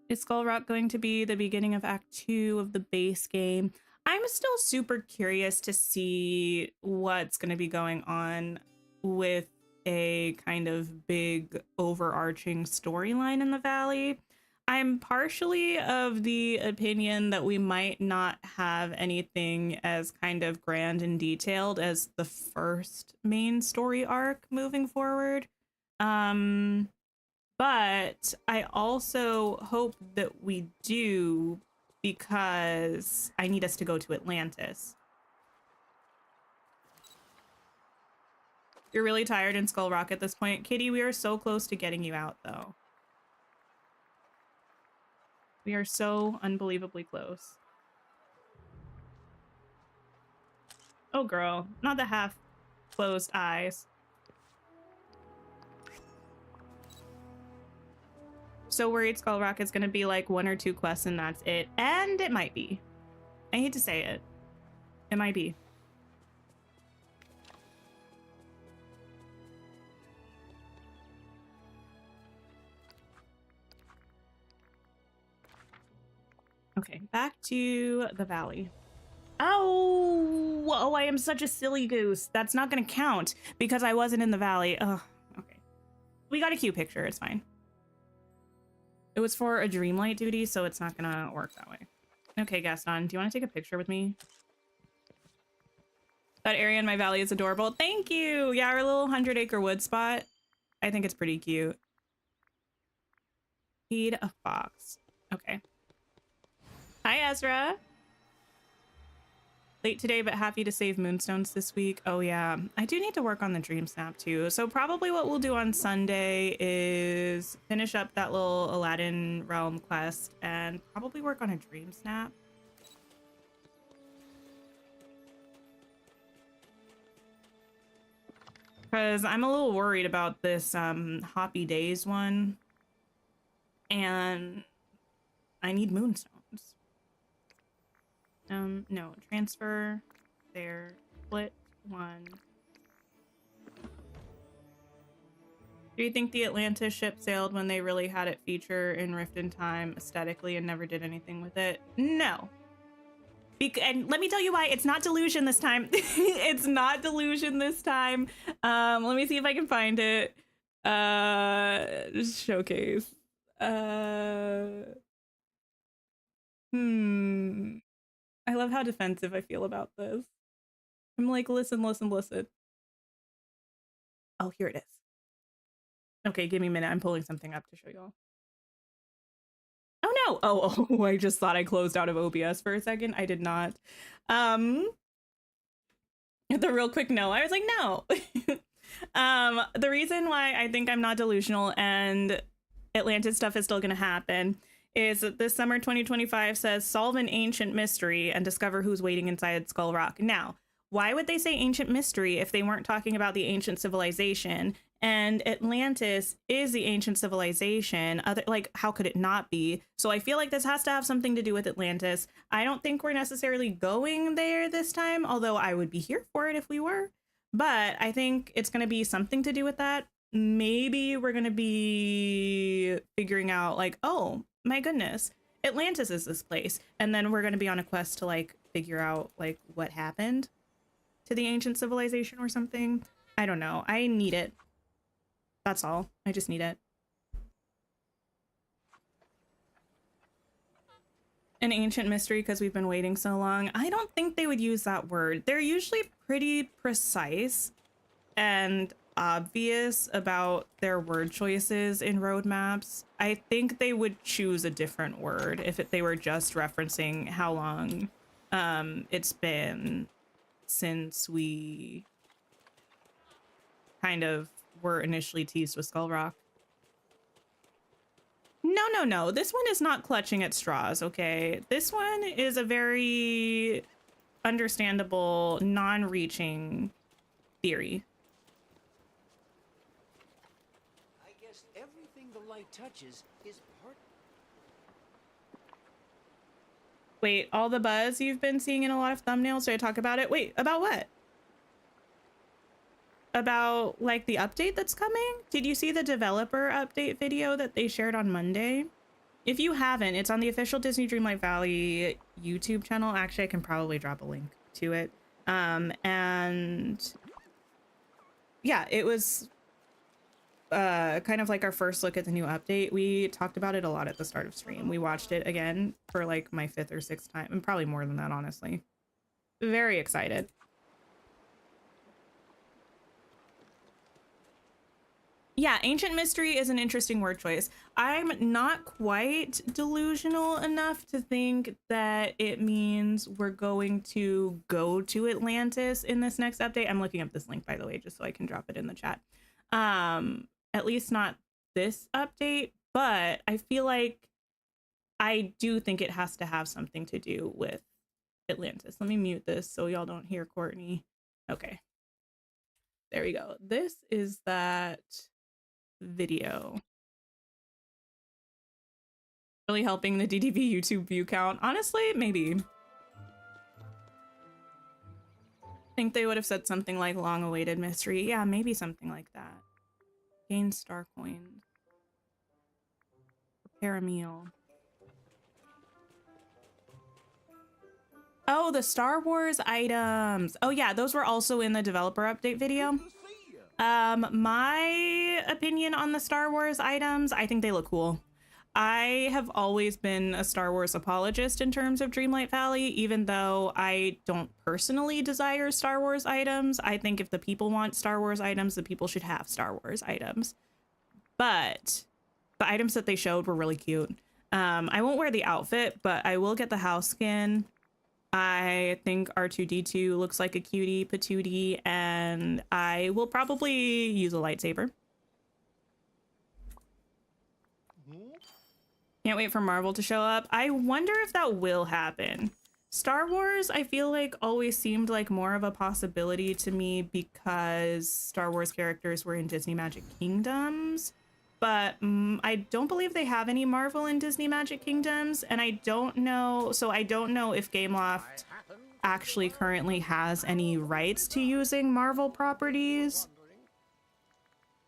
Is Skull Rock going to be the beginning of Act 2 of the base game? I'm still super curious to see what's going to be going on with a kind of big overarching storyline in the Valley. I'm partially of the opinion that we might not have anything as kind of grand and detailed as the first main story arc moving forward. But I also hope that we do, because I need us to go to Atlantis. You're really tired in Skull Rock at this point. Kitty, we are so close to getting you out, though. We are so unbelievably close. Oh, girl. Not the half-closed eyes. So worried Skull Rock is going to be like 1 or 2 quests and that's it. And it might be. I hate to say it. It might be. Okay, back to the valley. Oh, I am such a silly goose. That's not gonna count because I wasn't in the valley. Oh, okay. We got a cute picture, it's fine. It was for a Dreamlight duty, so it's not gonna work that way. Okay, Gaston, do you want to take a picture with me? That area in my valley is adorable. Thank you. Yeah, our little 100-acre wood spot. I think it's pretty cute. Feed a fox. Okay. Hi, Ezra. Late today, but happy to save moonstones this week. Oh yeah, I do need to work on the dream snap too. So probably what we'll do on Sunday is finish up that little Aladdin realm quest and probably work on a dream snap. Because I'm a little worried about this Hoppy Days one. And I need moonstones. No, transfer there, split one. Do you think the Atlantis ship sailed when they really had it feature in Rift in Time aesthetically and never did anything with it? No. And let me tell you why. It's not delusion this time. It's not delusion this time. Let me see if I can find it. Showcase. I love how defensive I feel about this. I'm like, listen. Oh, here it is. Okay, give me a minute. I'm pulling something up to show y'all. Oh no! Oh, I just thought I closed out of OBS for a second. I did not. The real quick no. I was like, no. The reason why I think I'm not delusional and Atlantis stuff is still gonna happen is that this summer 2025 says solve an ancient mystery and discover who's waiting inside Skull Rock. Now, why would they say ancient mystery if they weren't talking about the ancient civilization? And Atlantis is the ancient civilization. Like, how could it not be? So I feel like this has to have something to do with Atlantis. I don't think we're necessarily going there this time, although I would be here for it if we were. But I think it's going to be something to do with that. Maybe we're going to be figuring out like, oh, my goodness, Atlantis is this place. And then we're going to be on a quest to like figure out like what happened to the ancient civilization or something. I don't know. I need it. That's all. I just need it. An ancient mystery because we've been waiting so long. I don't think they would use that word. They're usually pretty precise and obvious about their word choices in roadmaps. I think they would choose a different word if they were just referencing how long it's been since we kind of were initially teased with Skull Rock. No. This one is not clutching at straws, okay? This one is a very understandable, non-reaching theory. I guess everything the light touches is part. Wait, all the buzz you've been seeing in a lot of thumbnails, did I talk about it? Wait, about what? About like the update that's coming? Did you see the developer update video that they shared on Monday? If you haven't, it's on the official Disney Dreamlight Valley YouTube channel. Actually, I can probably drop a link to it. And yeah, it was kind of like our first look at the new update. We talked about it a lot at the start of stream. We watched it again for like my 5th or 6th time, and probably more than that, honestly. Very excited. Yeah, ancient mystery is an interesting word choice. I'm not quite delusional enough to think that it means we're going to go to Atlantis in this next update. I'm looking up this link, by the way, just so I can drop it in the chat. At least not this update, but I feel like I do think it has to have something to do with Atlantis. Let me mute this so y'all don't hear Courtney. Okay. There we go. This is that video. Really helping the DDV YouTube view count. Honestly, maybe. I think they would have said something like long-awaited mystery. Yeah, maybe something like that. Gain star coins. Prepare a meal. Oh, the Star Wars items. Oh yeah, those were also in the developer update video. My opinion on the Star Wars items, I think they look cool. I have always been a Star Wars apologist in terms of Dreamlight Valley, even though I don't personally desire Star Wars items. I think if the people want Star Wars items, the people should have Star Wars items. But the items that they showed were really cute. I won't wear the outfit, but I will get the house skin. I think R2-D2 looks like a cutie patootie, and I will probably use a lightsaber. Can't wait for Marvel to show up. I wonder if that will happen. Star Wars, I feel like, always seemed like more of a possibility to me because Star Wars characters were in Disney Magic Kingdoms. But I don't believe they have any Marvel in Disney Magic Kingdoms. And I don't know. So I don't know if Gameloft actually currently has any rights to using Marvel properties.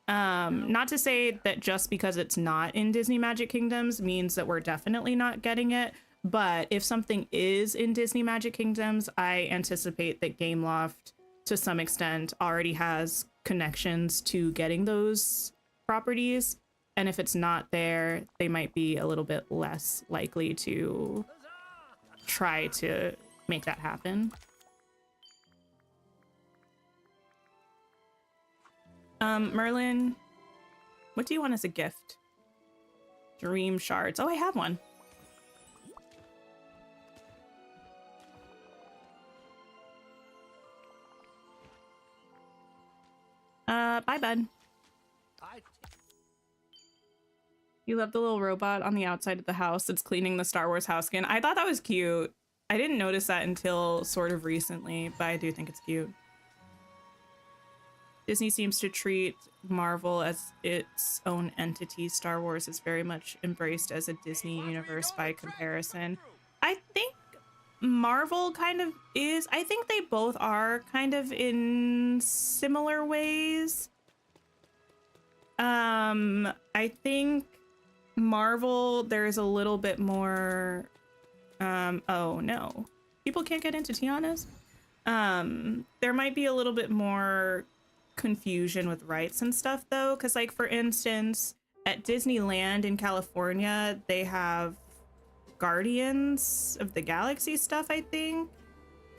Not to say that just because it's not in Disney Magic Kingdoms means that we're definitely not getting it, but if something is in Disney Magic Kingdoms, I anticipate that Gameloft, to some extent, already has connections to getting those properties, and if it's not there, they might be a little bit less likely to try to make that happen. Merlin, what do you want as a gift? Dream shards. Oh, I have one. Bye, bud. You love the little robot on the outside of the house that's cleaning the Star Wars house skin. I thought that was cute. I didn't notice that until sort of recently, but I do think it's cute. Disney seems to treat Marvel as its own entity. Star Wars is very much embraced as a Disney universe by comparison. I think Marvel kind of is. I think they both are kind of in similar ways. I think Marvel, there's a little bit more, oh no, people can't get into Tiana's. There might be a little bit more confusion with rights and stuff though, because like for instance at Disneyland in California they have Guardians of the Galaxy stuff, I think,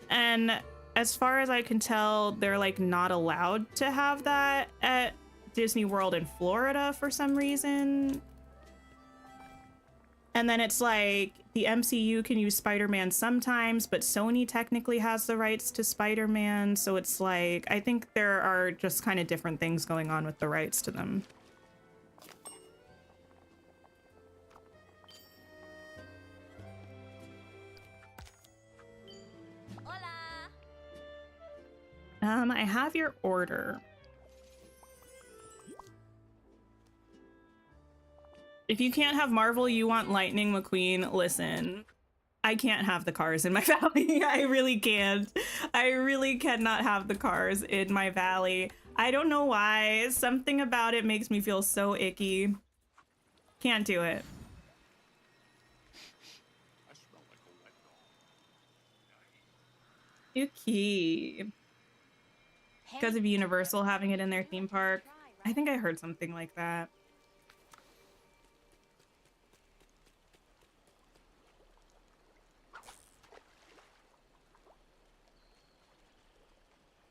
and as far as I can tell they're like not allowed to have that at Disney World in Florida for some reason. And then it's like the MCU can use Spider-Man sometimes, but Sony technically has the rights to Spider-Man. So it's like, I think there are just kind of different things going on with the rights to them. Hola. I have your order. If you can't have Marvel, you want Lightning McQueen, listen, I can't have the cars in my valley. I really can't. I really cannot have the cars in my valley. I don't know why. Something about it makes me feel so icky. Can't do it. Yuki. Because of Universal having it in their theme park. I think I heard something like that.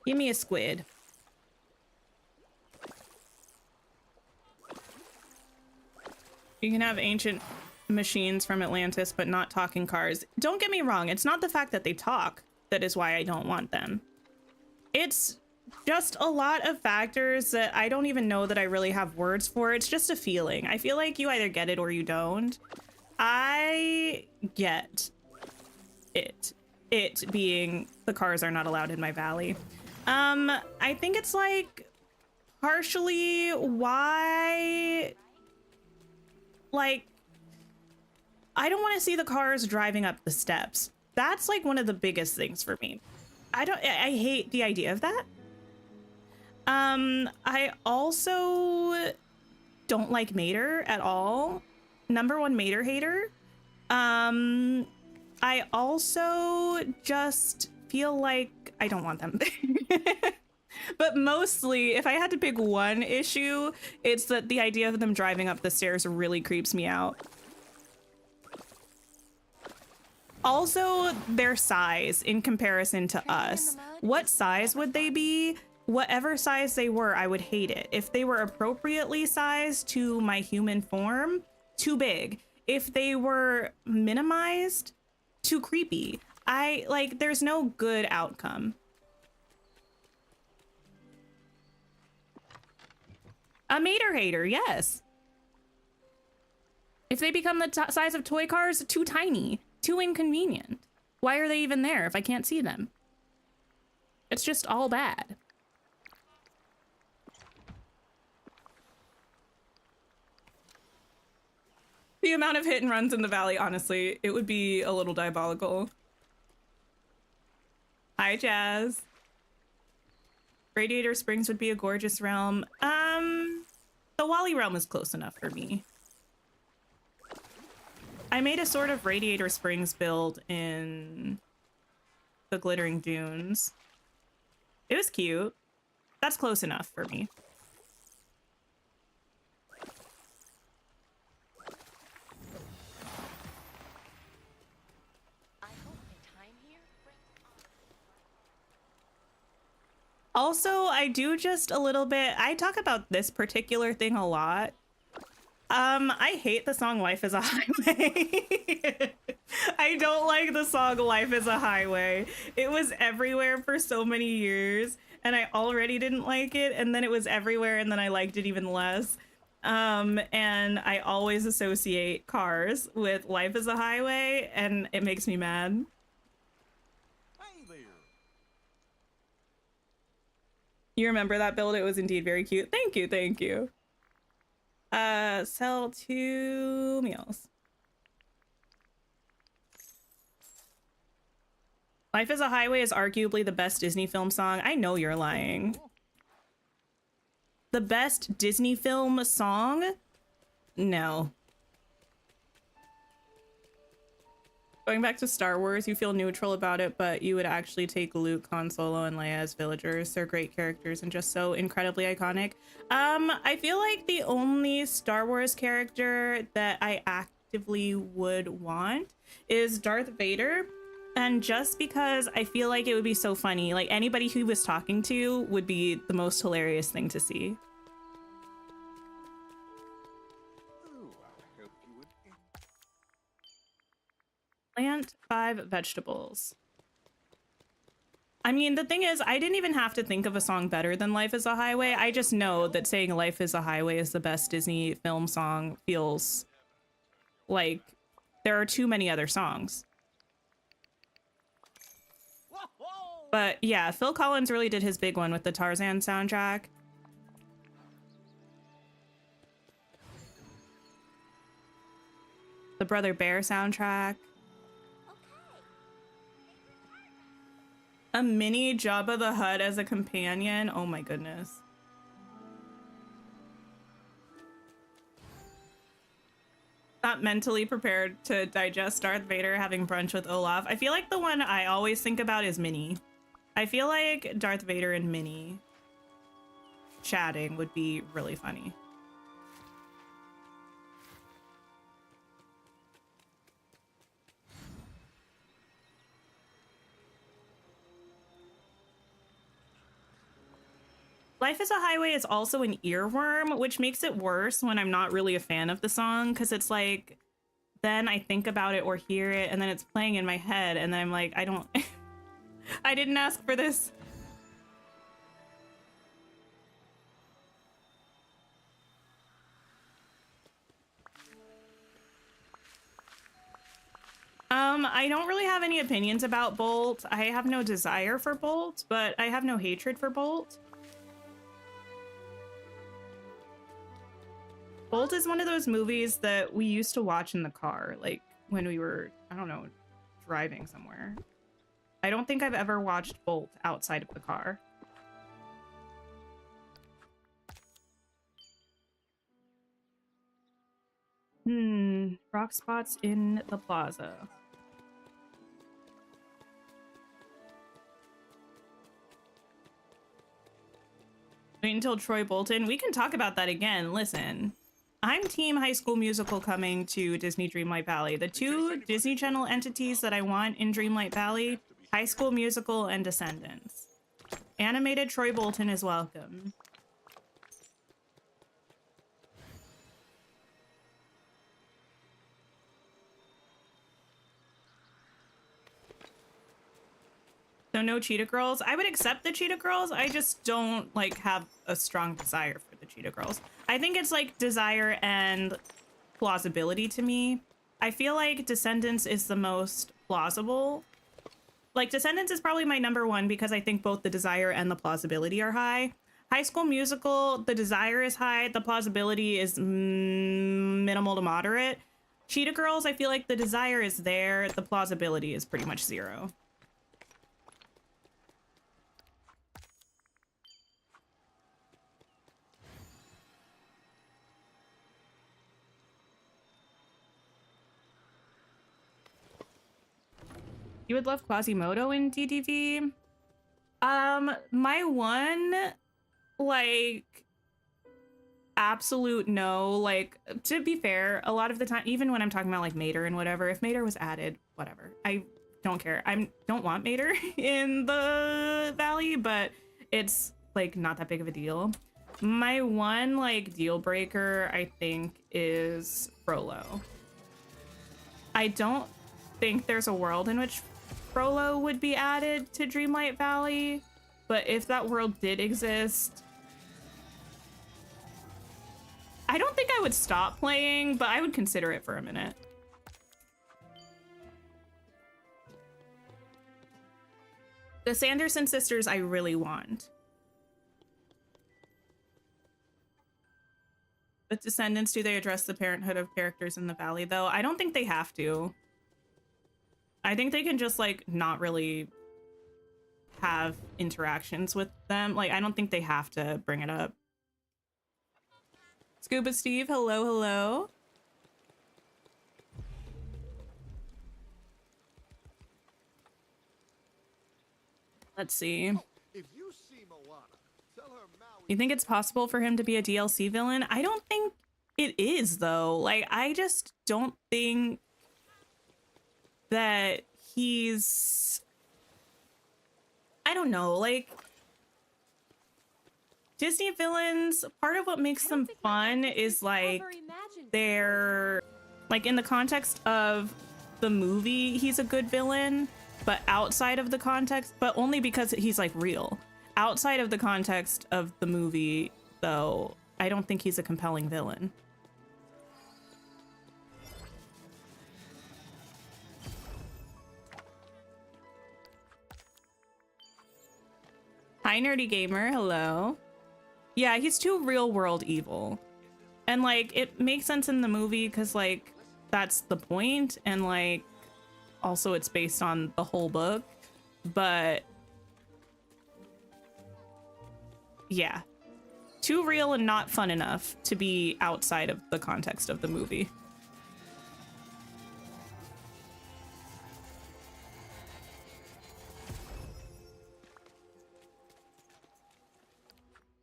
Give me a squid. You can have ancient machines from Atlantis, but not talking cars. Don't get me wrong. It's not the fact that they talk that is why I don't want them. It's just a lot of factors that I don't even know that I really have words for. It's just a feeling. I feel like you either get it or you don't. I get it. It being the cars are not allowed in my valley. I think it's like partially why, like, I don't want to see the cars driving up the steps. That's like one of the biggest things for me. I hate the idea of that. I also don't like Mater at all. Number one Mater hater. I also just feel like I don't want them. But mostly, if I had to pick one issue, it's that the idea of them driving up the stairs really creeps me out. Also, their size in comparison to us. What size would they be? Whatever size they were, I would hate it. If they were appropriately sized to my human form, too big. If they were minimized, too creepy. There's no good outcome. A mater hater, yes. If they become the size of toy cars, too tiny, too inconvenient. Why are they even there if I can't see them? It's just all bad. The amount of hit and runs in the valley, honestly, it would be a little diabolical. Hi, Jazz. Radiator Springs would be a gorgeous realm. The Wally realm is close enough for me. I made a sort of Radiator Springs build in the Glittering Dunes. It was cute. That's close enough for me. Also, I do just a little bit, I talk about this particular thing a lot. I hate the song Life is a Highway. I don't like the song Life is a Highway. It was everywhere for so many years and I already didn't like it, and then it was everywhere and then I liked it even less. And I always associate cars with Life is a Highway and it makes me mad. You remember that build? It was indeed very cute. Thank you, thank you. Sell 2 meals. Life is a Highway is arguably the best Disney film song. I know you're lying. The best Disney film song? No. Going back to Star Wars, you feel neutral about it, but you would actually take Luke, Han Solo, and Leia as villagers. They're great characters and just so incredibly iconic. I feel like the only Star Wars character that I actively would want is Darth Vader. And just because I feel like it would be so funny, like anybody who was talking to would be the most hilarious thing to see. Plant 5 vegetables. I mean, the thing is, I didn't even have to think of a song better than Life is a Highway. I just know that saying Life is a Highway is the best Disney film song feels like there are too many other songs. But yeah, Phil Collins really did his big one with the Tarzan soundtrack. The Brother Bear soundtrack. A mini Jabba the Hutt as a companion. Oh my goodness. Not mentally prepared to digest Darth Vader having brunch with Olaf. I feel like the one I always think about is Minnie. I feel like Darth Vader and Minnie chatting would be really funny. Life is a Highway is also an earworm, which makes it worse when I'm not really a fan of the song, because it's like, then I think about it or hear it, and then it's playing in my head, and then I'm like, I don't... I didn't ask for this. I don't really have any opinions about Bolt. I have no desire for Bolt, but I have no hatred for Bolt. Bolt is one of those movies that we used to watch in the car, like when we were, I don't know, driving somewhere. I don't think I've ever watched Bolt outside of the car. Rock spots in the plaza. Wait until Troy Bolton. We can talk about that again. Listen, I'm Team High School Musical coming to Disney Dreamlight Valley. The two Disney Channel entities that I want in Dreamlight Valley, High School Musical and Descendants. Animated Troy Bolton is welcome. So no Cheetah Girls. I would accept the Cheetah Girls. I just don't like have a strong desire for the Cheetah Girls. I think it's like desire and plausibility to me. I feel like Descendants is the most plausible. Like Descendants is probably my number one because I think both the desire and the plausibility are high. High School Musical, the desire is high. The plausibility is minimal to moderate. Cheetah Girls, I feel like the desire is there. The plausibility is pretty much zero. You would love Quasimodo in DDV? My one, like, absolute no, like, to be fair, a lot of the time, even when I'm talking about, like, Mater and whatever, if Mater was added, whatever. I don't care. I don't want Mater in the Valley, but it's, like, not that big of a deal. My one, like, deal breaker, I think, is Frollo. I don't think there's a world in which Frollo would be added to Dreamlight Valley, but if that world did exist, I don't think I would stop playing, but I would consider it for a minute. The Sanderson sisters I really want. But Descendants, do they address the parenthood of characters in the Valley, though? I don't think they have to. I think they can just, like, not really have interactions with them. Like, I don't think they have to bring it up. Scuba Steve, hello, hello. Let's see. If you see Moana, tell her Maui. You think it's possible for him to be a DLC villain? I don't think it is, though. Like, I just don't think that he's, I don't know, like, Disney villains, part of what makes them fun is, like, they're, like, in the context of the movie, he's a good villain, but outside of the context, but only because he's, like, real. Outside of the context of the movie, though, I don't think he's a compelling villain. Hi, Nerdy Gamer. Hello. Yeah, he's too real world evil. And, like, it makes sense in the movie because, like, that's the point. And, like, also it's based on the whole book. But, yeah. Too real and not fun enough to be outside of the context of the movie.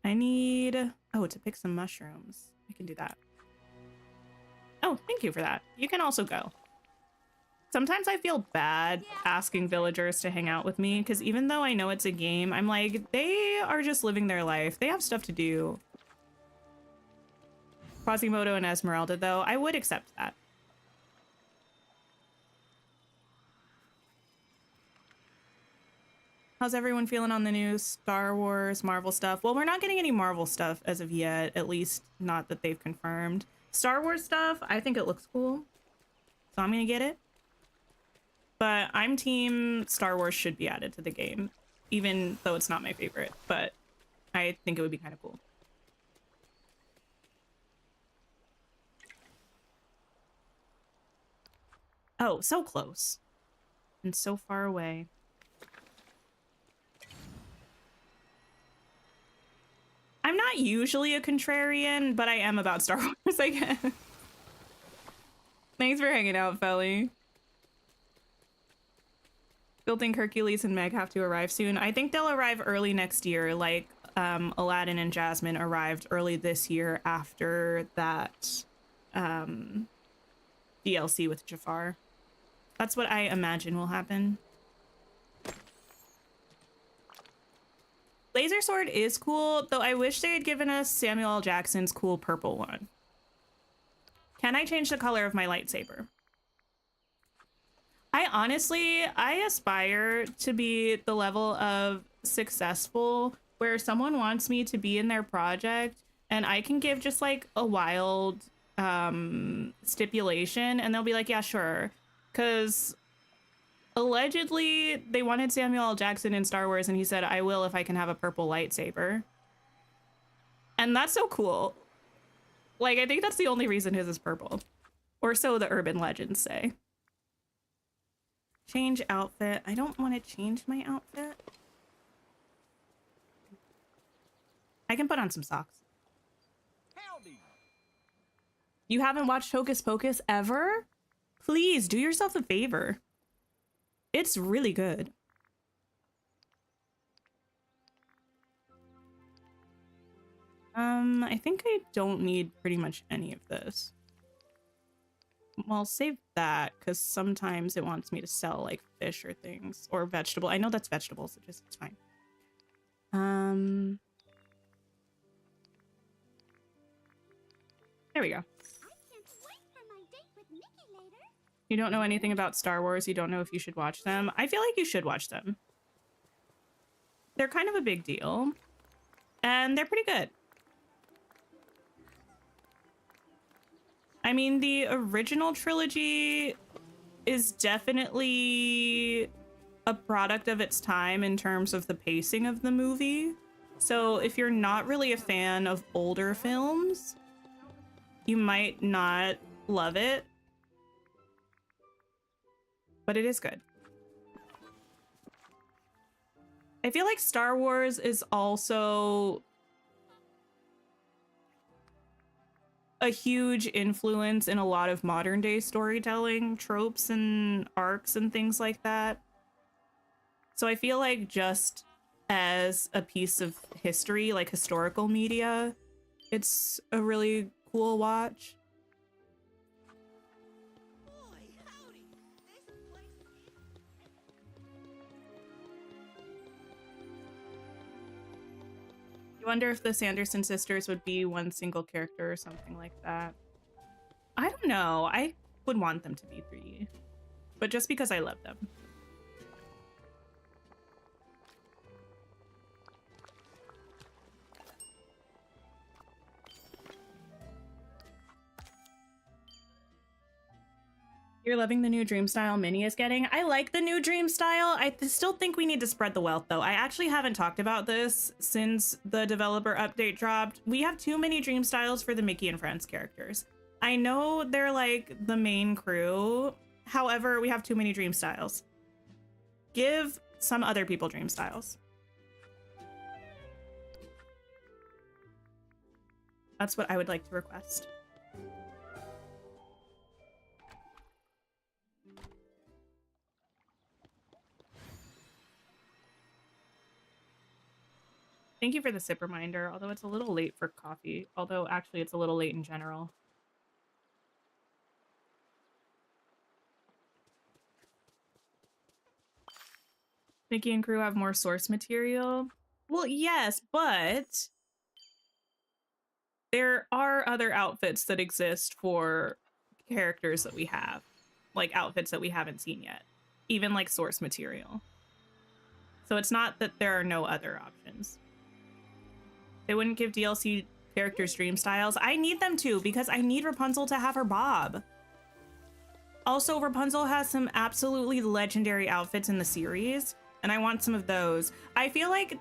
I need, oh, to pick some mushrooms. I can do that. Oh, thank you for that. You can also go. Sometimes I feel bad asking villagers to hang out with me because even though I know it's a game, I'm like, they are just living their life. They have stuff to do. Quasimodo and Esmeralda, though, I would accept that. How's everyone feeling on the new Star Wars, Marvel stuff? Well, we're not getting any Marvel stuff as of yet, at least not that they've confirmed. Star Wars stuff, I think it looks cool, so I'm gonna get it. But I'm team Star Wars should be added to the game, even though it's not my favorite, but I think it would be kind of cool. Oh, so close and so far away. I'm not usually a contrarian, but I am about Star Wars, I guess. Thanks for hanging out, Felly. Still think Hercules and Meg have to arrive soon. I think they'll arrive early next year, like Aladdin and Jasmine arrived early this year after that DLC with Jafar. That's what I imagine will happen. Laser Sword is cool, though I wish they had given us Samuel L. Jackson's cool purple one. Can I change the color of my lightsaber? I aspire to be the level of successful where someone wants me to be in their project and I can give just like a wild stipulation and they'll be like, yeah, sure. Because allegedly they wanted Samuel L. Jackson in Star Wars and he said, I will if I can have a purple lightsaber. And that's so cool. Like, I think that's the only reason his is purple. Or so the urban legends say. Change outfit. I don't want to change my outfit. I can put on some socks. Howdy. You haven't watched Hocus Pocus ever? Please do yourself a favor. It's really good. I think I don't need pretty much any of this. Well, I'll save that because sometimes it wants me to sell like fish or things or vegetable. I know that's vegetables. It's fine. There we go. You don't know anything about Star Wars. You don't know if you should watch them. I feel like you should watch them. They're kind of a big deal. And they're pretty good. I mean, the original trilogy is definitely a product of its time in terms of the pacing of the movie. So if you're not really a fan of older films, you might not love it. But it is good. I feel like Star Wars is also a huge influence in a lot of modern day storytelling tropes and arcs and things like that. So I feel like just as a piece of history, like historical media, it's a really cool watch. I wonder if the Sanderson sisters would be one single character or something like that. I don't know. I would want them to be 3D, but just because I love them. You're loving the new Dream Style Mini is getting. I like the new Dream Style. I still think we need to spread the wealth though. I actually haven't talked about this since the developer update dropped. We have too many Dream Styles for the Mickey and Friends characters. I know they're like the main crew. However, we have too many Dream Styles. Give some other people Dream Styles. That's what I would like to request. Thank you for the sip reminder, although it's a little late for coffee. Although, actually, it's a little late in general. Mickey and crew have more source material. Well, yes, but there are other outfits that exist for characters that we have. Like, outfits that we haven't seen yet. Even, like, source material. So it's not that there are no other options. They wouldn't give DLC characters Dream Styles. I need them to because I need Rapunzel to have her bob. Also, Rapunzel has some absolutely legendary outfits in the series, and I want some of those. I feel like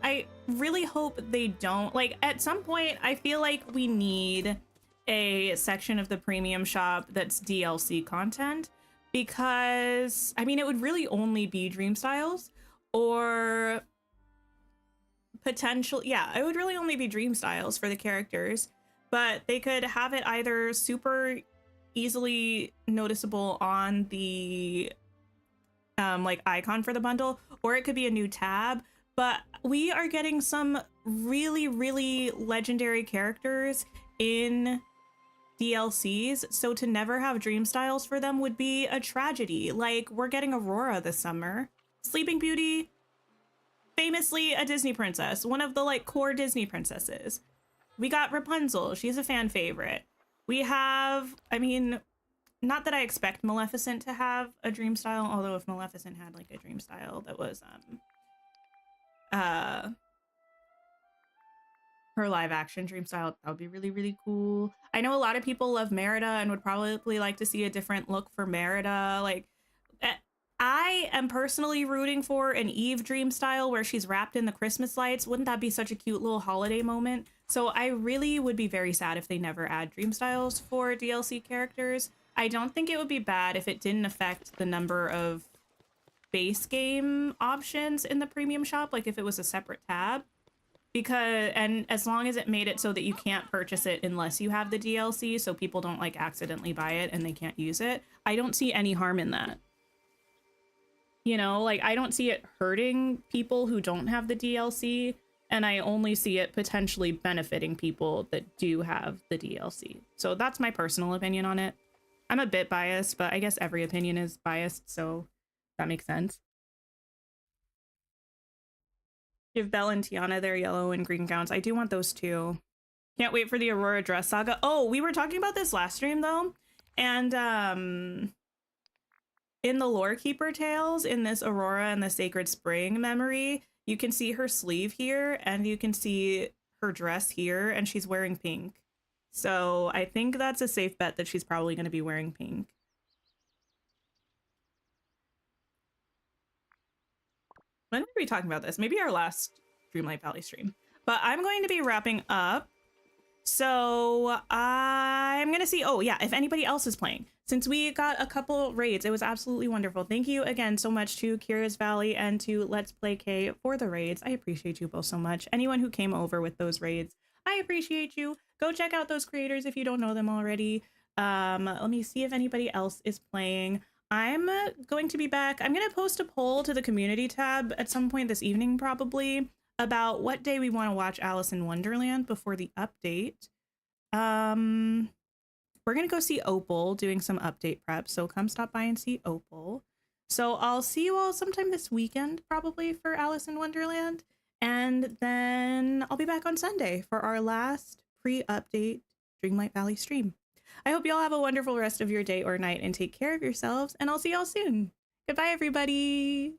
I really hope they don't. Like, at some point, I feel like we need a section of the premium shop that's DLC content because, I mean, it would really only be Dream Styles or potential, yeah, it would really only be Dream Styles for the characters, but they could have it either super easily noticeable on the like icon for the bundle, or it could be a new tab. But we are getting some really, really legendary characters in DLCs, so to never have dream styles for them would be a tragedy. Like, we're getting Aurora this summer. Sleeping Beauty, famously a Disney princess, one of the like core Disney princesses. We got Rapunzel, she's a fan favorite. We have, I mean, not that I expect Maleficent to have a dream style, although if Maleficent had like a dream style that was her live action dream style, that would be really, really cool. I know a lot of people love Merida and would probably like to see a different look for Merida. Like, I am personally rooting for an Eve dream style where she's wrapped in the Christmas lights. Wouldn't that be such a cute little holiday moment? So I really would be very sad if they never add dream styles for DLC characters. I don't think it would be bad if it didn't affect the number of base game options in the premium shop, like if it was a separate tab. And as long as it made it so that you can't purchase it unless you have the DLC, so people don't like accidentally buy it and they can't use it, I don't see any harm in that. You know, like, I don't see it hurting people who don't have the DLC, and I only see it potentially benefiting people that do have the DLC. So that's my personal opinion on it. I'm a bit biased, but I guess every opinion is biased, so that makes sense. Give Belle and Tiana their yellow and green gowns. I do want those too. Can't wait for the Aurora dress saga. Oh, we were talking about this last stream though. And in the Lore Keeper Tales, in this Aurora and the Sacred Spring memory, you can see her sleeve here and you can see her dress here, and she's wearing pink. So I think that's a safe bet that she's probably going to be wearing pink. When were we talking about this? Maybe our last Dreamlight Valley stream. But I'm going to be wrapping up. So I'm going to see, oh yeah, if anybody else is playing. Since we got a couple raids, it was absolutely wonderful. Thank you again so much to Kira's Valley and to Let's Play K for the raids. I appreciate you both so much. Anyone who came over with those raids, I appreciate you. Go check out those creators if you don't know them already. Let me see if anybody else is playing. I'm going to be back. I'm going to post a poll to the community tab at some point this evening, probably, about what day we want to watch Alice in Wonderland before the update. We're going to go see Opal doing some update prep, so come stop by and see Opal. So I'll see you all sometime this weekend, probably, for Alice in Wonderland. And then I'll be back on Sunday for our last pre-update Dreamlight Valley stream. I hope you all have a wonderful rest of your day or night and take care of yourselves, and I'll see y'all soon. Goodbye, everybody.